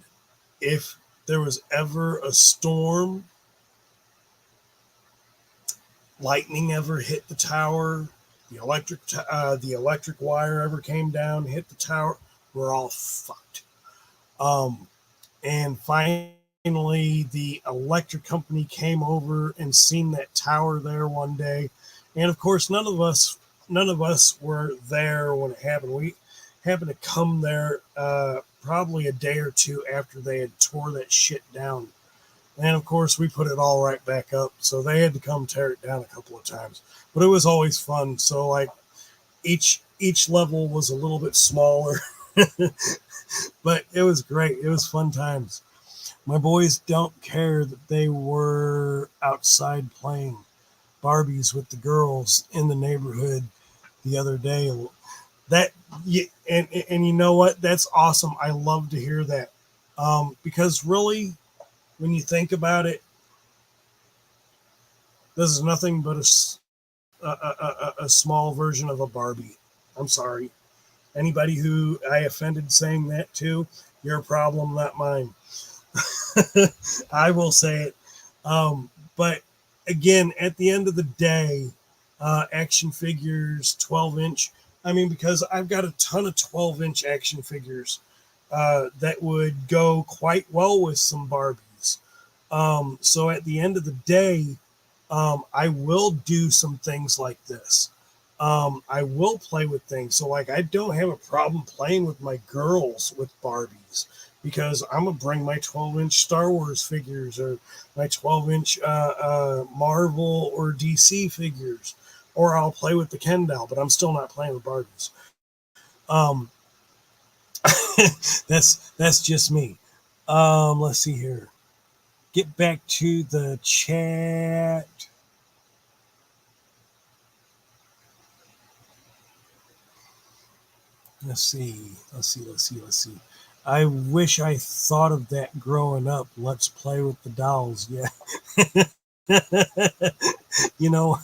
if there was ever a storm, lightning ever hit the tower, the electric wire ever came down, hit the tower, we're all fucked. And finally, the electric company came over and seen that tower there one day, and of course, none of us were there when it happened. We happened to come there probably a day or two after they had tore that shit down. And of course, we put it all right back up. So they had to come tear it down a couple of times. But it was always fun. So like each level was a little bit smaller, but it was great. It was fun times. My boys don't care that they were outside playing Barbies with the girls in the neighborhood the other day. That and you know what? That's awesome. I love to hear that, because really, when you think about it, this is nothing but a small version of a Barbie. I'm sorry. Anybody who I offended saying that to, your problem, not mine. I will say it. But again, at the end of the day, action figures, 12-inch. I mean, because I've got a ton of 12-inch action figures that would go quite well with some Barbies. So at the end of the day, I will do some things like this. I will play with things. So like, I don't have a problem playing with my girls with Barbies, because I'm gonna bring my 12-inch Star Wars figures or my 12-inch Marvel or DC figures, or I'll play with the Ken doll, but I'm still not playing with Barbies. That's just me. Let's see here. Get back to the chat. Let's see. I wish I thought of that growing up. Let's play with the dolls. Yeah. You know,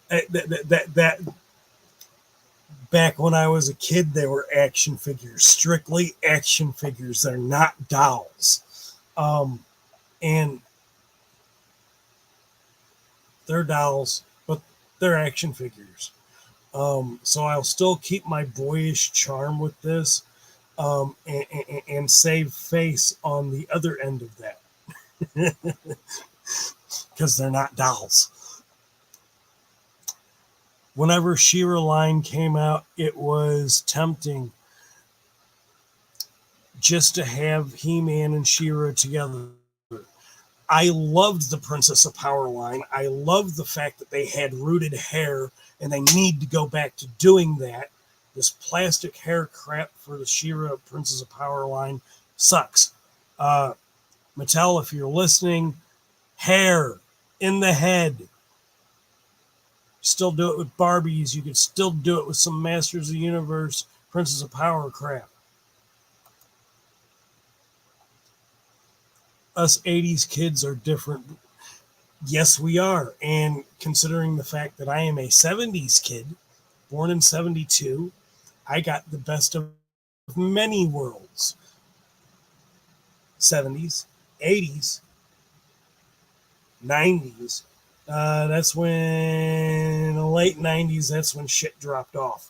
that back when I was a kid, they were action figures, strictly action figures. They're not dolls. And they're dolls. They're action figures. So I'll still keep my boyish charm with this, and save face on the other end of that, because they're not dolls. Whenever She-Ra line came out, it was tempting just to have He-Man and She-Ra together. I loved the Princess of Power line. I loved the fact that they had rooted hair, and they need to go back to doing that. This plastic hair crap for the She-Ra Princess of Power line sucks. Mattel, if you're listening, hair in the head. Still do it with Barbies. You could still do it with some Masters of the Universe, Princess of Power crap. Us 80s kids are different. Yes, we are. And considering the fact that I am a 70s kid, born in 72, I got the best of many worlds. 70s, 80s, 90s. That's when, the late 90s, that's when shit dropped off.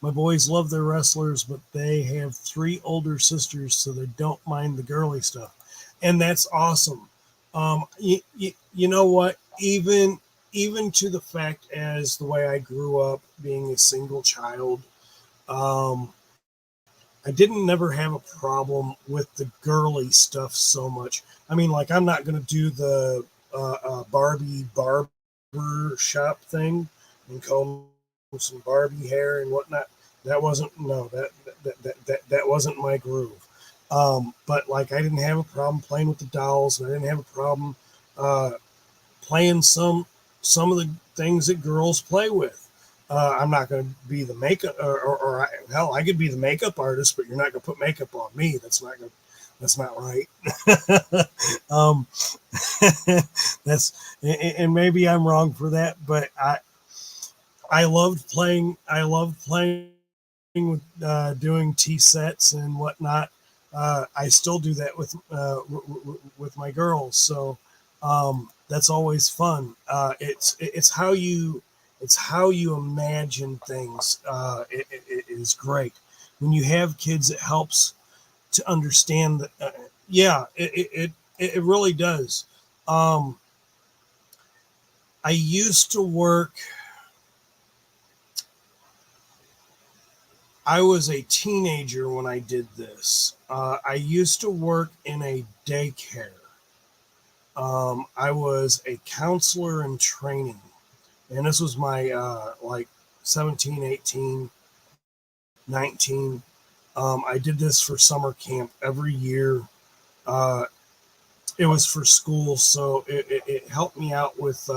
My boys love their wrestlers, but they have 3 older sisters, so they don't mind the girly stuff. And that's awesome. You know what? Even to the fact as the way I grew up being a single child, I didn't never have a problem with the girly stuff so much. I mean, like, I'm not going to do the Barbie barber shop thing and comb some Barbie hair and whatnot. That wasn't that wasn't my groove. But like, I didn't have a problem playing with the dolls, and I didn't have a problem playing some of the things that girls play with. I'm not going to be the makeup, hell, I could be the makeup artist, but you're not going to put makeup on me. That's not right. And maybe I'm wrong for that, but I loved playing with doing tea sets and whatnot. I still do that with my girls, so that's always fun. It's how you imagine things. It is great when you have kids. It helps to understand that. Yeah, it really does. I used to work. I was a teenager when I did this. I used to work in a daycare. I was a counselor in training, and this was my like 17, 18, 19. I did this for summer camp every year. It was for school, so it helped me out with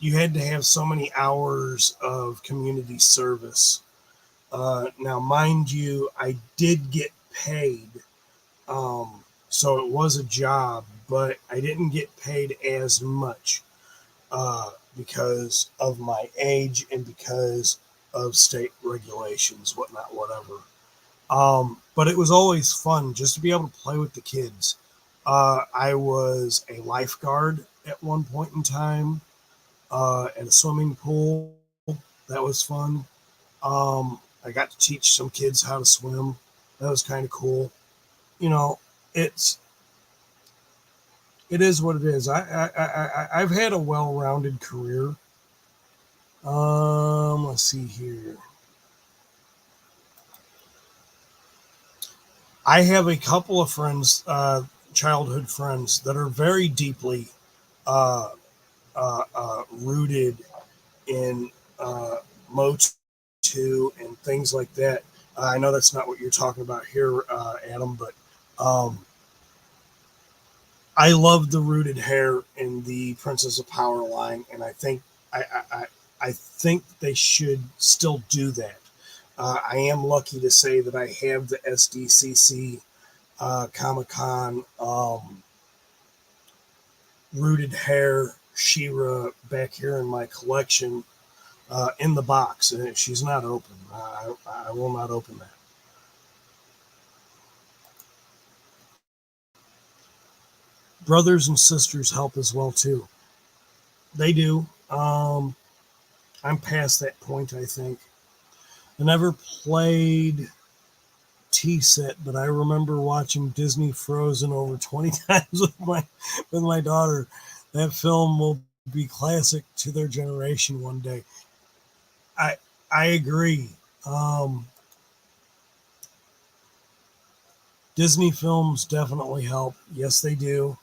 you had to have so many hours of community service. Now, mind you, I did get paid, so it was a job, but I didn't get paid as much because of my age and because of state regulations, whatnot, whatever. But it was always fun just to be able to play with the kids. I was a lifeguard at one point in time. At a swimming pool. That was fun. I got to teach some kids how to swim. That was kind of cool. You know, it is what it is. I've had a well-rounded career. Let's see here. I have a couple of friends, childhood friends, that are very deeply rooted in Motu and things like that. I know that's not what you're talking about here, Adam, but I love the rooted hair in the Princess of Power line, and I think I think they should still do that. I am lucky to say that I have the SDCC Comic-Con rooted hair She-Ra back here in my collection in the box, and she's not open. I will not open that. brothers and sisters help as well too. They do. I'm past that point, I think. I never played T-set, but I remember watching Disney Frozen over 20 times with my daughter. That film will be classic to their generation one day. I I agree. Um, Disney films definitely help. Yes, they do.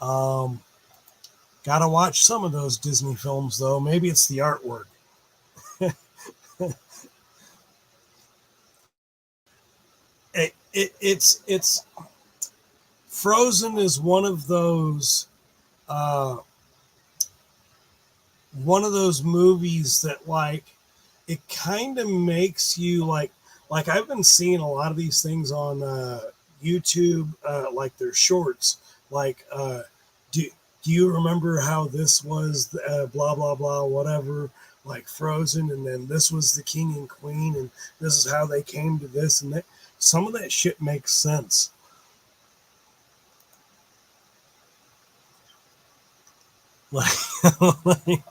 Um, Gotta watch some of those Disney films though. Maybe it's the artwork. It's Frozen is uh, one of those movies that like it kind of makes you like I've been seeing a lot of these things on YouTube, like their shorts, like do do you remember how this was blah blah blah whatever, like Frozen, and then this was the king and queen, and this is how they came to this and that. Some of that shit makes sense. Like, like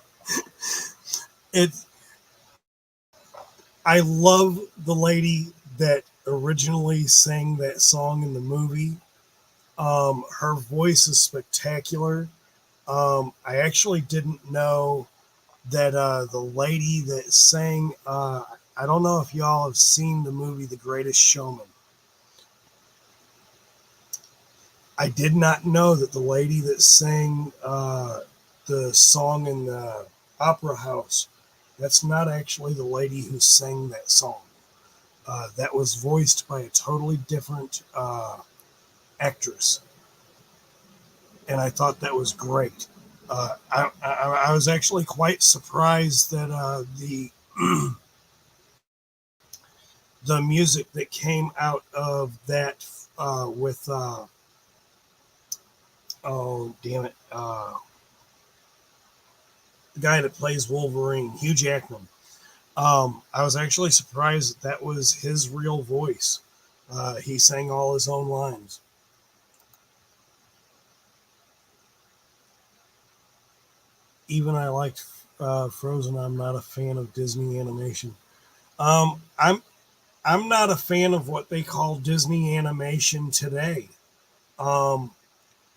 it. I love the lady that originally sang that song in the movie. Her voice is spectacular. I actually didn't know that the lady that sang. I don't know if y'all have seen the movie The Greatest Showman. I did not know that the lady that sang the song in the opera house, that's not actually the lady who sang that song. That was voiced by a totally different actress, and I thought that was great. I was actually quite surprised that the music that came out of that with oh damn it, the guy that plays Wolverine, Hugh Jackman. I was actually surprised that that was his real voice. He sang all his own lines. Even I liked Frozen. I'm not a fan of Disney animation. Um, I'm I'm not a fan of what they call Disney animation today. Um,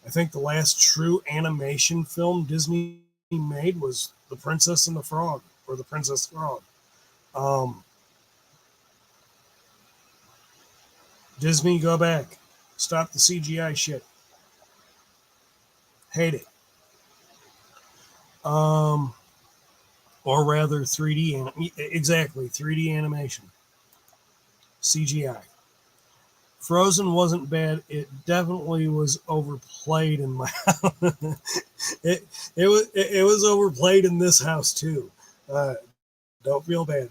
I think the last true animation film Disney made was The Princess and the Frog, or The Princess Frog. Um, Disney, go back. Stop the CGI shit. Hate it. Um, or rather, 3D. Exactly, 3D animation. CGI. Frozen wasn't bad. It definitely was overplayed in my it it was overplayed in this house too. Uh, don't feel bad.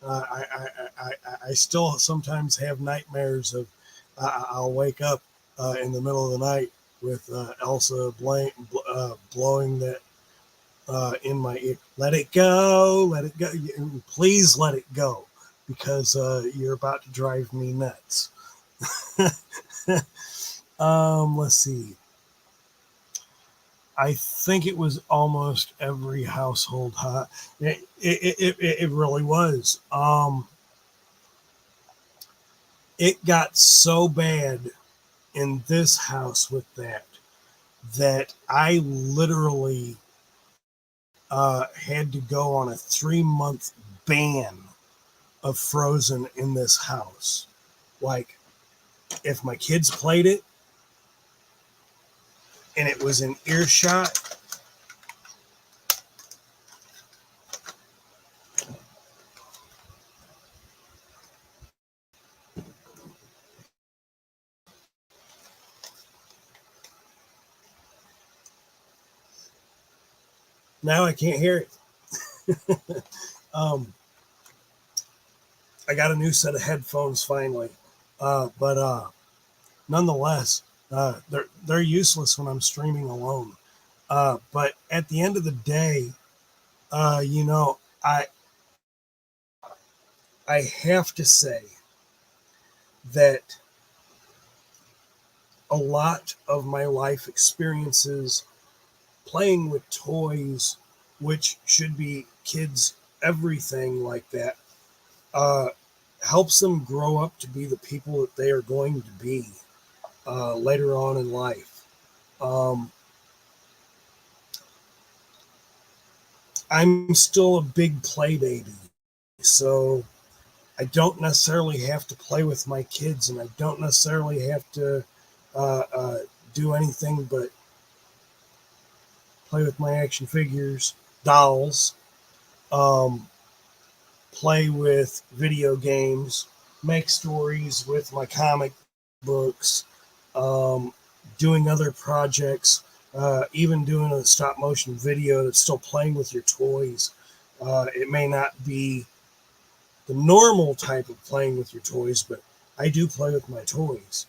I still sometimes have nightmares of I'll wake up in the middle of the night with Elsa blowing that in my ear. Let it go, let it go. Please let it go, because you're about to drive me nuts. Let's see. I think it was almost every household. It really was. It got so bad in this house with that I literally had to go on a 3-month ban of Frozen in this house. Like, if my kids played it and it was in earshot, now I can't hear it. um, I got a new set of headphones finally, but nonetheless, they're useless when I'm streaming alone. But at the end of the day, you know, I have to say that a lot of my life experiences playing with toys, which should be kids' everything like that, helps them grow up to be the people that they are going to be later on in life. I'm still a big play baby, so I don't necessarily have to play with my kids, and I don't necessarily have to do anything but play with my action figures, dolls, um, play with video games, make stories with my comic books, um, doing other projects, even doing a stop motion video that's still playing with your toys. It may not be the normal type of playing with your toys, but I do play with my toys.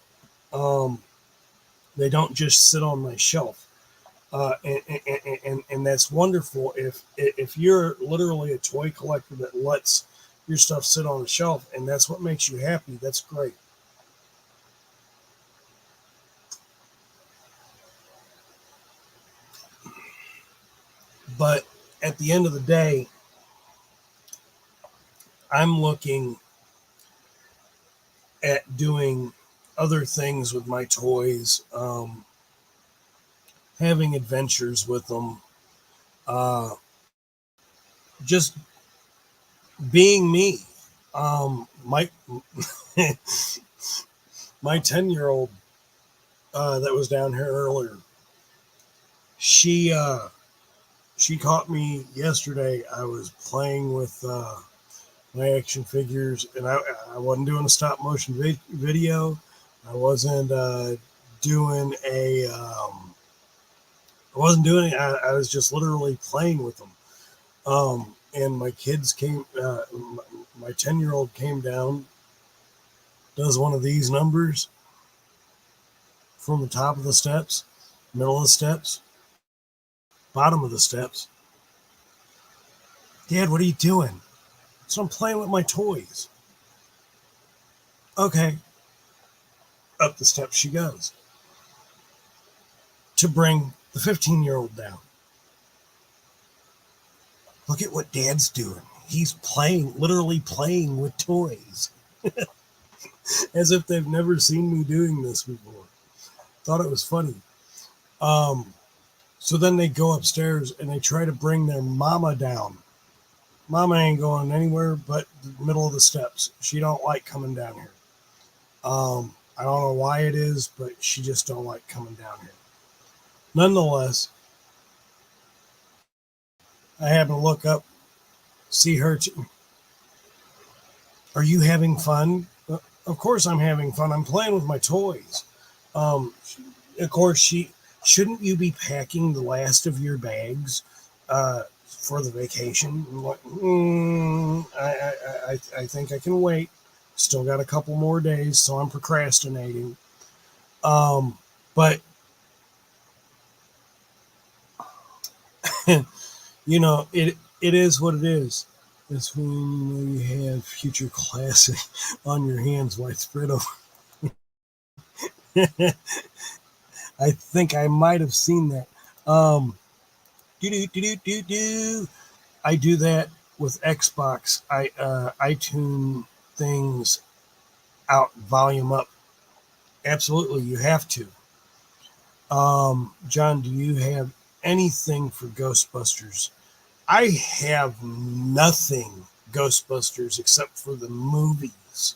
Um, they don't just sit on my shelf. And that's wonderful. If you're literally a toy collector that lets your stuff sit on the shelf and that's what makes you happy, that's great. But at the end of the day, I'm looking at doing other things with my toys, having adventures with them, just being me. My my 10-year-old that was down here earlier, she caught me yesterday. I was playing with my action figures, and I wasn't doing a stop motion video. I wasn't doing a I wasn't doing it. I was just literally playing with them. And my kids came. My 10-year-old came down, does one of these numbers from the top of the steps, middle of the steps, bottom of the steps. Dad, what are you doing? So I'm playing with my toys. Okay. Up the steps she goes to bring the 15-year-old down. Look at what Dad's doing. He's playing, literally playing with toys. As if they've never seen me doing this before. Thought it was funny. So then they go upstairs and they try to bring their mama down. Mama ain't going anywhere but the middle of the steps. She don't like coming down here. I don't know why it is, but she just don't like coming down here. Nonetheless, I happen to look up, see her. Are you having fun? Of course I'm having fun. I'm playing with my toys. Of course, shouldn't you be packing the last of your bags for the vacation? I'm like, I think I can wait. Still got a couple more days, so I'm procrastinating. But it is what it is. That's when you have future classic on your hands. Why spread them? I think I might have seen that. I do that with Xbox. I tune things out, volume up. Absolutely, you have to. John, do you have anything for Ghostbusters? I have nothing Ghostbusters except for the movies.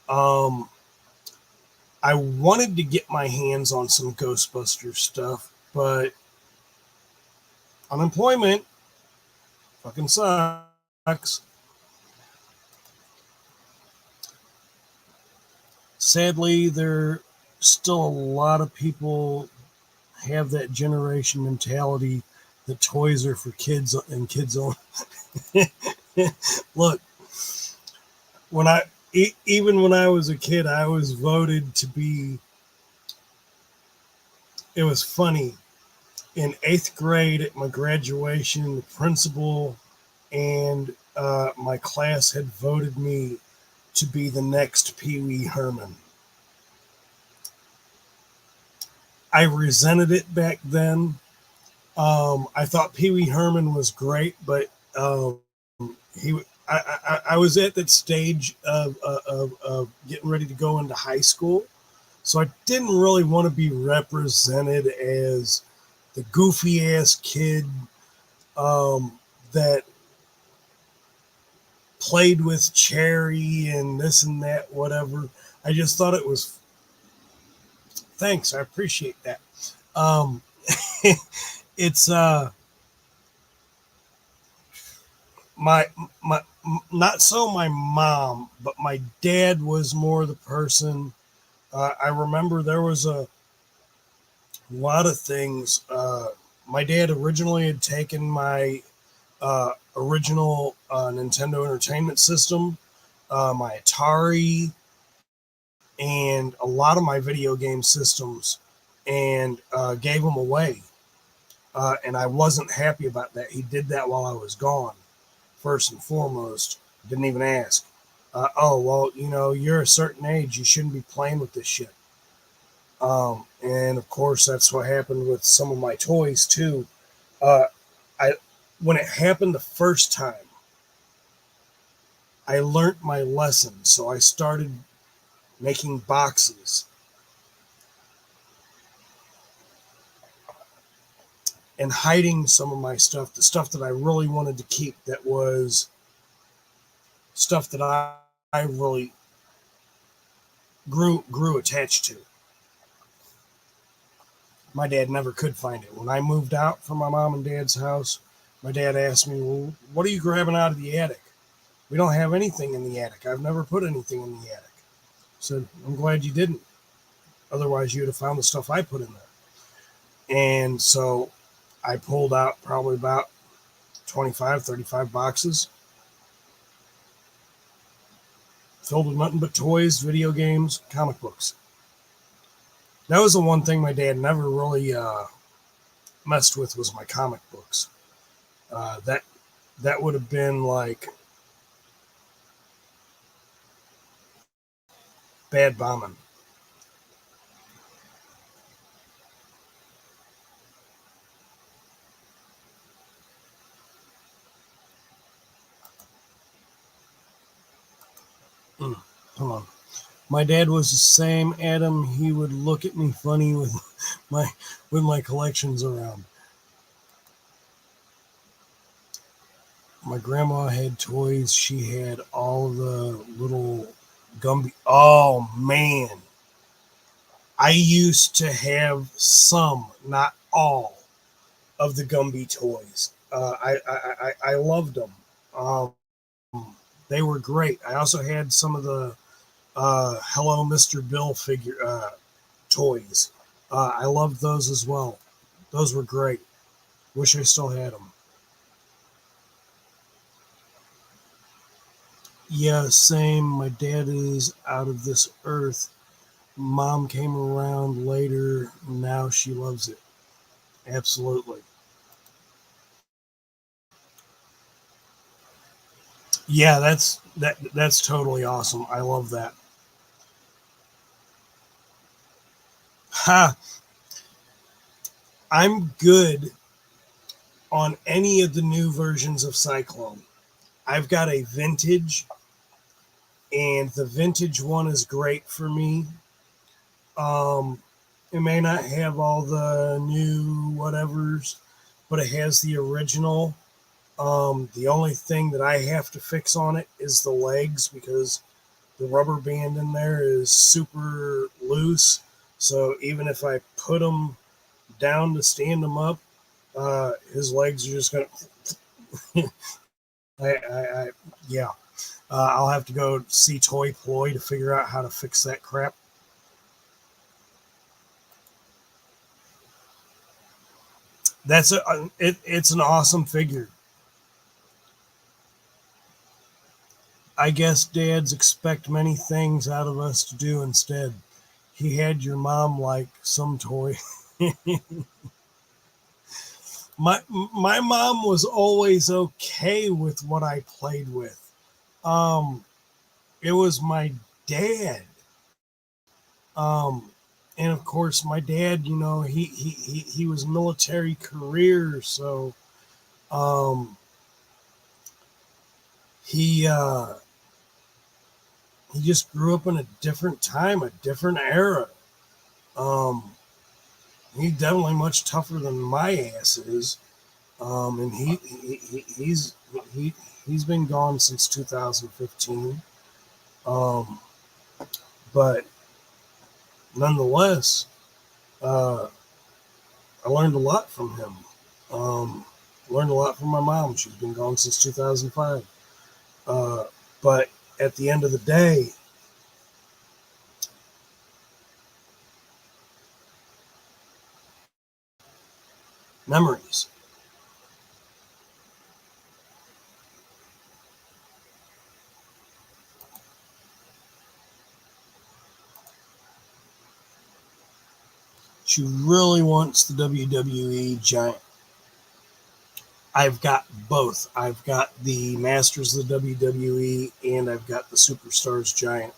I wanted to get my hands on some Ghostbusters stuff, but unemployment fucking sucks. Sadly, there still a lot of people have that generation mentality that toys are for kids and kids only. Look, even when I was a kid, I was voted to be. It was funny. In 8th grade at my graduation, the principal and my class had voted me to be the next Pee Wee Herman. I resented it back then. I thought Pee Wee Herman was great, but I was at that stage of getting ready to go into high school, so I didn't really want to be represented as the goofy ass kid that played with Cherry and this and that, whatever. I just thought it was. Thanks, I appreciate that. Um, it's my my not so my mom, but my dad was more the person. I remember there was a lot of things. My dad originally had taken my original Nintendo Entertainment System, my Atari, and a lot of my video game systems, and gave them away. And I wasn't happy about that. He did that while I was gone. First and foremost, didn't even ask. Oh, well, you're a certain age. You shouldn't be playing with this shit. And of course, that's what happened with some of my toys too. Uh, I when it happened the first time, I learned my lesson. So I started making boxes and hiding some of my stuff, the stuff that I really wanted to keep, that was stuff that I really grew attached to. My dad never could find it. When I moved out from my mom and dad's house, my dad asked me, well, what are you grabbing out of the attic? We don't have anything in the attic. I've never put anything in the attic. I said, I'm glad you didn't. Otherwise, you would have found the stuff I put in there. And so I pulled out probably about 25, 35 boxes filled with nothing but toys, video games, comic books. That was the one thing my dad never really messed with, was my comic books. That would have been like bad bombing. Hold on. My dad was the same, Adam. He would look at me funny with my collections around. My grandma had toys. She had all the little Gumby. Oh man, I used to have some, not all, of the Gumby toys. I loved them. Um, they were great. I also had some of the Hello Mr. Bill figure toys. I loved those as well. Those were great. Wish I still had them. Yeah, same. My dad is out of this earth. Mom came around later. Now she loves it. Absolutely. Yeah, that's totally awesome. I love that. Ha! I'm good on any of the new versions of Cyclone. I've got a vintage, and the vintage one is great for me. Um, it may not have all the new whatevers, but it has the original. The only thing that I have to fix on it is the legs, because the rubber band in there is super loose. So even if I put them down to stand him up, his legs are just gonna. Yeah. I'll have to go see Toy Ploy to figure out how to fix that crap. It's an awesome figure. I guess dads expect many things out of us to do instead. He had your mom like some toy. My mom was always okay with what I played with. Um, it was my dad. Um, And of course, my dad, he was military career, so um, he he just grew up in a different time, a different era. Um, he's definitely much tougher than my ass is, and he he's been gone since 2015. Um, but nonetheless, uh, I learned a lot from him. Um, Learned a lot from my mom. She's been gone since 2005. But at the end of the day, memories. She really wants the WWE Giant. I've got both. I've got the Masters of the WWE and I've got the Superstars Giant.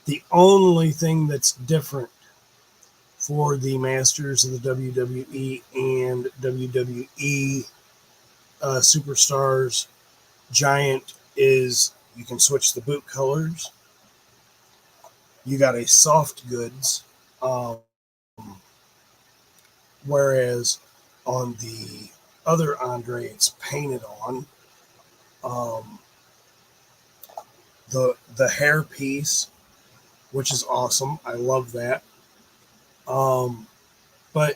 The only thing that's different for the Masters of the WWE and WWE Superstars Giant is you can switch the boot colors. You got a soft goods, um, whereas on the other Andre, it's painted on. Um, the hair piece, which is awesome. I love that. Um, but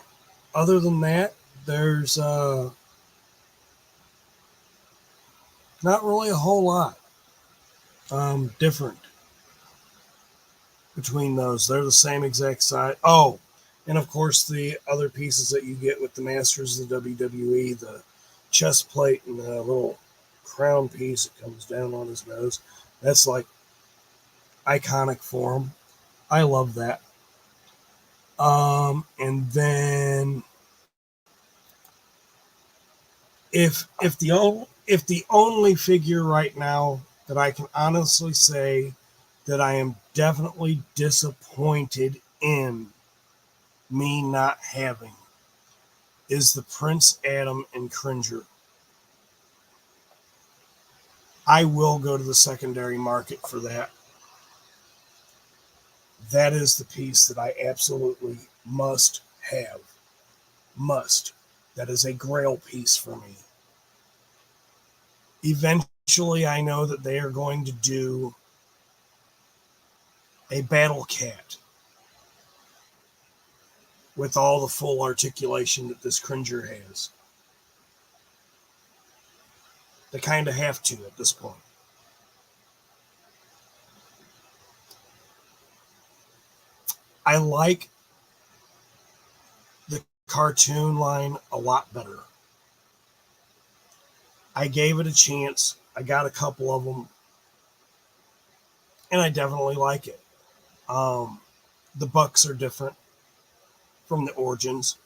other than that, there's not really a whole lot different between those. They're the same exact size. Oh, and of course the other pieces that you get with the Masters of the WWE, the chest plate and the little crown piece that comes down on his nose. That's like iconic for him. I love that. And then if the only figure right now that I can honestly say that I am definitely disappointed in me not having is the Prince Adam and Cringer. I will go to the secondary market for that. That is the piece that I absolutely must have. Must. That is a grail piece for me. Eventually, I know that they are going to do a Battle Cat with all the full articulation that this Cringer has. They kind of have to at this point. I like the cartoon line a lot better. I gave it a chance. I got a couple of them, and I definitely like it. Um, the bucks are different from the origins,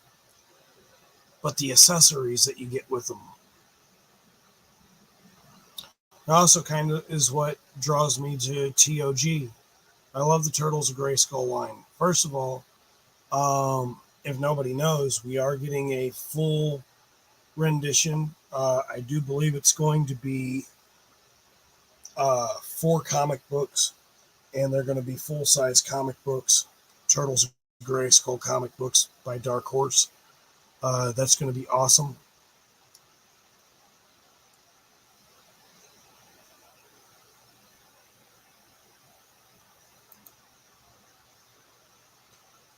but the accessories that you get with them also kind of is what draws me to TOG. I love the Turtles of Grayskull line. First of all, if nobody knows, we are getting a full rendition. I do believe it's going to be 4 comic books, and they're going to be full-size comic books, Turtles of Grayskull comic books by Dark Horse. That's going to be awesome.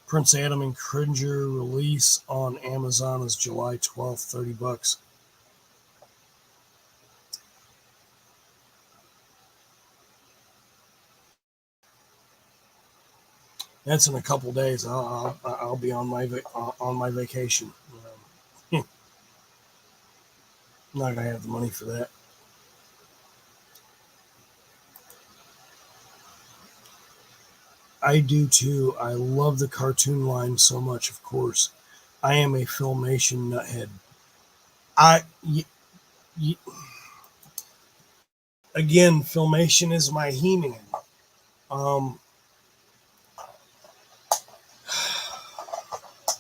Prince Adam and Cringer release on Amazon is July 12th, $30. That's in a couple days. I'll be on my vacation. I'm not gonna have the money for that. I do too. I love the cartoon line so much. Of course, I am a Filmation nuthead. Again, Filmation is my He-Man. Um,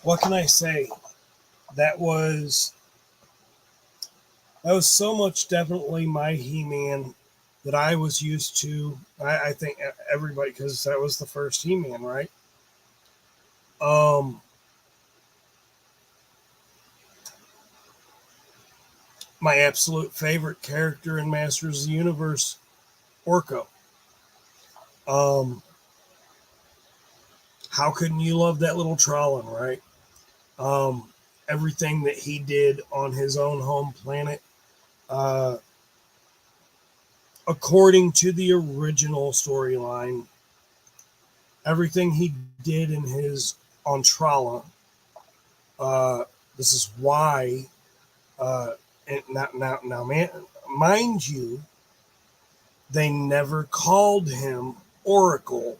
what can I say? That was so much definitely my He-Man that I was used to. I think everybody, because that was the first He-Man, right? Um, my absolute favorite character in Masters of the Universe, Orko. Um, how couldn't you love that little Trollan, right? Um, everything that he did on his own home planet, uh, according to the original storyline, everything he did in his on Tralla. This is why, and now, man, mind you, they never called him Oracle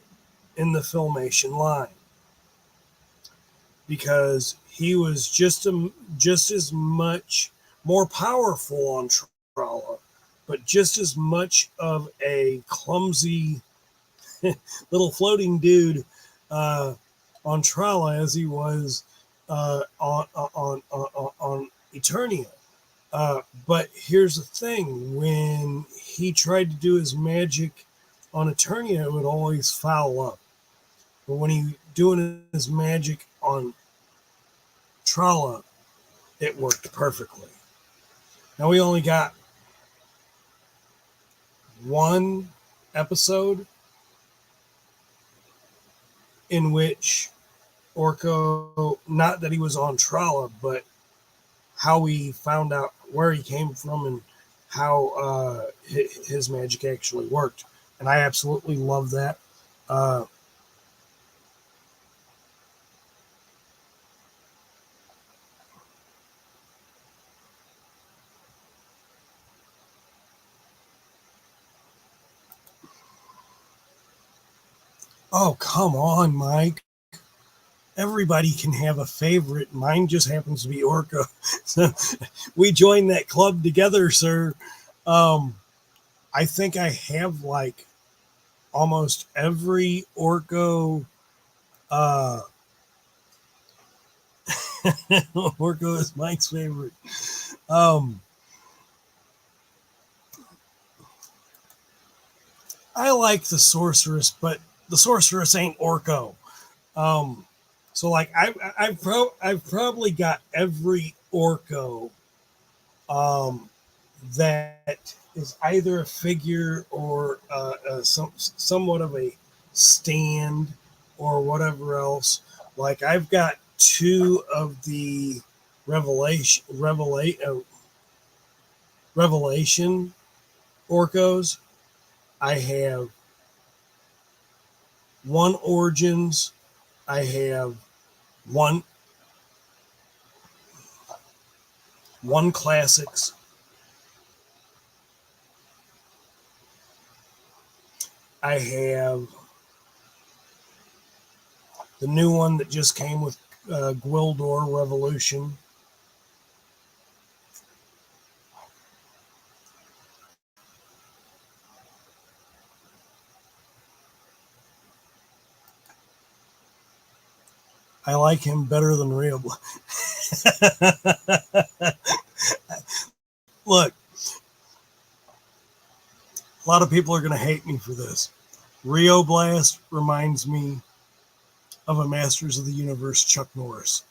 in the Filmation line because he was just as much more powerful on Tralla, but just as much of a clumsy little floating dude uh, on Tralla as he was on Eternia. But here's the thing: when he tried to do his magic on Eternia, it would always foul up. But when he doing his magic on Tralla, it worked perfectly. Now we only got one episode in which Orko, not that he was on Tralla, but how we found out where he came from and how his magic actually worked. And I absolutely love that. Uh, oh, come on, Mike. Everybody can have a favorite. Mine just happens to be Orko. So we joined that club together, sir. Um, I think I have like almost every Orko. Uh, Orko is Mike's favorite. Um, I like the sorceress, but the sorceress ain't Orko. Um, so like I've probably got every Orko that is either a figure or somewhat of a stand or whatever else. Like I've got two of the revelation Orcos. I have one Origins. I have one Classics. I have the new one that just came with Gwildor Revolution. I like him better than Rio. Look, a lot of people are going to hate me for this. Rio Blast reminds me of a Masters of the Universe Chuck Norris.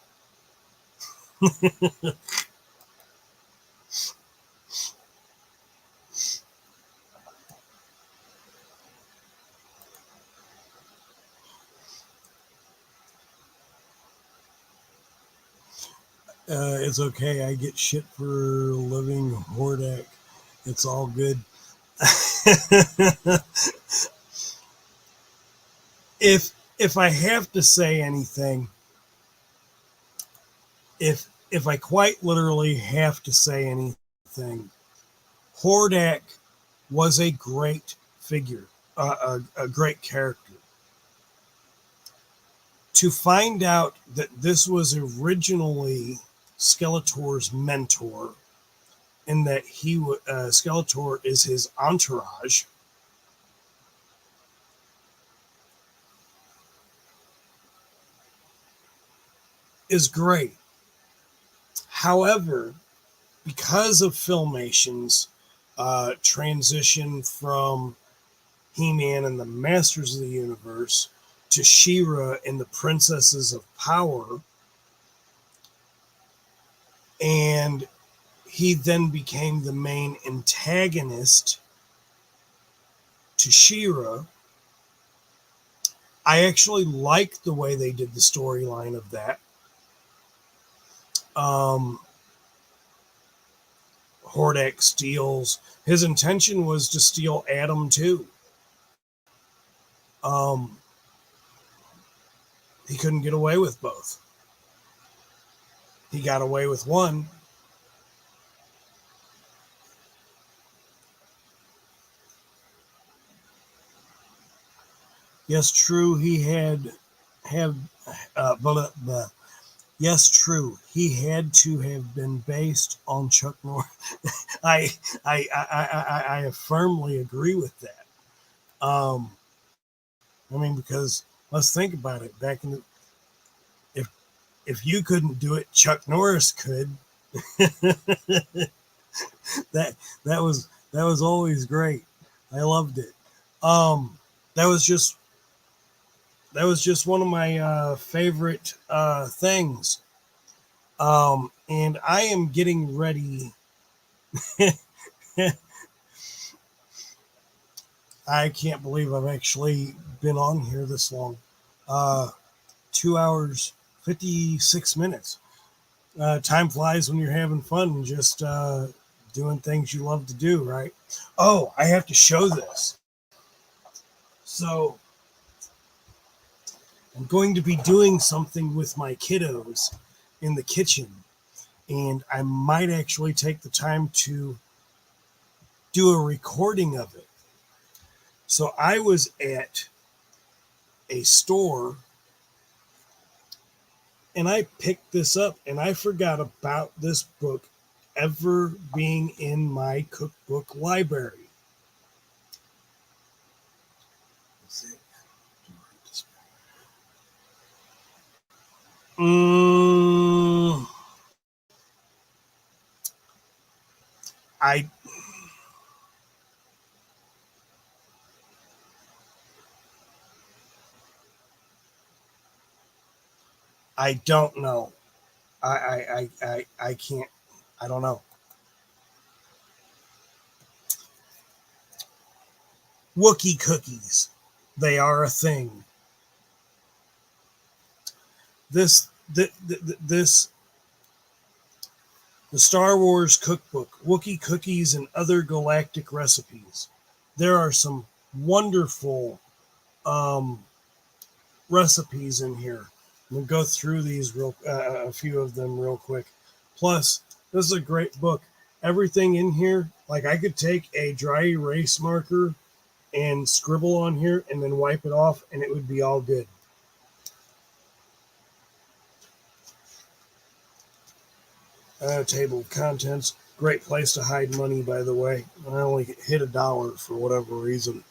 It's okay. I get shit for living Hordak. It's all good. if I have to say anything, if I quite literally have to say anything, Hordak was a great figure, a great character. To find out that this was originally Skeletor's mentor, and that Skeletor is his entourage, is great. However, because of Filmation's transition from He-Man and the Masters of the Universe to She-Ra and the Princesses of Power, and he then became the main antagonist to She-Ra, I actually liked the way they did the storyline of that. Hordak steals. His intention was to steal Adam too. He couldn't get away with both. He got away with one. Yes, true. He had yes, true. He had to have been based on Chuck Norris. I firmly agree with that. I mean, because let's think about it. Back in the, if you couldn't do it, Chuck Norris could. that was always great. I loved it. That was just one of my favorite things. And I am getting ready. I can't believe I've actually been on here this long. 2 hours, 56 minutes. Time flies when you're having fun and just doing things you love to do, right? Oh, I have to show this. So I'm going to be doing something with my kiddos in the kitchen, and I might actually take the time to do a recording of it. So I was at a store and I picked this up, and I forgot about this book ever being in my cookbook library. I don't know. I can't. I don't know. Wookiee cookies. They are a thing. The Star Wars cookbook, Wookiee cookies and other galactic recipes. There are some wonderful recipes in here. I'm gonna go through these a few of them real quick. Plus, this is a great book. Everything in here, like I could take a dry erase marker and scribble on here and then wipe it off, and it would be all good. Table of contents. Great place to hide money, by the way. I only hit $1 for whatever reason.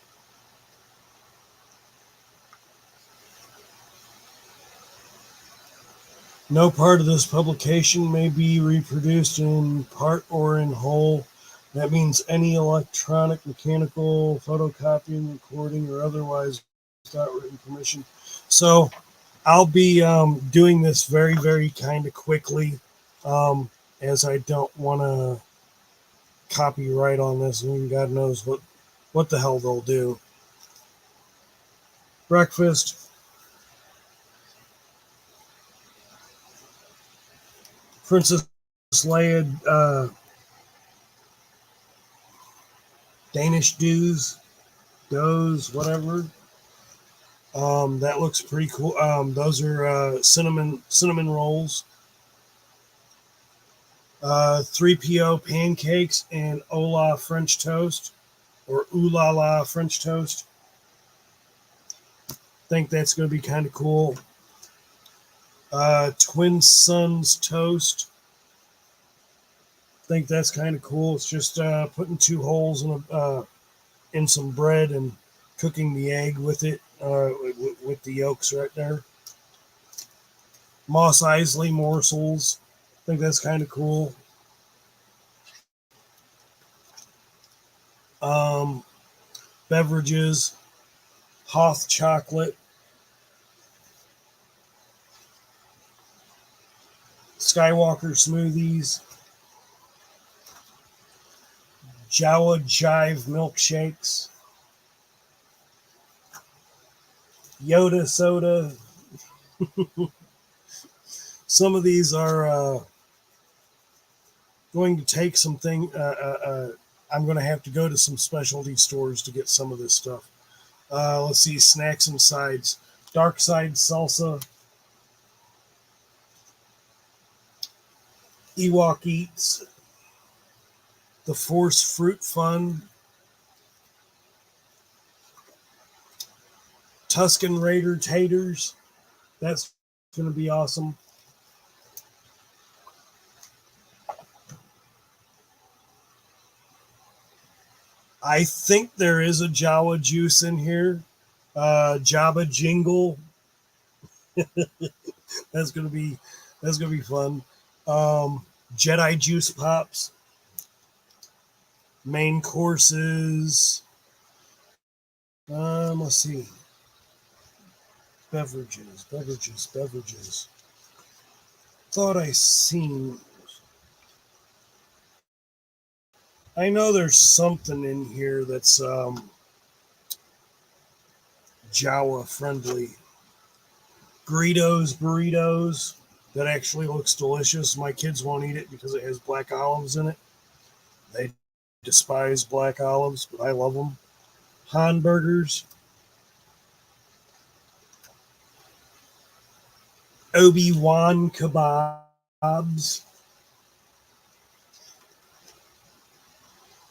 No part of this publication may be reproduced in part or in whole. That means any electronic, mechanical, photocopying, recording, or otherwise without written permission. So I'll be doing this very, very kind of quickly, as I don't want to copyright on this, and God knows what the hell they'll do. Breakfast. Princess Leia, Danish doughs, whatever. That looks pretty cool. Those are cinnamon rolls. 3PO pancakes and Ola French toast, or Ooh La La French toast. Think that's going to be kind of cool. Twin Sons toast. Think that's kind of cool. It's just putting 2 holes in some bread and cooking the egg with it, with the yolks right there. Moss Isley morsels. I think that's kind of cool. Beverages, Hoth chocolate, Skywalker smoothies, Jawa Jive milkshakes, Yoda soda. Some of these are going to take something. I'm going to have to go to some specialty stores to get some of this stuff. Let's see, snacks and sides. Dark side salsa, Ewok Eats, the Force Fruit Fun, Tuscan Raider taters. That's going to be awesome. I think there is a Jawa juice in here. Jabba Jingle. That's gonna be fun. Jedi juice pops. Main courses. Let's see. Beverages. Thought I seen. I know there's something in here that's Jawa friendly. Burritos. That actually looks delicious. My kids won't eat it because it has black olives in it. They despise black olives, but I love them. Han burgers. Obi-Wan kebabs.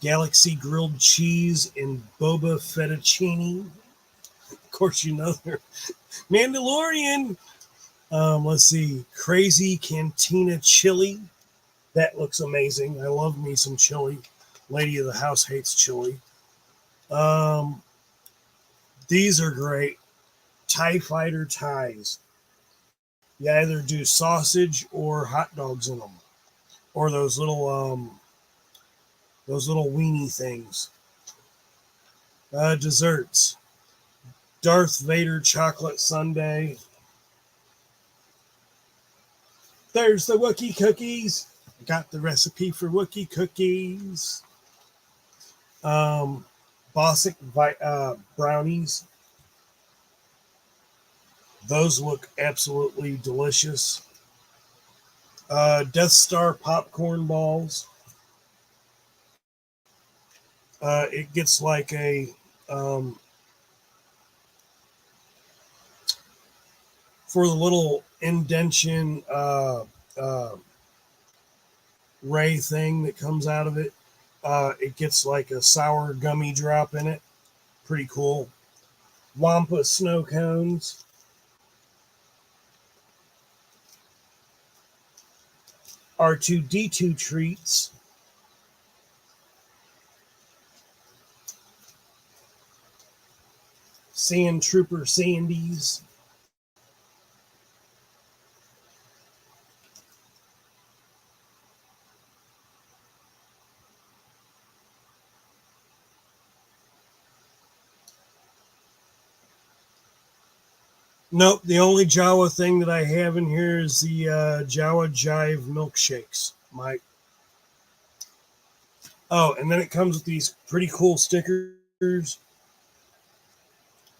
Galaxy grilled cheese and boba fettuccine. Of course, you know they're Mandalorian. Let's see. Crazy Cantina chili. That looks amazing. I love me some chili. Lady of the house hates chili. These are great. TIE Fighter ties. You either do sausage or hot dogs in them, or those little weenie things. Desserts. Darth Vader chocolate sundae. There's the Wookiee cookies. I got the recipe for Wookiee cookies. Bossic brownies. Those look absolutely delicious. Death Star popcorn balls. It gets like a for the little indention ray thing that comes out of it. It gets like a sour gummy drop in it. Pretty cool. Wampa snow cones. R2D2 treats. Sand Trooper Sandies. Nope, the only Jawa thing that I have in here is the Jawa Jive milkshakes, Mike. Oh, and then it comes with these pretty cool stickers.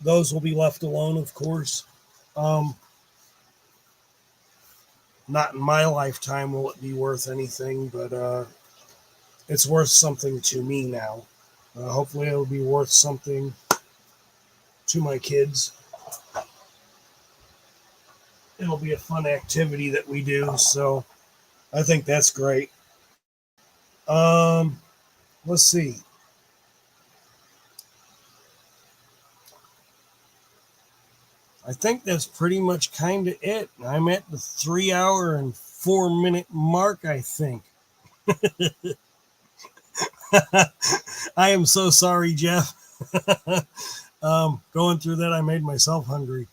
Those will be left alone, of course. Not in my lifetime will it be worth anything, but it's worth something to me now. Hopefully it'll be worth something to my kids. It'll be a fun activity that we do, so I think that's great. Let's see. I think that's pretty much kind of it. I'm at the 3 hour and 4 minute mark, I think. I am so sorry, Jeff. Going through that, I made myself hungry.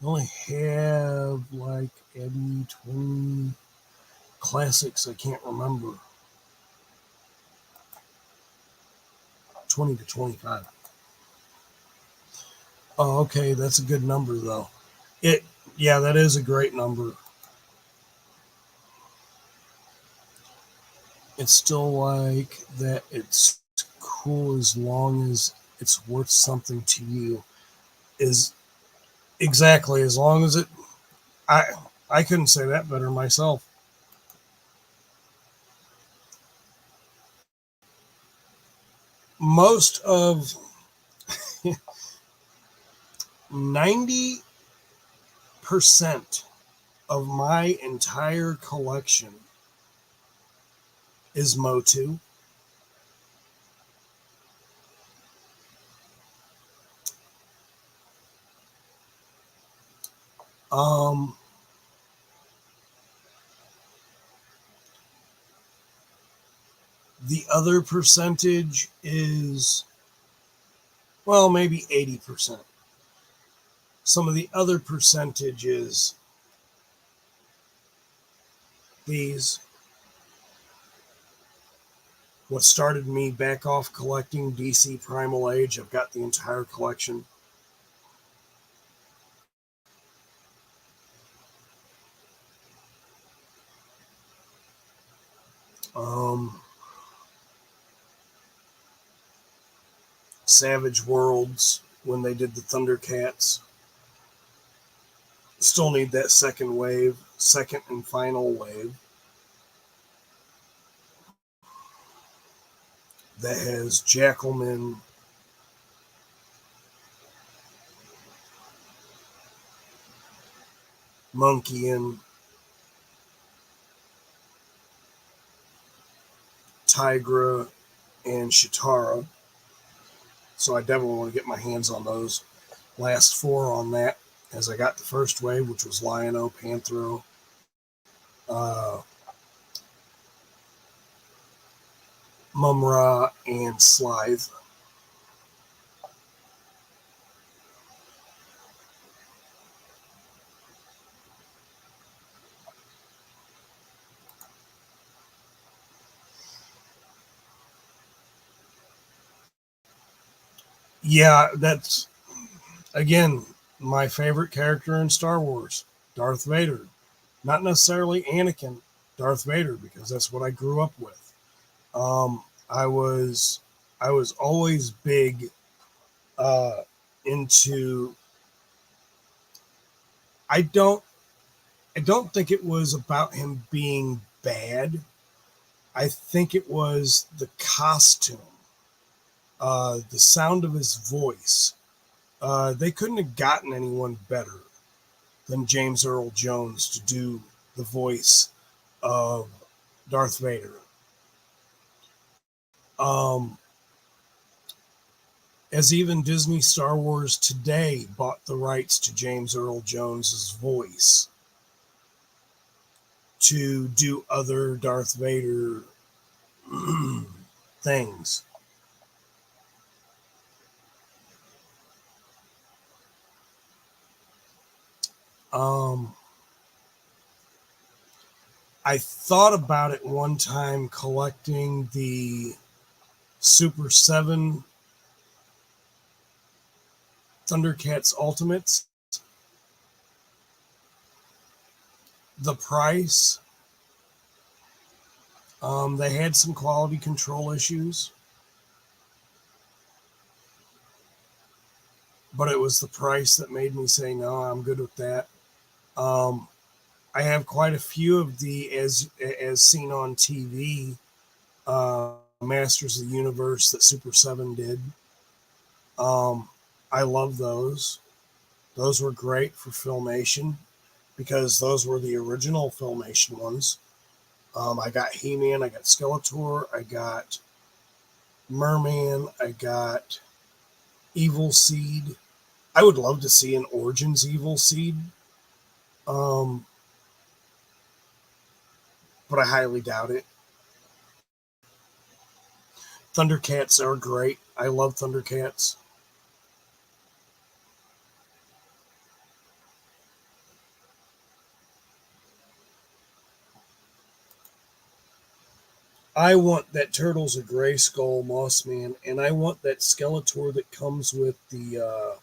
I only have like maybe 20 classics. I can't remember. 20 to 25. Oh, okay. That's a good number, though. Yeah, that is a great number. It's still like that. It's cool as long as it's worth something to you. Is exactly as long as it. I I couldn't say that better myself. Most of 90% of my entire collection is Motu. Um, the other percentage is, well, maybe 80%. Some of the other percentages, these, what started me back off collecting DC Primal Age, I've got the entire collection. Um, Savage Worlds, when they did the Thundercats. Still need that second wave, second and final wave. That has Jackalman, Monkeyan, Tigra, and Shitara. So I definitely want to get my hands on those last four on that, as I got the first wave, which was Lion-O, Panthro, Mumra, and Slithe. Yeah, that's, again, my favorite character in Star Wars, Darth Vader. Not necessarily Anakin, Darth Vader, because that's what I grew up with. I was always big into. I don't think it was about him being bad. I think it was the costume, the sound of his voice. They couldn't have gotten anyone better than James Earl Jones to do the voice of Darth Vader. Um, as even Disney Star Wars today bought the rights to James Earl Jones's voice to do other Darth Vader things. Um, I thought about it one time collecting the Super 7 Thundercats Ultimates. The price, they had some quality control issues, but it was the price that made me say, no, I'm good with that. I have quite a few of the, as seen on TV, Masters of the Universe that Super 7 did. I love those. Those were great for Filmation because those were the original Filmation ones. I got He-Man, I got Skeletor, I got Merman, I got Evil Seed. I would love to see an Origins Evil Seed, but I highly doubt it. Thundercats are great. I love Thundercats. I want that Turtles of Grayskull Mossman, and I want that Skeletor that comes with the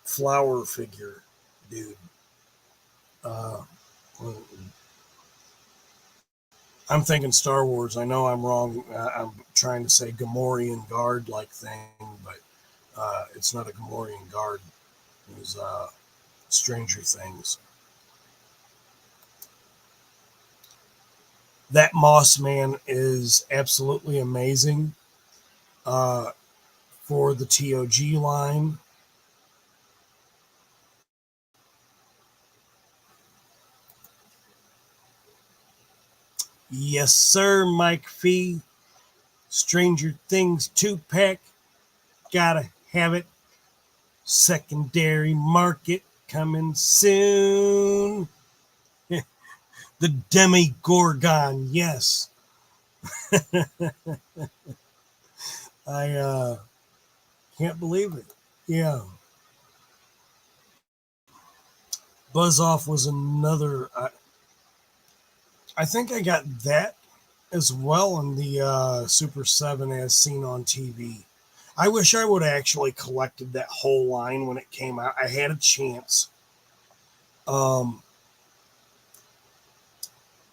flower figure, dude. Uh, I'm thinking Star Wars. I know I'm wrong. I'm trying to say Gamorrean Guard like thing, but it's not a Gamorrean Guard. It was Stranger Things. That Moss Man is absolutely amazing for the TOG line. Yes, sir, Mike Fee. Stranger Things 2-pack. Gotta have it. Secondary market coming soon. The Demigorgon, yes. I can't believe it. Yeah. Buzz Off was another. I think I got that as well in the Super 7 as seen on TV. I wish I would have actually collected that whole line when it came out. I had a chance.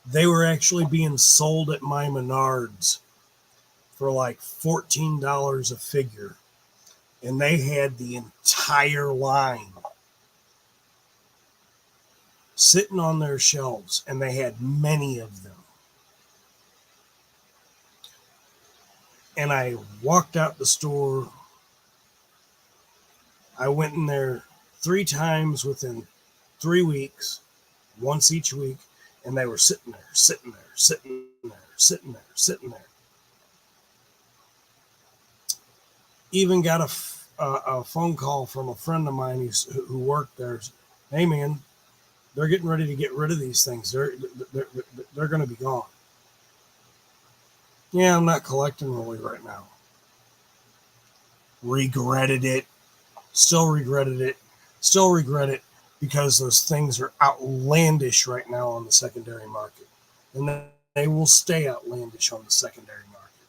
They were actually being sold at my Menards for like $14 a figure. And they had the entire line sitting on their shelves, and they had many of them. And I walked out the store. I went in there 3 times within 3 weeks, once each week, and they were sitting there, sitting there, sitting there, sitting there, sitting there. Even got a phone call from a friend of mine who worked there. Hey, man, they're getting ready to get rid of these things. They're going to be gone. Yeah, I'm not collecting really right now. Regretted it. Still regretted it. Still regret it because those things are outlandish right now on the secondary market. And they will stay outlandish on the secondary market.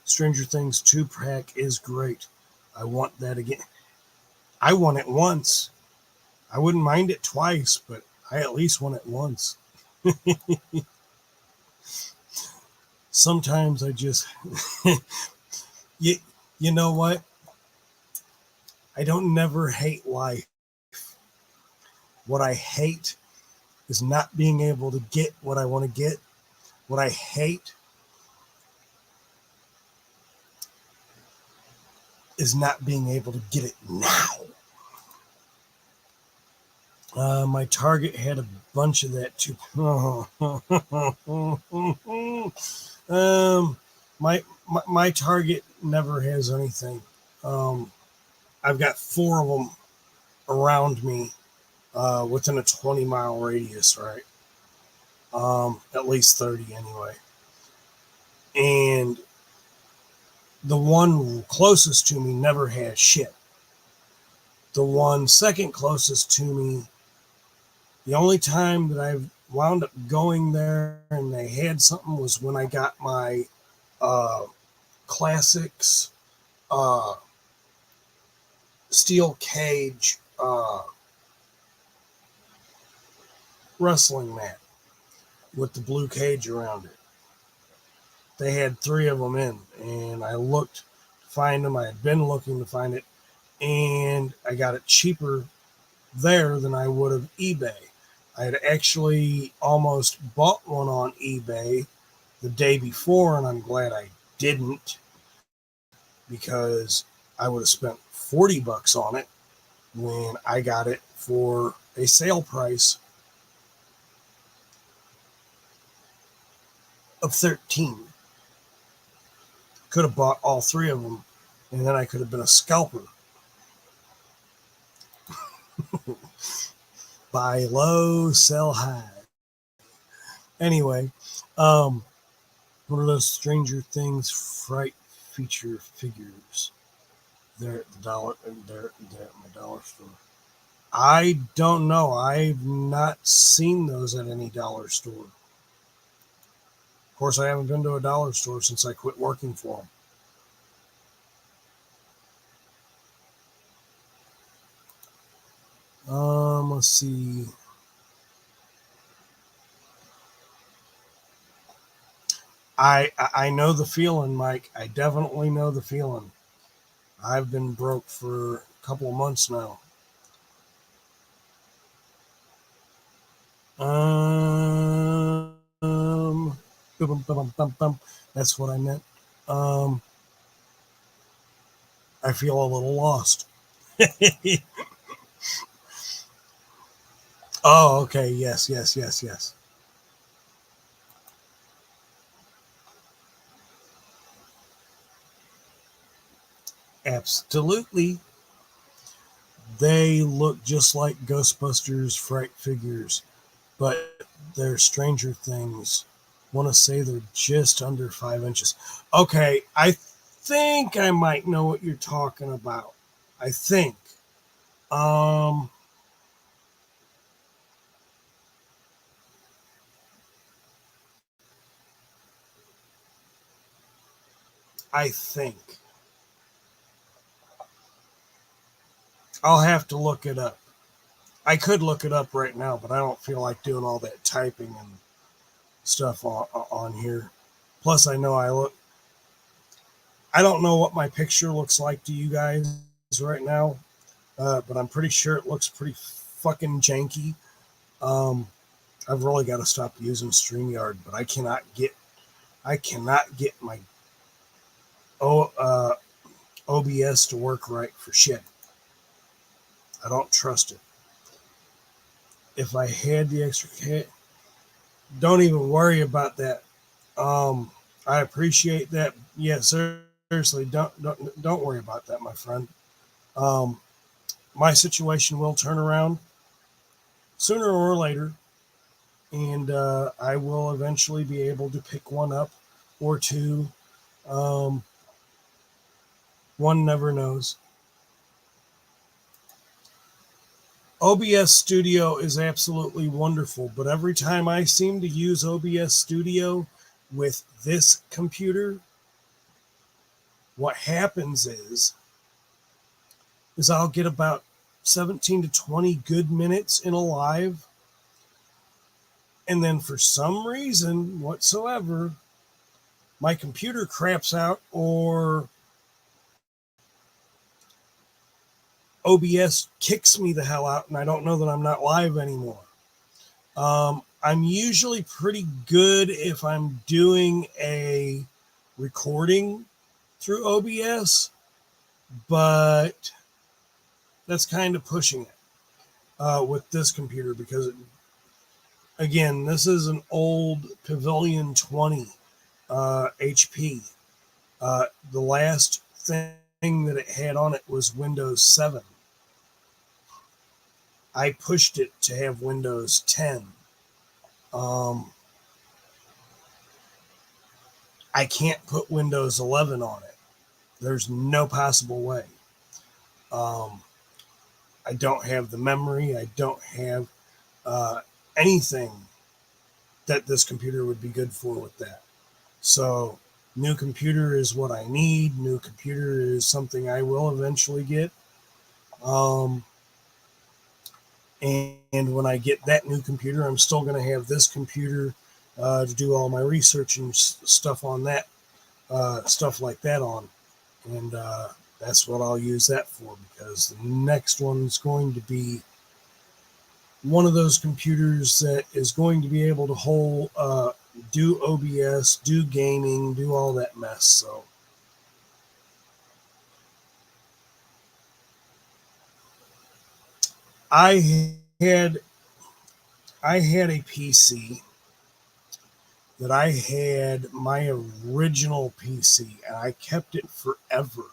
Stranger Things 2-pack is great. I want that again. I want it once. I wouldn't mind it twice, but I at least want it once. Sometimes I just... you know what? I don't never hate life. What I hate is not being able to get what I want to get. What I hate is not being able to get it now. My Target had a bunch of that too. My Target never has anything. I've got 4 of them around me within a 20-mile radius, right? At least 30 anyway. And the one closest to me never has shit. The one second closest to me, the only time that I've wound up going there and they had something was when I got my Classics steel cage wrestling mat with the blue cage around it. They had 3 of them in, and I looked to find them. I had been looking to find it, and I got it cheaper there than I would have eBay. I had actually almost bought one on eBay the day before, and I'm glad I didn't, because I would have spent $40 on it when I got it for a sale price of $13. Could have bought all 3 of them, and then I could have been a scalper. Buy low, sell high. Anyway, one of those Stranger Things Fright feature figures. They're at the dollar. They're at my dollar store. I don't know. I've not seen those at any dollar store. Of course, I haven't been to a dollar store since I quit working for them. Let's see. I know the feeling, Mike. I definitely know the feeling. I've been broke for a couple of months now. That's what I meant. I feel a little lost. Oh, okay. Yes, yes, yes, yes. Absolutely. They look just like Ghostbusters fright figures, but they're Stranger Things. Want to say they're just under 5 inches. Okay, I think I might know what you're talking about. I think. Um, I think. I'll have to look it up. I could look it up right now, but I don't feel like doing all that typing and stuff on here. Plus, I know I look. I don't know what my picture looks like to you guys right now, but I'm pretty sure it looks pretty fucking janky. Um, I've really got to stop using StreamYard, but I cannot get my OBS to work right for shit. I don't trust it. If I had the extra kit, don't even worry about that. I appreciate that. Yeah, seriously, don't worry about that, my friend. Um, my situation will turn around sooner or later, and I will eventually be able to pick one up or two. Um, one never knows. OBS Studio is absolutely wonderful, but every time I seem to use OBS Studio with this computer, what happens is I'll get about 17 to 20 good minutes in a live, and then for some reason whatsoever, my computer craps out or OBS kicks me the hell out and I don't know that I'm not live anymore. I'm usually pretty good if I'm doing a recording through OBS, but that's kind of pushing it with this computer because, again, this is an old Pavilion 20 HP. The last thing that it had on it was Windows 7. I pushed it to have Windows 10. I can't put Windows 11 on it. There's no possible way. I don't have the memory. I don't have anything that this computer would be good for with that. So, new computer is what I need. New computer is something I will eventually get. And when I get that new computer, I'm still going to have this computer to do all my research and stuff on that, stuff like that on. And that's what I'll use that for, because the next one's going to be one of those computers that is going to be able to hold, do OBS, do gaming, do all that mess. So I had a PC that I had my original PC, and I kept it forever.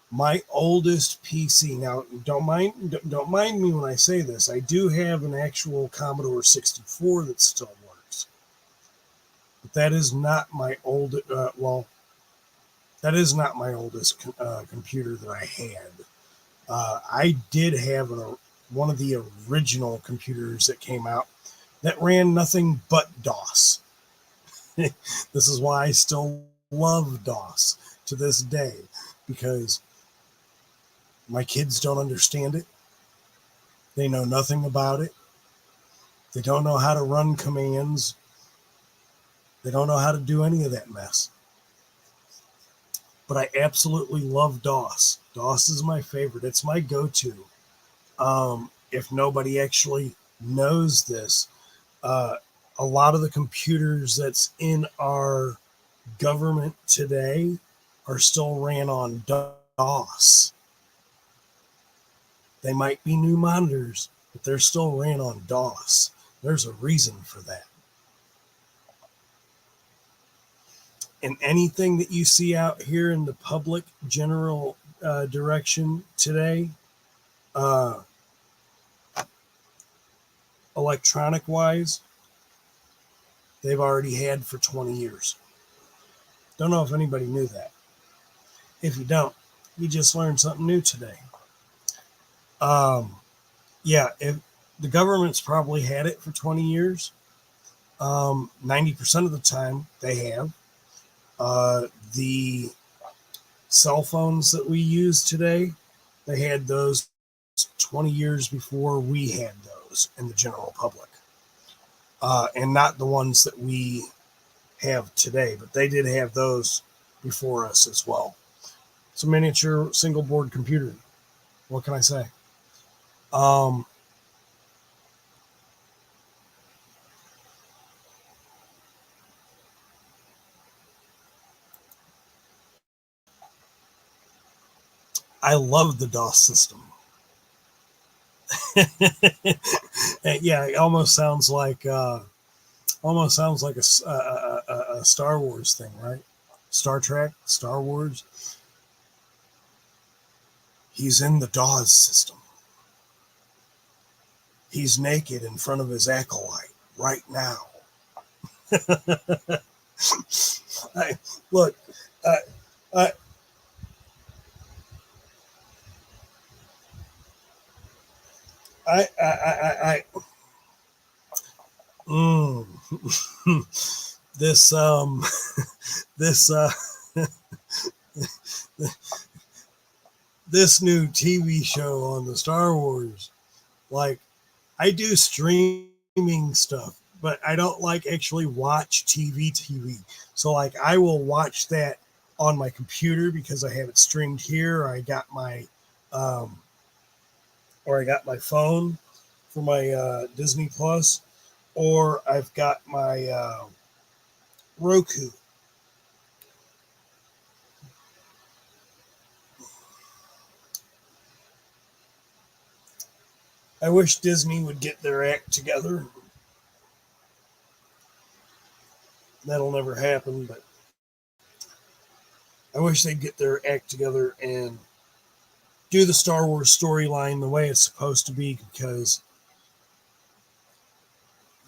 My oldest PC. Now, don't mind me when I say this. I do have an actual Commodore 64 that still works, but that is not my old. That is not my oldest computer that I had. I did have one of the original computers that came out that ran nothing but DOS. This is why I still love DOS to this day, because my kids don't understand it. They know nothing about it. They don't know how to run commands. They don't know how to do any of that mess. But I absolutely love DOS. DOS is my favorite. It's my go-to. If nobody actually knows this, a lot of the computers that's in our government today are still ran on DOS. They might be new monitors, but they're still ran on DOS. There's a reason for that. And anything that you see out here in the public general direction today, electronic wise, they've already had for 20 years. Don't know if anybody knew that. If you don't, you just learned something new today. Yeah, if the government's probably had it for 20 years, 90% of the time they have. The cell phones that we use today, they had those 20 years before we had those in the general public. And not the ones that we have today, but they did have those before us as well. It's a miniature single board computer. What can I say? I love the DOS system. Yeah, it almost sounds like a Star Wars thing, right? Star Trek, Star Wars. He's in the DOS system. He's naked in front of his acolyte right now. Look, this this new TV show on the Star Wars, like, I do streaming stuff, but I don't like actually watch TV. So like I will watch that on my computer because I have it streamed here, or I got my phone for my Disney Plus, or I've got my Roku. I wish Disney would get their act together. That'll never happen, but I wish they'd get their act together and do the Star Wars storyline the way it's supposed to be, because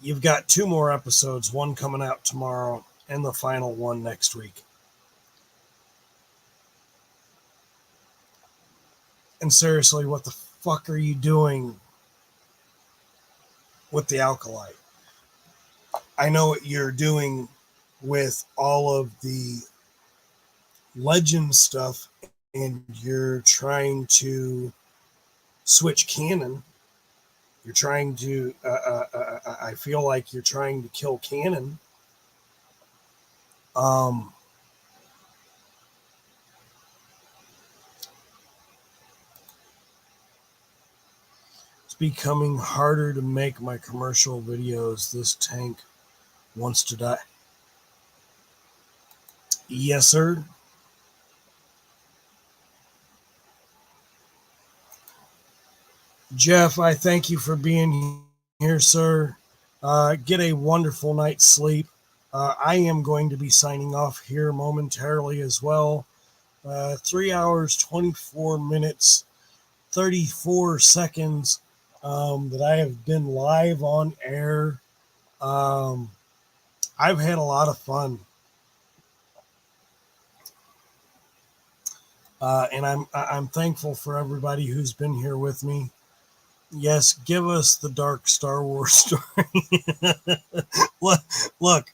you've got 2 more episodes, one coming out tomorrow and the final one next week. And seriously, what the fuck are you doing with the Acolyte? I know what you're doing with all of the legend stuff, and you're trying to switch canon. You're trying to, I feel like you're trying to kill canon. It's becoming harder to make my commercial videos. This tank wants to die. Yes, sir. Jeff, I thank you for being here, sir. Get a wonderful night's sleep. I am going to be signing off here momentarily as well. 3 hours, 24 minutes, 34 seconds that I have been live on air. I've had a lot of fun. And I'm thankful for everybody who's been here with me. Yes, give us the dark Star Wars story. Look,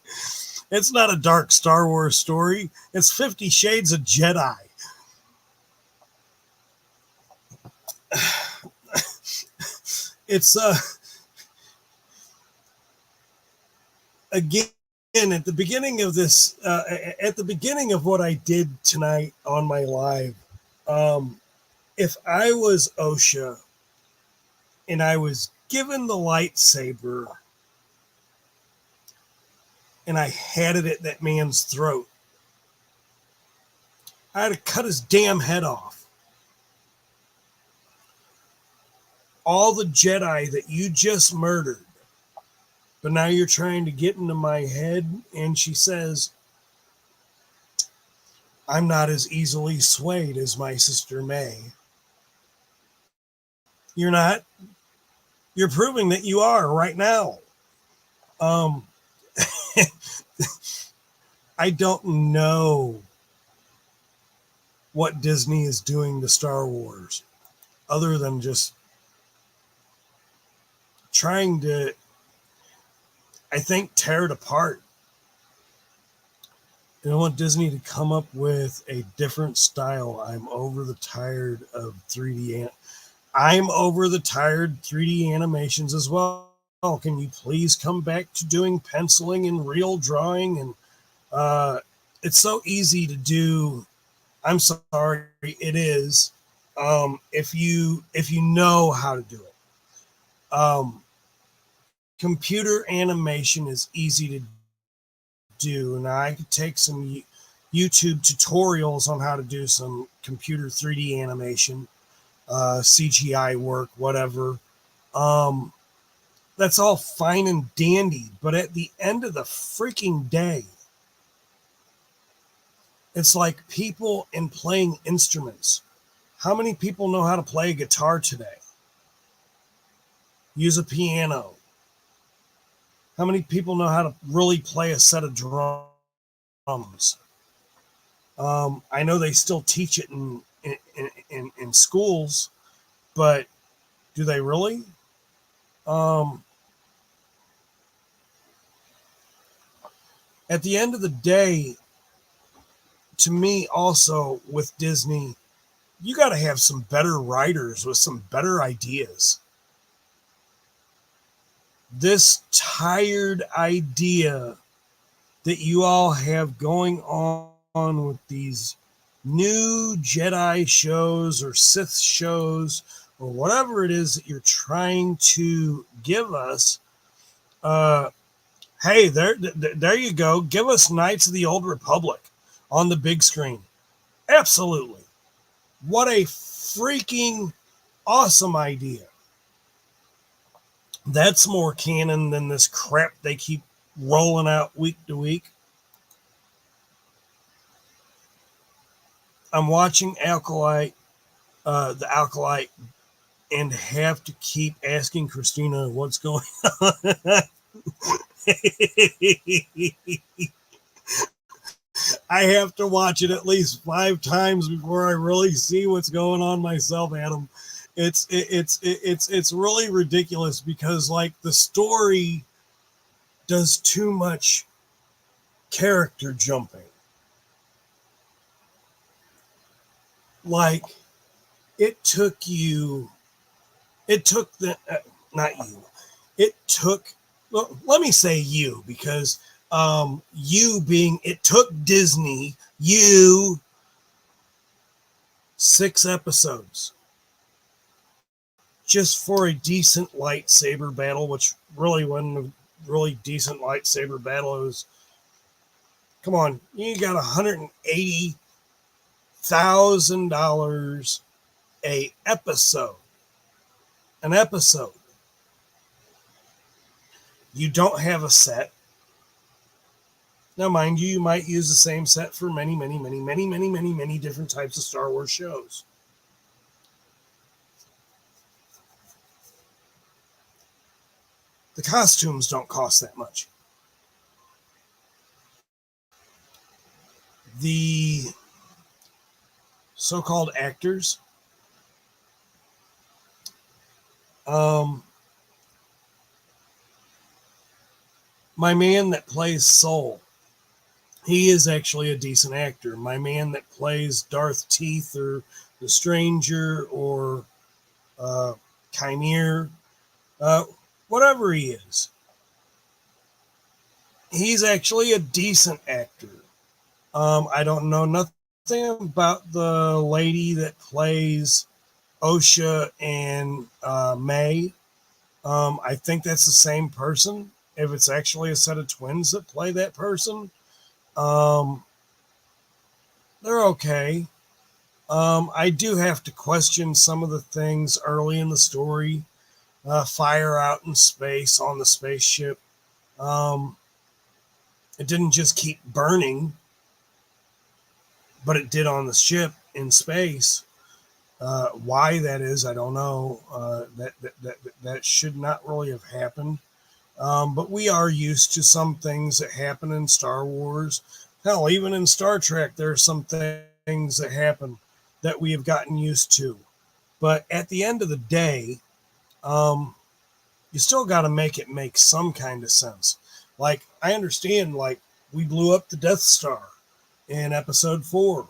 it's not a dark Star Wars story. It's 50 Shades of Jedi. It's again at the beginning of this, at the beginning of what I did tonight on my live. If I was OSHA and I was given the lightsaber and I had it at that man's throat, I'd have cut his damn head off. All the Jedi that you just murdered, but now you're trying to get into my head. And she says, I'm not as easily swayed as my sister May. You're not. You're proving that you are right now. I don't know what Disney is doing to Star Wars other than just trying to, I think, tear it apart. And I want Disney to come up with a different style. I'm over the tired of 3D. I'm over the tired 3D animations as well. Can you please come back to doing penciling and real drawing? And it's so easy to do. I'm sorry, it is. If you know how to do it. Computer animation is easy to do, and I could take some YouTube tutorials on how to do some computer 3D animation, CGI work, whatever. That's all fine and dandy, but at the end of the freaking day, it's like people in playing instruments. How many people know how to play a guitar today? Use a piano. How many people know how to really play a set of drums? I know they still teach it in schools, but do they really? At the end of the day, to me, also with Disney, you got to have some better writers with some better ideas. This tired idea that you all have going on with these new Jedi shows or Sith shows or whatever it is that you're trying to give us, hey, there you go. Give us Knights of the Old Republic on the big screen. Absolutely. What a freaking awesome idea. That's more canon than this crap they keep rolling out week to week. I'm watching the Alkalite, and have to keep asking Christina what's going on. I have to watch it at least 5 times before I really see what's going on myself, Adam. It's really ridiculous because like the story does too much character jumping. Like it took not you. It took, well, let me say you, because it took Disney, 6 episodes just for a decent lightsaber battle, which really wasn't a really decent lightsaber battle. It was, come on, you got $180,000 an episode. You don't have a set. Now, mind you, you might use the same set for many different types of Star Wars shows. The costumes don't cost that much. The so-called actors. My man that plays Soul, he is actually a decent actor. My man that plays Darth Teeth or the Stranger or Chimere, uh, whatever he is, he's actually a decent actor. I don't know nothing about the lady that plays Osha and May. I think that's the same person. If it's actually a set of twins that play that person, um, they're okay. I do have to question some of the things early in the story. Fire out in space on the spaceship. Um, it didn't just keep burning, but it did on the ship in space. Why that is, I don't know. That should not really have happened. But we are used to some things that happen in Star Wars. Hell, even in Star Trek, there are some things that happen that we have gotten used to. But at the end of the day, you still got to make it make some kind of sense. Like, I understand, like, we blew up the Death Star in episode 4.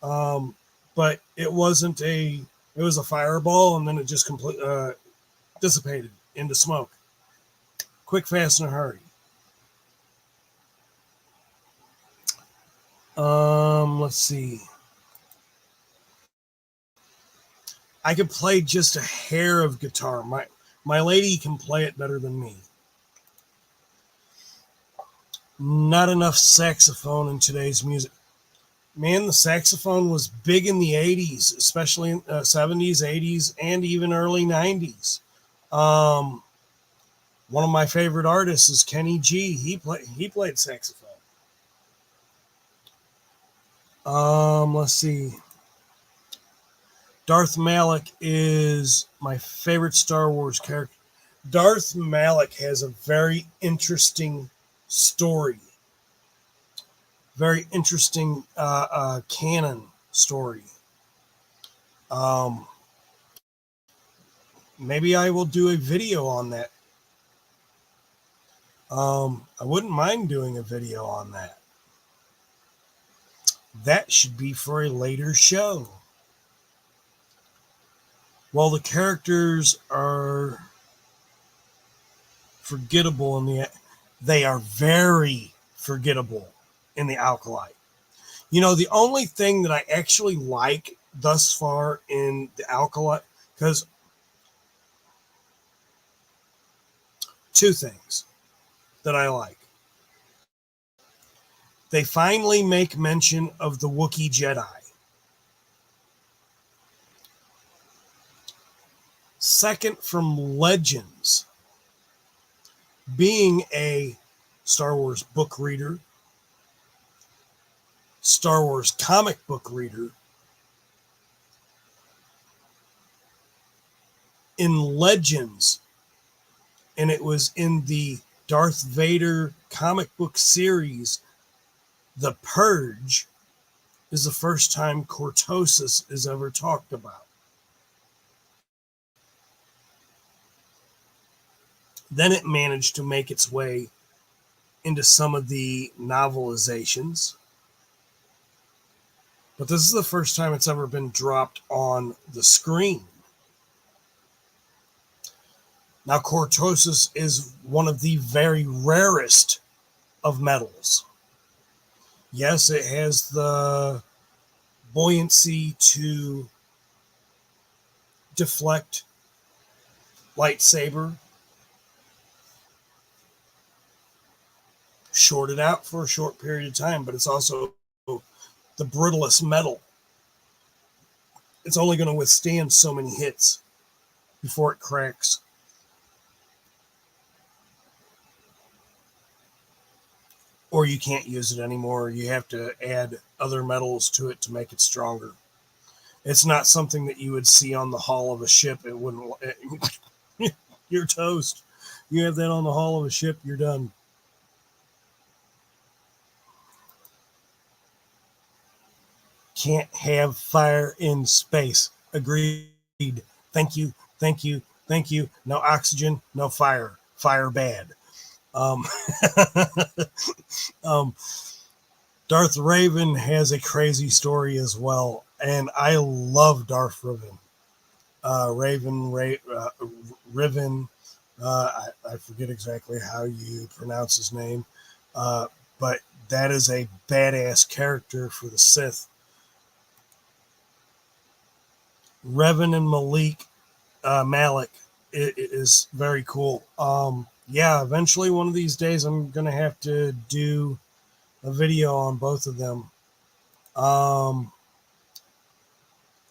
But it wasn't it was a fireball and then it just dissipated into smoke. Quick, fast, and a hurry. Let's see. I could play just a hair of guitar. My lady can play it better than me. Not enough saxophone in today's music. Man, the saxophone was big in the 80s, especially in 70s, 80s, and even early 90s. One of my favorite artists is Kenny G. He played saxophone. Let's see. Darth Malak is my favorite Star Wars character. Darth Malak has a very interesting story. Very interesting canon story. Maybe I will do a video on that. I wouldn't mind doing a video on that. That should be for a later show. While the characters are forgettable they are very forgettable in the Alkalite. You know, the only thing that I actually like thus far in the Alkalite, because two things that I like. They finally make mention of the Wookiee Jedi. Second, from Legends, being a Star Wars book reader, Star Wars comic book reader, in Legends, and it was in the Darth Vader comic book series, The Purge is the first time cortosis is ever talked about. Then it managed to make its way into some of the novelizations. But this is the first time it's ever been dropped on the screen. Now, cortosis is one of the very rarest of metals. Yes, it has the buoyancy to deflect lightsaber, short it out for a short period of time, but it's also the brittlest metal. It's only going to withstand so many hits before it cracks. Or you can't use it anymore. You have to add other metals to it to make it stronger. It's not something that you would see on the hull of a ship. It wouldn't. You're toast. You have that on the hull of a ship, you're done. Can't have fire in space. Agreed. Thank you. Thank you. Thank you. No oxygen, no fire. Fire bad. Um, um, Darth Raven has a crazy story as well, and I love Darth Raven. Riven. I forget exactly how you pronounce his name, but that is a badass character for the Sith. Revan and Malik is very cool. Yeah, eventually one of these days I'm gonna have to do a video on both of them. The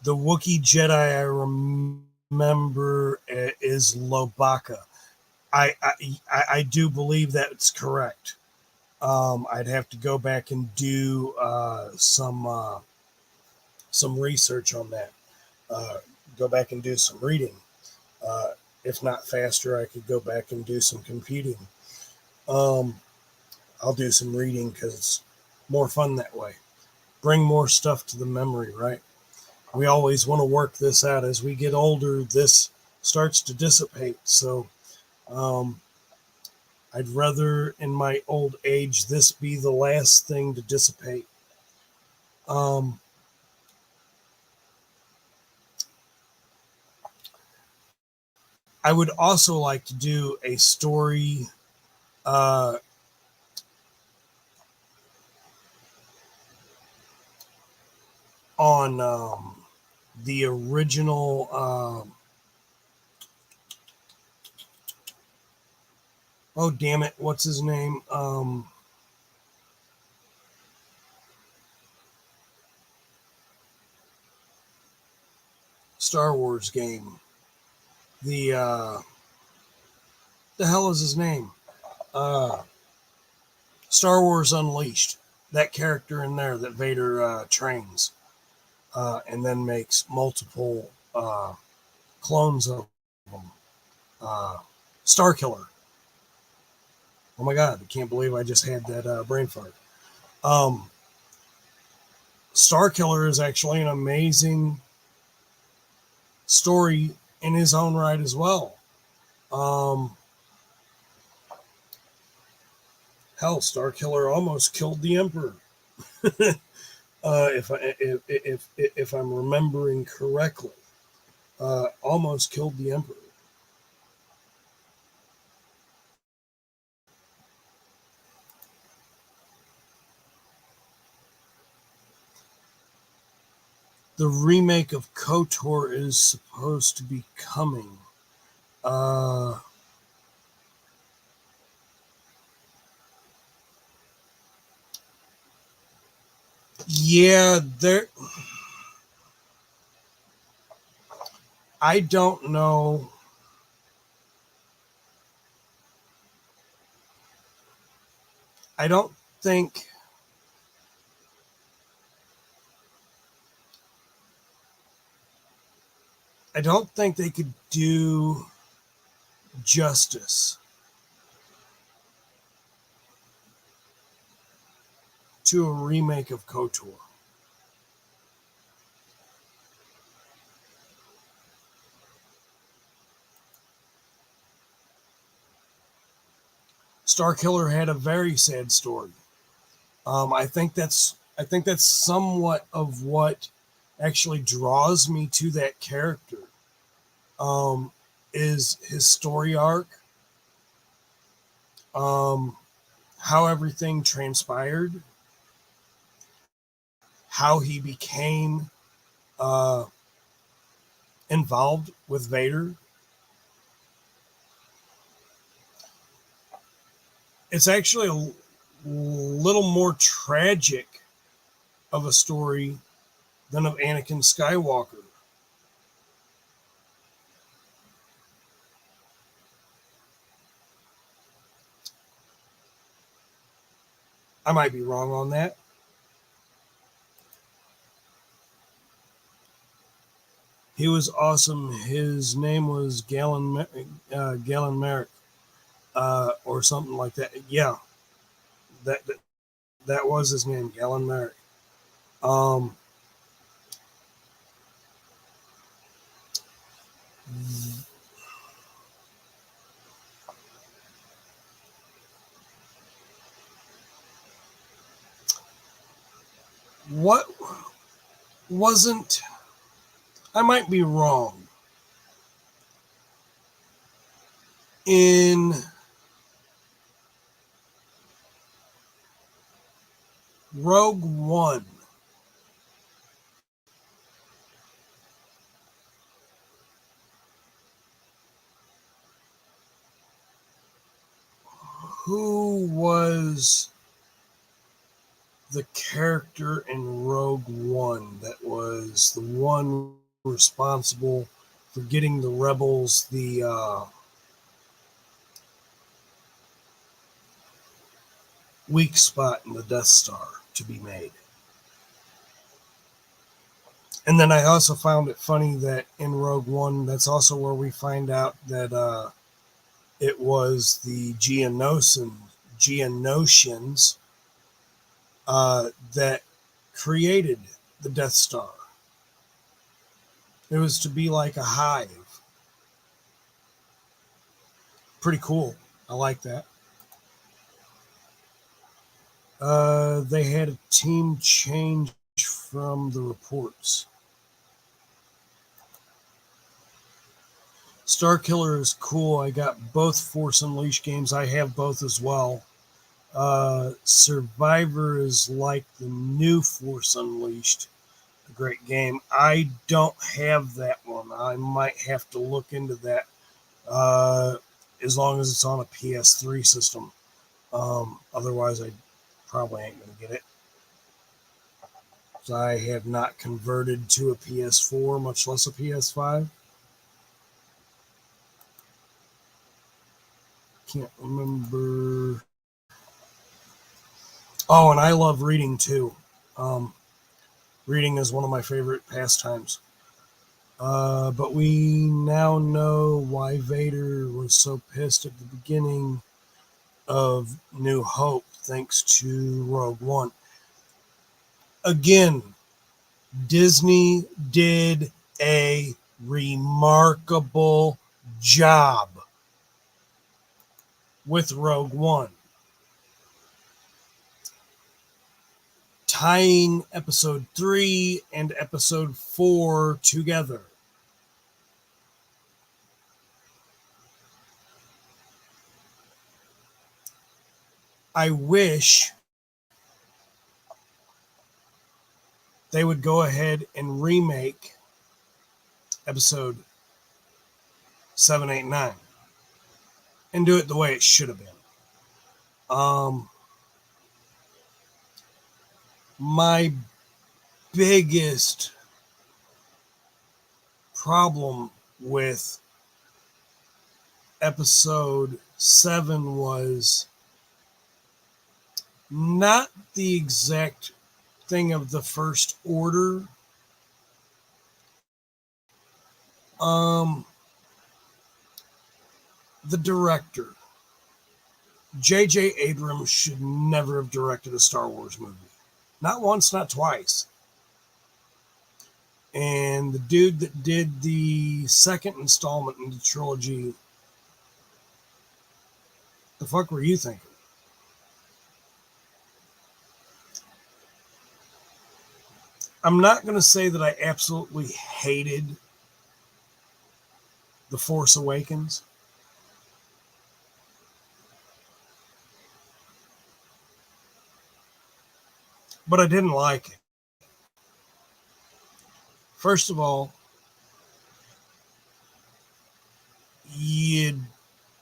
Wookiee Jedi I remember is Lobaka. I do believe that's correct. I'd have to go back and do some research on that. Go back and do some reading. If not faster, I could go back and do some computing. I'll do some reading because it's more fun that way. Bring more stuff to the memory, right? We always want to work this out. As we get older, this starts to dissipate. So I'd rather, in my old age, this be the last thing to dissipate. I would also like to do a story on the original oh damn it, what's his name? Star Wars game. The hell is his name? Star Wars Unleashed. That character in there that Vader trains, and then makes multiple clones of them. Starkiller. Oh my god, I can't believe I just had that brain fart. Starkiller is actually an amazing story in his own right as well. Hell, Starkiller almost killed the Emperor. If I'm remembering correctly, almost killed the Emperor. The remake of KOTOR is supposed to be coming. Yeah, there. I don't know. I don't think. I don't think they could do justice to a remake of KOTOR. Starkiller had a very sad story. I think that's somewhat of what actually draws me to that character. Is his story arc, how everything transpired, how he became involved with Vader. It's actually a little more tragic of a story than of Anakin Skywalker. I might be wrong on that. He was awesome. His name was Galen Merrick, or something like that. Yeah, that was his name, Galen Merrick. What wasn't, I might be wrong, in Rogue One, who was the character in Rogue One that was the one responsible for getting the rebels the weak spot in the Death Star to be made? And then I also found it funny that in Rogue One, that's also where we find out that it was the Geonosians that created the Death Star. It was to be like a hive. Pretty cool. I like that. They had a team change from the reports. Starkiller is cool. I got both Force Unleashed games. I have both as well. Survivor is like the new Force Unleashed. A great game. I don't have that one. I might have to look into that as long as it's on a PS3 system. Otherwise, I probably ain't going to get it. So I have not converted to a PS4, much less a PS5. Can't remember. Oh, and I love reading too. Reading is one of my favorite pastimes. But we now know why Vader was so pissed at the beginning of New Hope, thanks to Rogue One. Again, Disney did a remarkable job with Rogue One, tying episode 3 and episode 4 together. I wish they would go ahead and remake episode 7, 8, 9 and do it the way it should have been. My biggest problem with episode 7 was not the exact thing of the First Order. The director, J.J. Abrams, should never have directed a Star Wars movie. Not once, not twice. And the dude that did the second installment in the trilogy, the fuck were you thinking? I'm not going to say that I absolutely hated The Force Awakens. But I didn't like it. First of all, you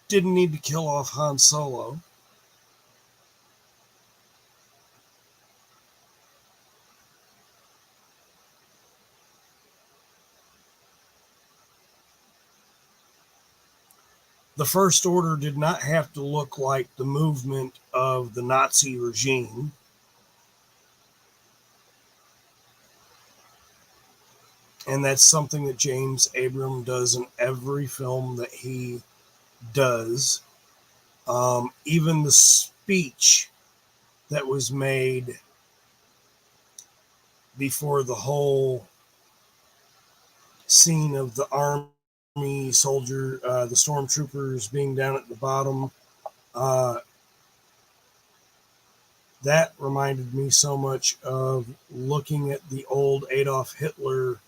didn't need to kill off Han Solo. The First Order did not have to look like the movement of the Nazi regime. And that's something that James Abrams does in every film that he does. Even the speech that was made before the whole scene of the army soldier, the stormtroopers being down at the bottom. That reminded me so much of looking at the old Adolf Hitler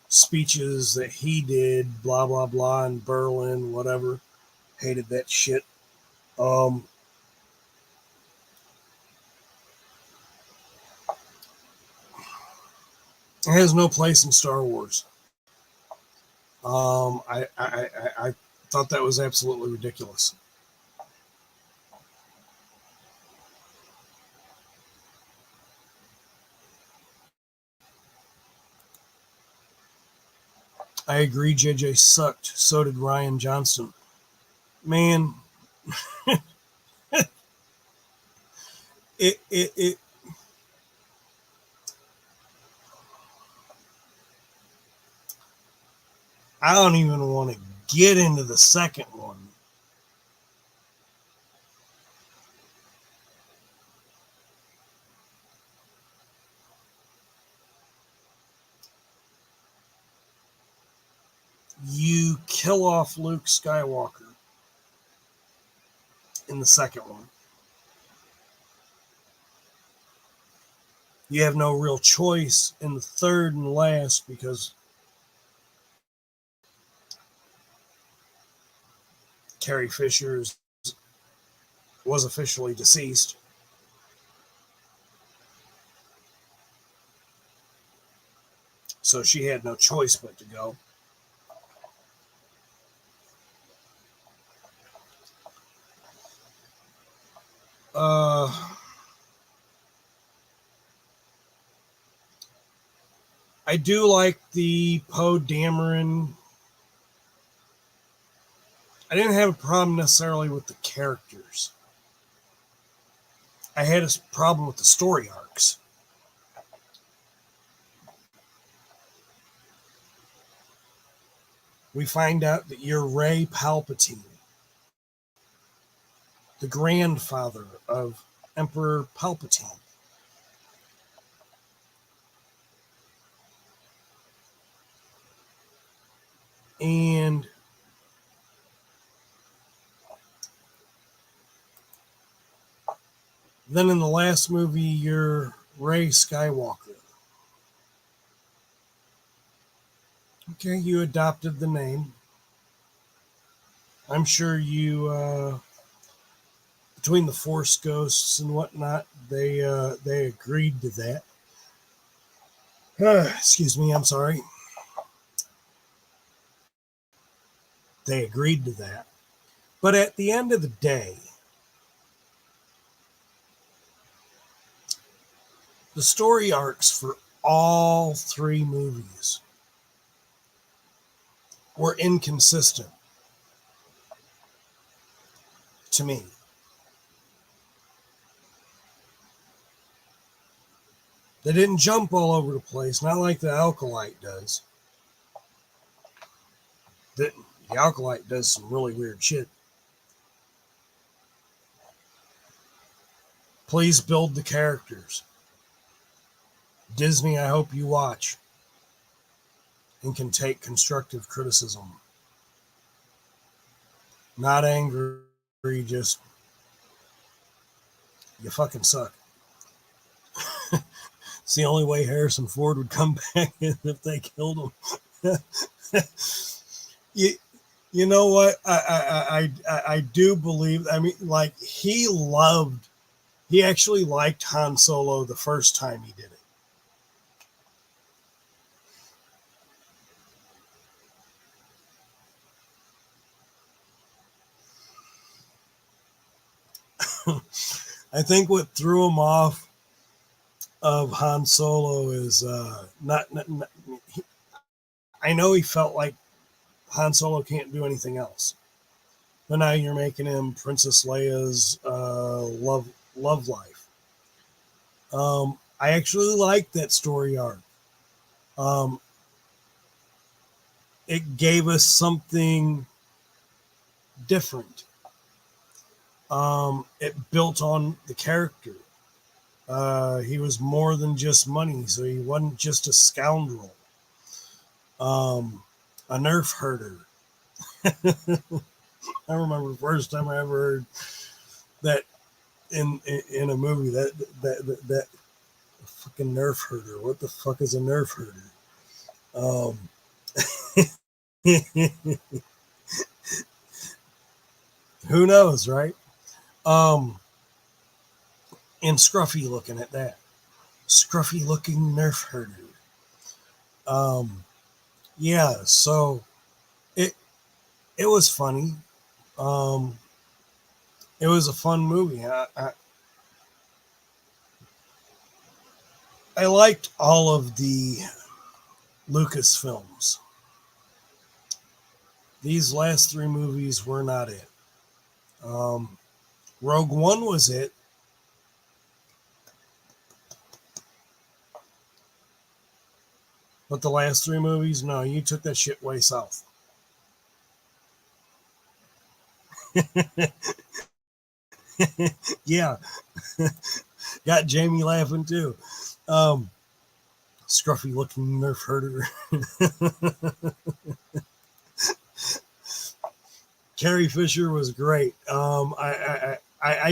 speeches that he did, blah, blah, blah, in Berlin, whatever. Hated that shit. It has no place in Star Wars. I thought that was absolutely ridiculous. I agree, JJ sucked. So did Ryan Johnson. Man, it I don't even want to get into the second one. You kill off Luke Skywalker in the second one. You have no real choice in the third and last because Carrie Fisher was officially deceased. So she had no choice but to go. I do like the Poe Dameron. I didn't have a problem necessarily with the characters. I had a problem with the story arcs. We find out that you're Rey Palpatine, the grandfather of Emperor Palpatine. And then in the last movie, you're Rey Skywalker. Okay, you adopted the name. I'm sure you, between the Force ghosts and whatnot, they agreed to that. Excuse me, I'm sorry. They agreed to that. But at the end of the day, the story arcs for all three movies were inconsistent to me. They didn't jump all over the place, not like the Acolyte does. The Acolyte does some really weird shit. Please build the characters. Disney, I hope you watch and can take constructive criticism. Not angry, just you fucking suck. It's the only way Harrison Ford would come back if they killed him. You know what? I do believe, I mean, like, he actually liked Han Solo the first time he did it. I think what threw him off of Han Solo is I know he felt like Han Solo can't do anything else, but now you're making him Princess Leia's love life. I actually like that story arc. It gave us something different. It built on the character. He was more than just money, so he wasn't just a scoundrel, a nerf herder. I remember the first time I ever heard that in a movie, that fucking nerf herder. What the fuck is a nerf herder? Um, who knows, right? And Scruffy looking at that. Scruffy looking nerf herder. Yeah, so it it was funny. Um, it was a fun movie. I liked all of the Lucas films. These last three movies were not it. Um, Rogue One was it. But the last three movies, no, you took that shit way south. Yeah, got Jamie laughing too. Um, Scruffy looking nerf herder. Carrie Fisher was great. I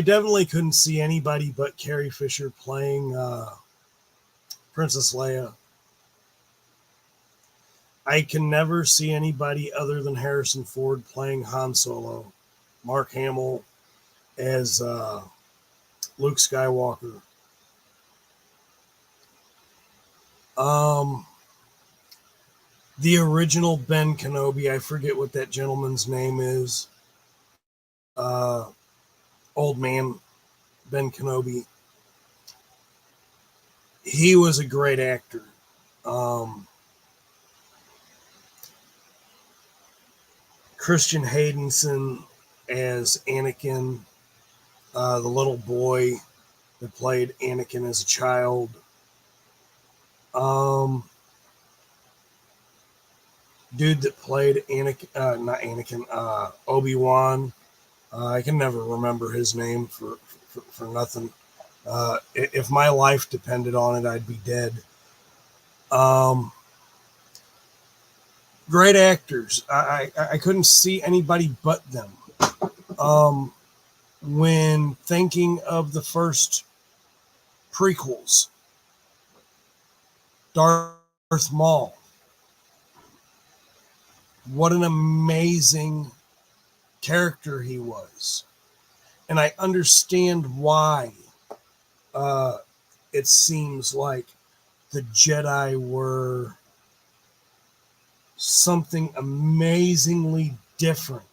definitely couldn't see anybody but Carrie Fisher playing Princess Leia. I can never see anybody other than Harrison Ford playing Han Solo, Mark Hamill as Luke Skywalker. The original Ben Kenobi, I forget what that gentleman's name is. Old man Ben Kenobi. He was a great actor. Christian Haydenson as Anakin, the little boy that played Anakin as a child. Dude that played Anakin, not Anakin, Obi-Wan. I can never remember his name for nothing. If my life depended on it, I'd be dead. Great actors. I couldn't see anybody but them. When thinking of the first prequels, Darth Maul. What an amazing character he was. And I understand why it seems like the Jedi were something amazingly different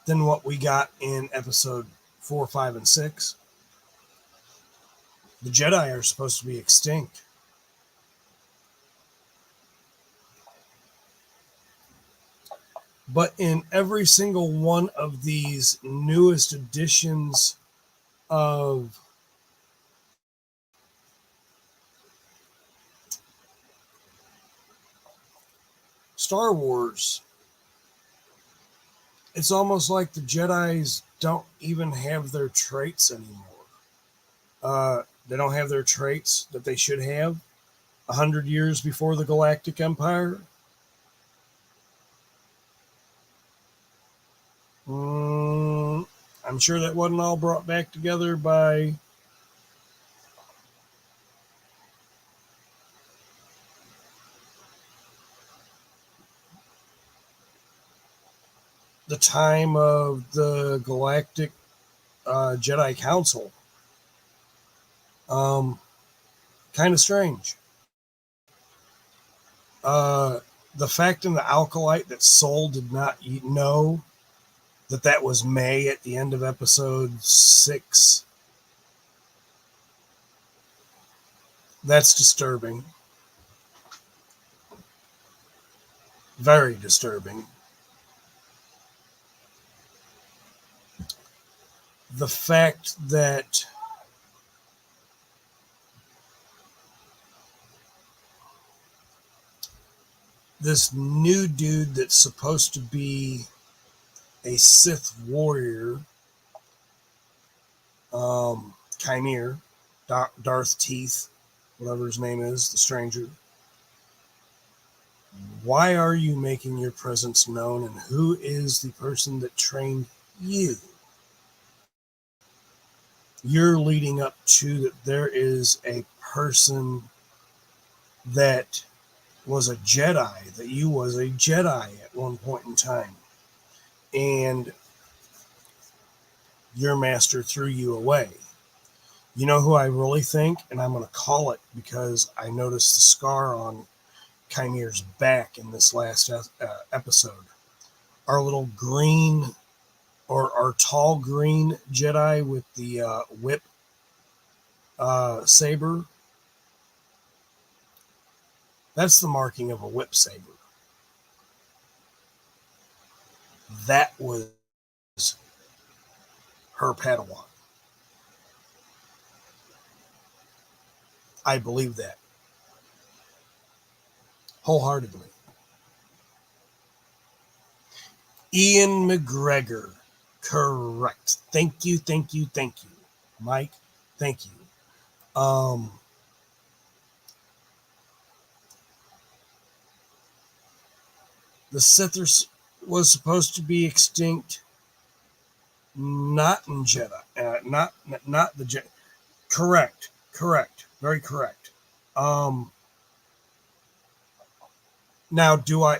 than what we got in episode 4, 5, and 6. The Jedi are supposed to be extinct. But in every single one of these newest editions of Star Wars, it's almost like the Jedis don't even have their traits anymore. They don't have their traits that they should have 100 years before the Galactic Empire. I'm sure that wasn't all brought back together by the time of the Galactic Jedi Council. Kind of strange. The fact in the Alkalite that Soul did not know that was May at the end of episode 6. That's disturbing. Very disturbing. The fact that this new dude that's supposed to be a Sith warrior, Chimere, Darth Teeth, whatever his name is, the stranger, Why are you making your presence known, and who is the person that trained you? You're leading up to that there is a person that was a Jedi, that you was a Jedi at one point in time, and your master threw you away. You know who I really think, and I'm going to call it because I noticed the scar on Chimere's back in this last episode. Our little green, or our tall green Jedi with the whip saber. That's the marking of a whip saber. That was her Padawan. I believe that wholeheartedly. Ian McGregor. Correct. Thank you. Mike, thank you. The Sith was supposed to be extinct, not in Jedi, not the Jedi. Correct, very correct. Now, do I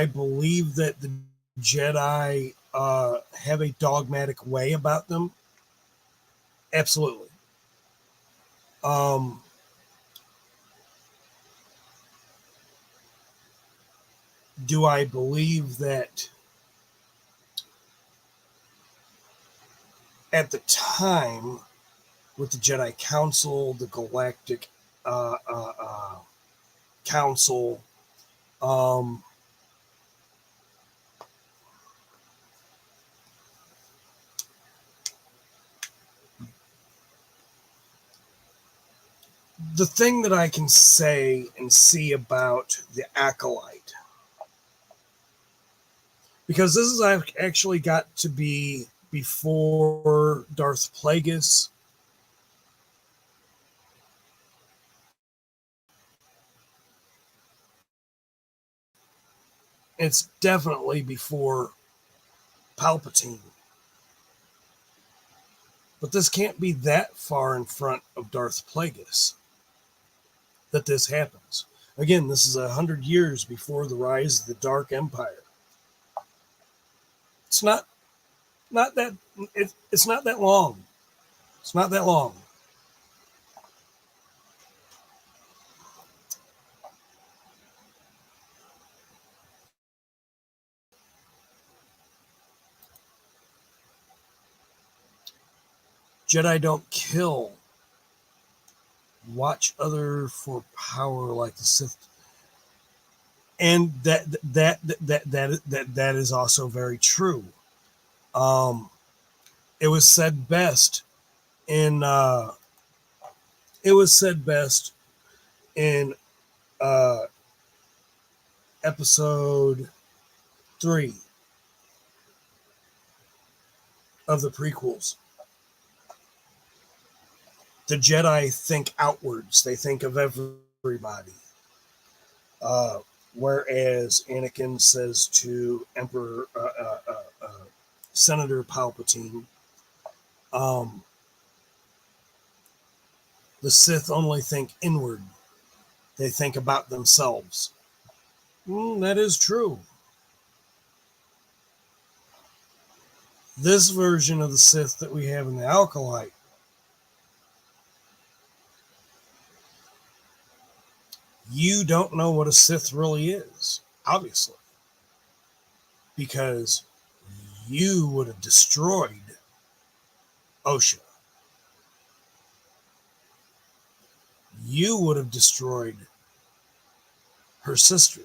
believe that the Jedi have a dogmatic way about them? Absolutely. Do I believe that at the time with the Jedi Council, the Galactic Council, the thing that I can say and see about the Acolyte, because this has actually got to be before Darth Plagueis. It's definitely before Palpatine. But this can't be that far in front of Darth Plagueis that this happens. Again, this is 100 years before the rise of the Dark Empire. It's not that it's not that long. It's not that long. Jedi don't kill. Watch other for power like the Sith. And that is also very true. It was said best in episode 3 of the prequels. The Jedi think outwards. They think of everybody. Whereas Anakin says to Emperor Senator Palpatine, the Sith only think inward. They think about themselves. That is true. This version of the Sith that we have in the Acolyte, you don't know what a Sith really is, obviously, because you would have destroyed Osha. You would have destroyed her sister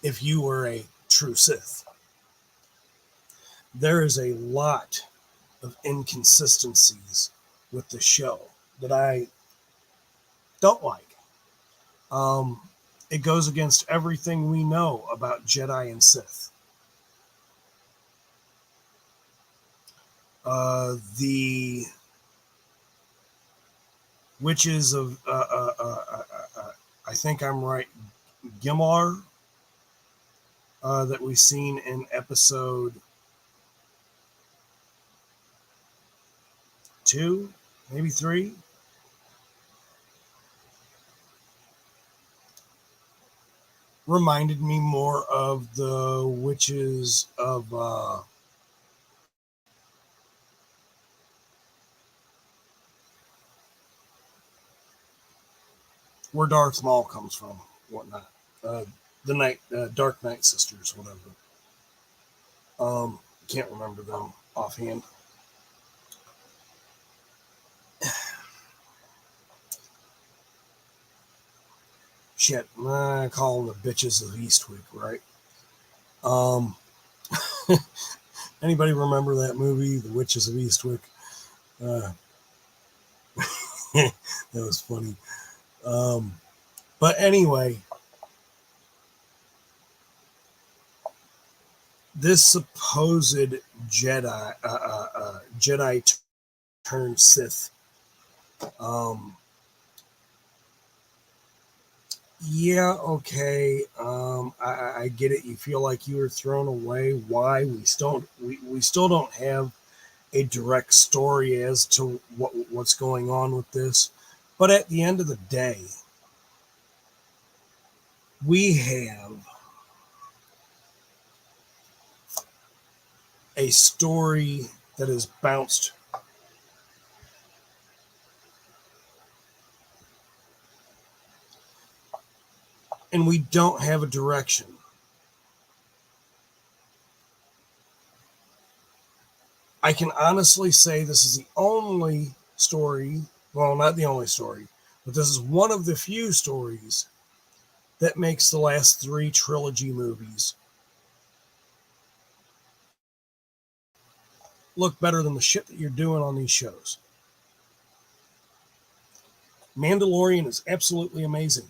if you were a true Sith. There is a lot of inconsistencies with the show that I don't like. It goes against everything we know about Jedi and Sith. The witches of I think I'm right, Gimlar, that we've seen in episode 2, maybe 3. Reminded me more of the witches of where Darth Maul comes from, whatnot. The Dark Knight Sisters, whatever. Can't remember them offhand. Shit, I call them the bitches of Eastwick, right? Anybody remember that movie, The Witches of Eastwick? That was funny. But anyway, this supposed Jedi turned Sith. Yeah, okay. I get it. You feel like you were thrown away. Why? We still don't have a direct story as to what's going on with this. But at the end of the day, we have a story that has bounced and we don't have a direction. I can honestly say this is the only story, well, not the only story, but this is one of the few stories that makes the last 3 trilogy movies look better than the shit that you're doing on these shows. Mandalorian is absolutely amazing.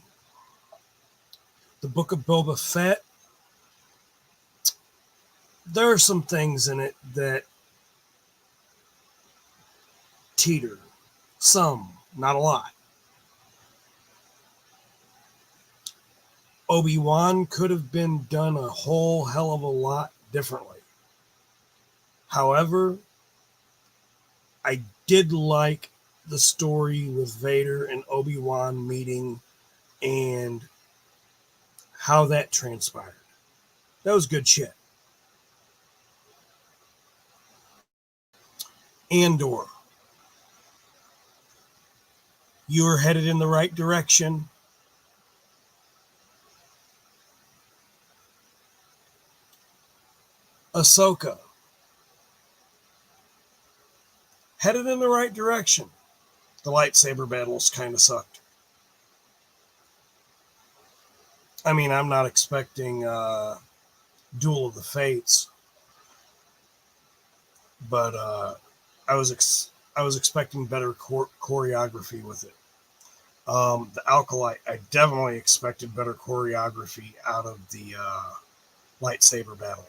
The Book of Boba Fett, there are some things in it that teeter. Some, not a lot. Obi-Wan could have been done a whole hell of a lot differently. However, I did like the story with Vader and Obi-Wan meeting and how that transpired. That was good shit. Andor. You were headed in the right direction. Ahsoka. Headed in the right direction. The lightsaber battles kind of sucked. I mean, I'm not expecting Duel of the Fates, but I was expecting better choreography with it. The Alkalite, I definitely expected better choreography out of the lightsaber battle,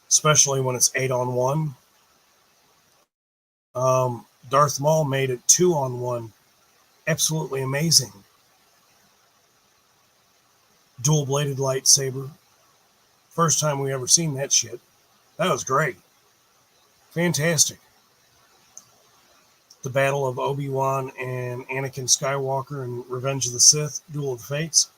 especially when it's 8-on-1. Darth Maul made it 2-on-1. Absolutely amazing. Dual-bladed lightsaber. First time we ever seen that shit. That was great. Fantastic. The battle of Obi-Wan and Anakin Skywalker in Revenge of the Sith, Duel of the Fates.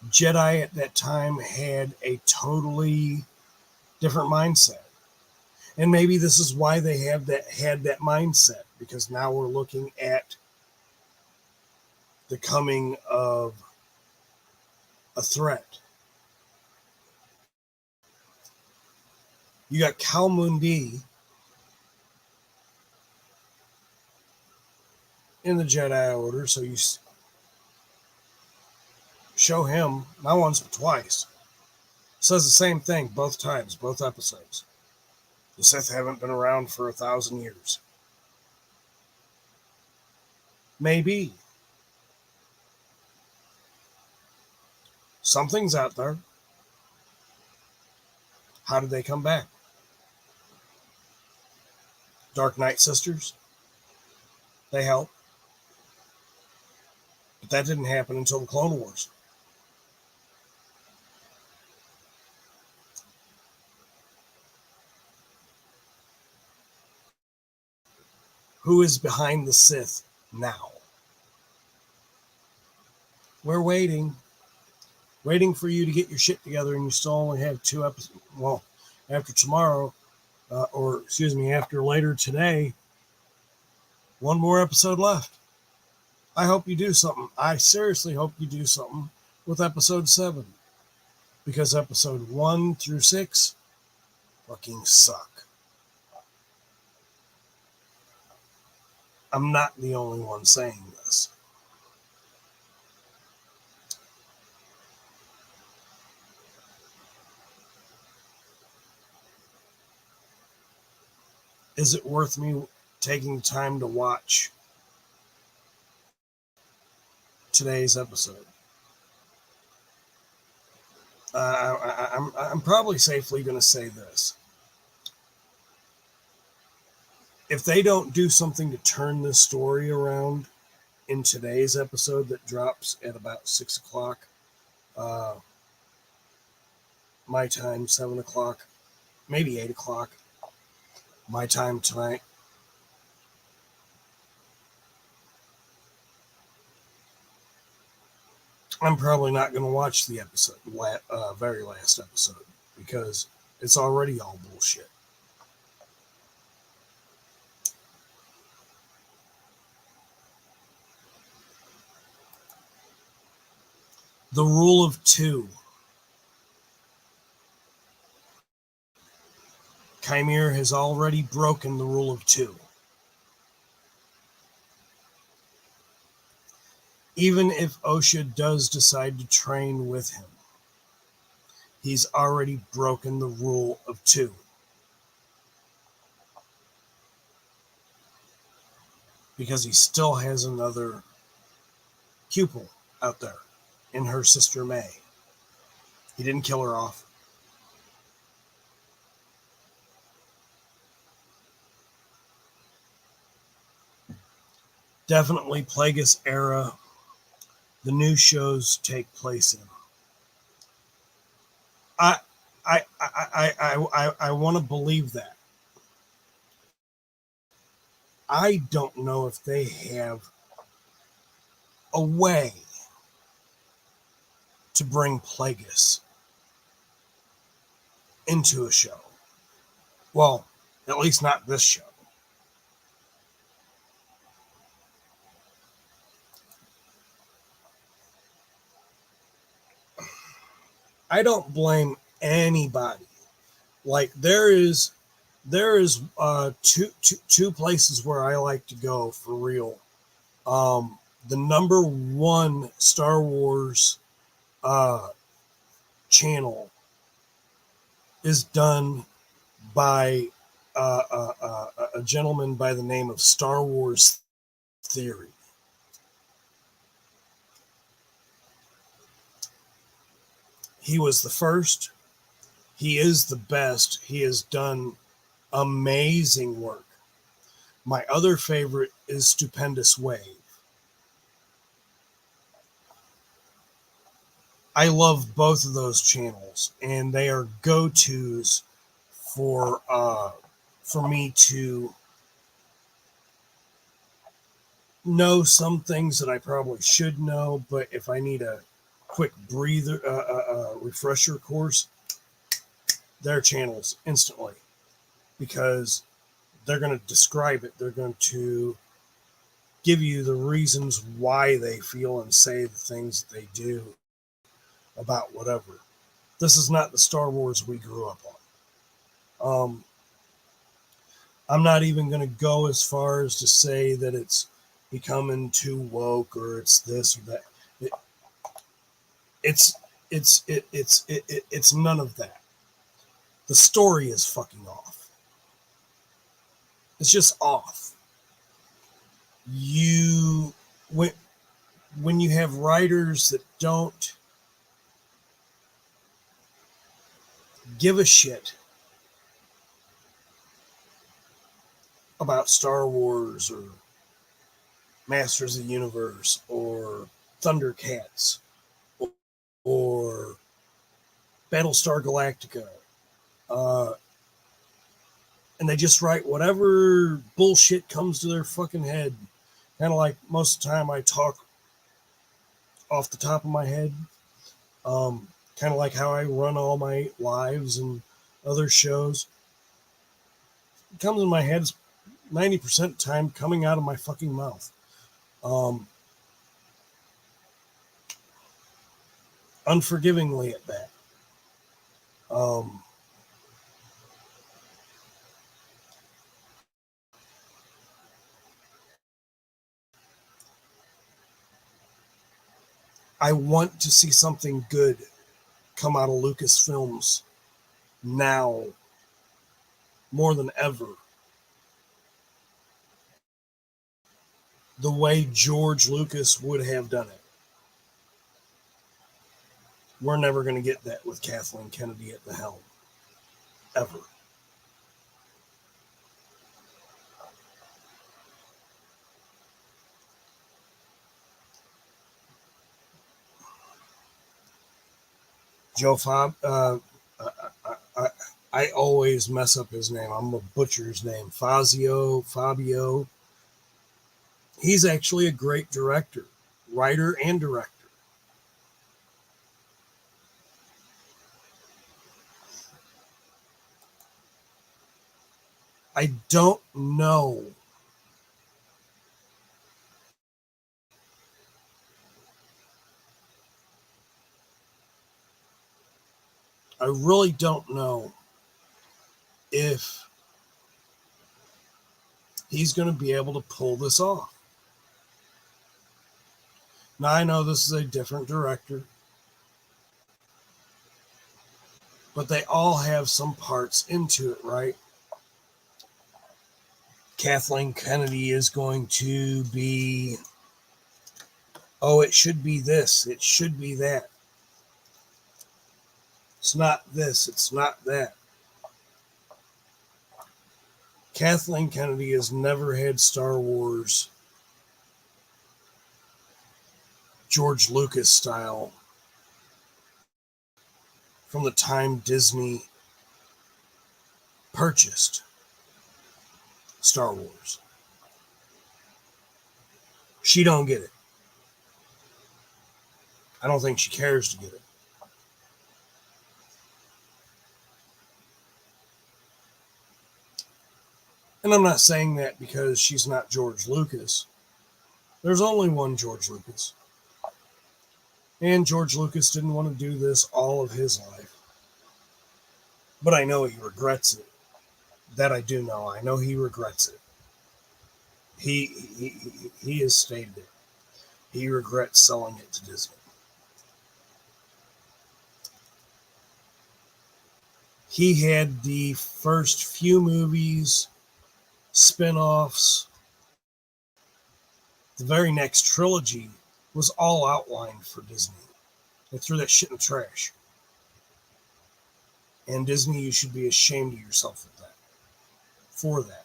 Jedi at that time had a totally different mindset. And maybe this is why they had that mindset, because now we're looking at the coming of a threat. You got Cal Mundi in the Jedi Order, so you show him not once but twice. Says the same thing both times, both episodes. The Sith haven't been around for 1,000 years. Maybe. Something's out there. How did they come back? Dark Knight Sisters? They helped. But that didn't happen until the Clone Wars. Who is behind the Sith now? We're waiting for you to get your shit together, and you still only have 2 episodes. Well, after tomorrow, after later today, 1 more episode left. I hope you do something. I seriously hope you do something with episode 7, because episode 1 through 6 fucking suck. I'm not the only one saying this. Is it worth me taking time to watch today's episode? I'm probably safely going to say this. If they don't do something to turn this story around in today's episode that drops at about 6 o'clock, my time, 7 o'clock, maybe 8 o'clock, my time tonight, I'm probably not going to watch the episode, very last episode, because it's already all bullshit. The rule of 2. Chimera has already broken the rule of 2. Even if Osha does decide to train with him, he's already broken the rule of 2. Because he still has another pupil out there in her sister May. He didn't kill her off. Definitely Plagueis era, the new shows take place in. I want to believe that. I don't know if they have a way to bring Plagueis into a show. Well, at least not this show. I don't blame anybody. Like there is two places where I like to go for real. The number 1 Star Wars channel is done by a gentleman by the name of Star Wars Theory. He was the first. He is the best. He has done amazing work. My other favorite is Stupendous Wave. I love both of those channels, and they are go-tos for me to know some things that I probably should know, but if I need a quick breather, refresher course, their channels instantly, because they're going to describe it. They're going to give you the reasons why they feel and say the things that they do about whatever. This is not the Star Wars we grew up on. I'm not even going to go as far as to say that it's becoming too woke or it's this or that. It's none of that. The story is fucking off. It's just off. When you have writers that don't give a shit about Star Wars or Masters of the Universe or Thundercats or Battlestar Galactica. And they just write whatever bullshit comes to their fucking head. Kind of like most of the time I talk off the top of my head. Kind of like how I run all my lives and other shows. It comes in my head 90% of the time coming out of my fucking mouth. Unforgivingly at that. I want to see something good come out of Lucasfilms now more than ever. The way George Lucas would have done it. We're never going to get that with Kathleen Kennedy at the helm. Ever. Joe Fab, I always mess up his name. I'm going to butcher his name. Fabio. He's actually a great director, writer and director. I don't know I really don't know if he's going to be able to pull this off. Now, I know this is a different director, but they all have some parts into it, right? Kathleen Kennedy is going to be, oh, it should be this, it should be that. It's not this, it's not that. Kathleen Kennedy has never had Star Wars George Lucas style from the time Disney purchased Star Wars. She don't get it. I don't think she cares to get it. And I'm not saying that because she's not George Lucas. There's only one George Lucas. And George Lucas didn't want to do this all of his life. But I know he regrets it. That I do know. I know he regrets it. He has stated it. He regrets selling it to Disney. He had the first few movies, spin-offs. The very next trilogy was all outlined for Disney. They threw that shit in the trash. And Disney, you should be ashamed of yourself for that.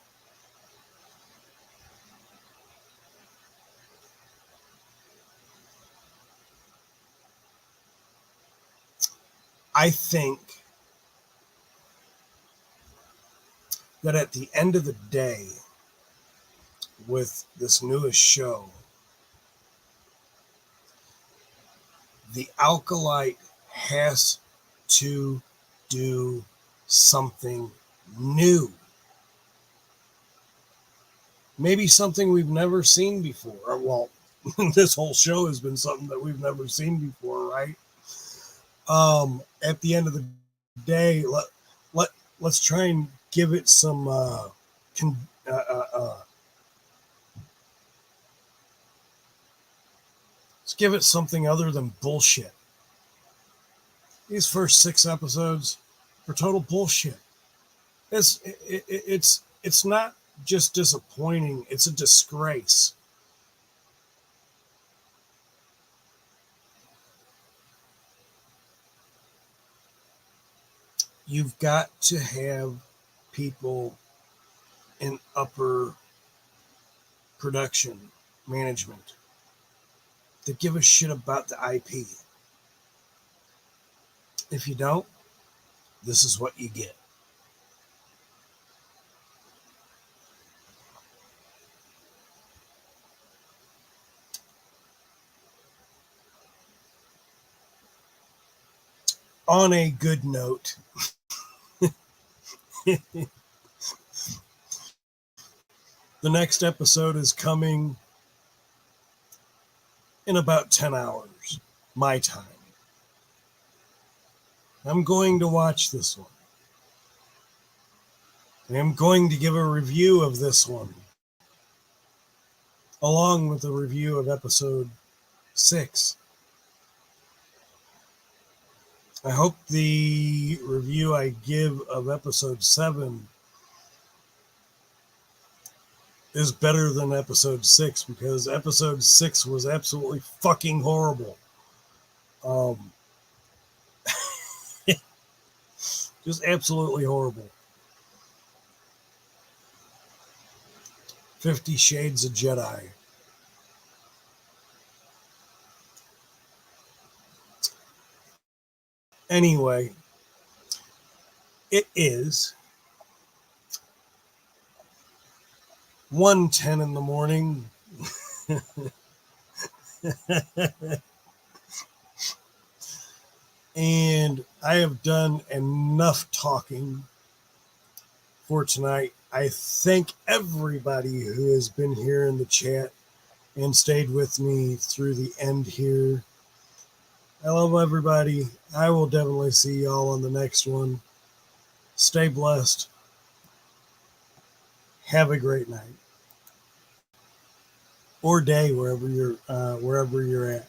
I think that at the end of the day, with this newest show, the Alkalite has to do something new. Maybe something we've never seen before. Well, this whole show has been something that we've never seen before, right? At the end of the day, let's try and give it some let's give it something other than bullshit. These first 6 episodes are total bullshit. It's not just disappointing, it's a disgrace. You've got to have people in upper production management that give a shit about the IP. If you don't, this is what you get. On a good note, the next episode is coming in about 10 hours, my time. I'm going to watch this one. I'm going to give a review of this one, along with a review of episode 6. I hope the review I give of episode 7 is better than episode 6, because episode 6 was absolutely fucking horrible. Just absolutely horrible. 50 Shades of Jedi. Anyway, it is 1:10 in the morning. And I have done enough talking for tonight. I thank everybody who has been here in the chat and stayed with me through the end here. I love everybody. I will definitely see y'all on the next one. Stay blessed. Have a great night or day wherever you're at.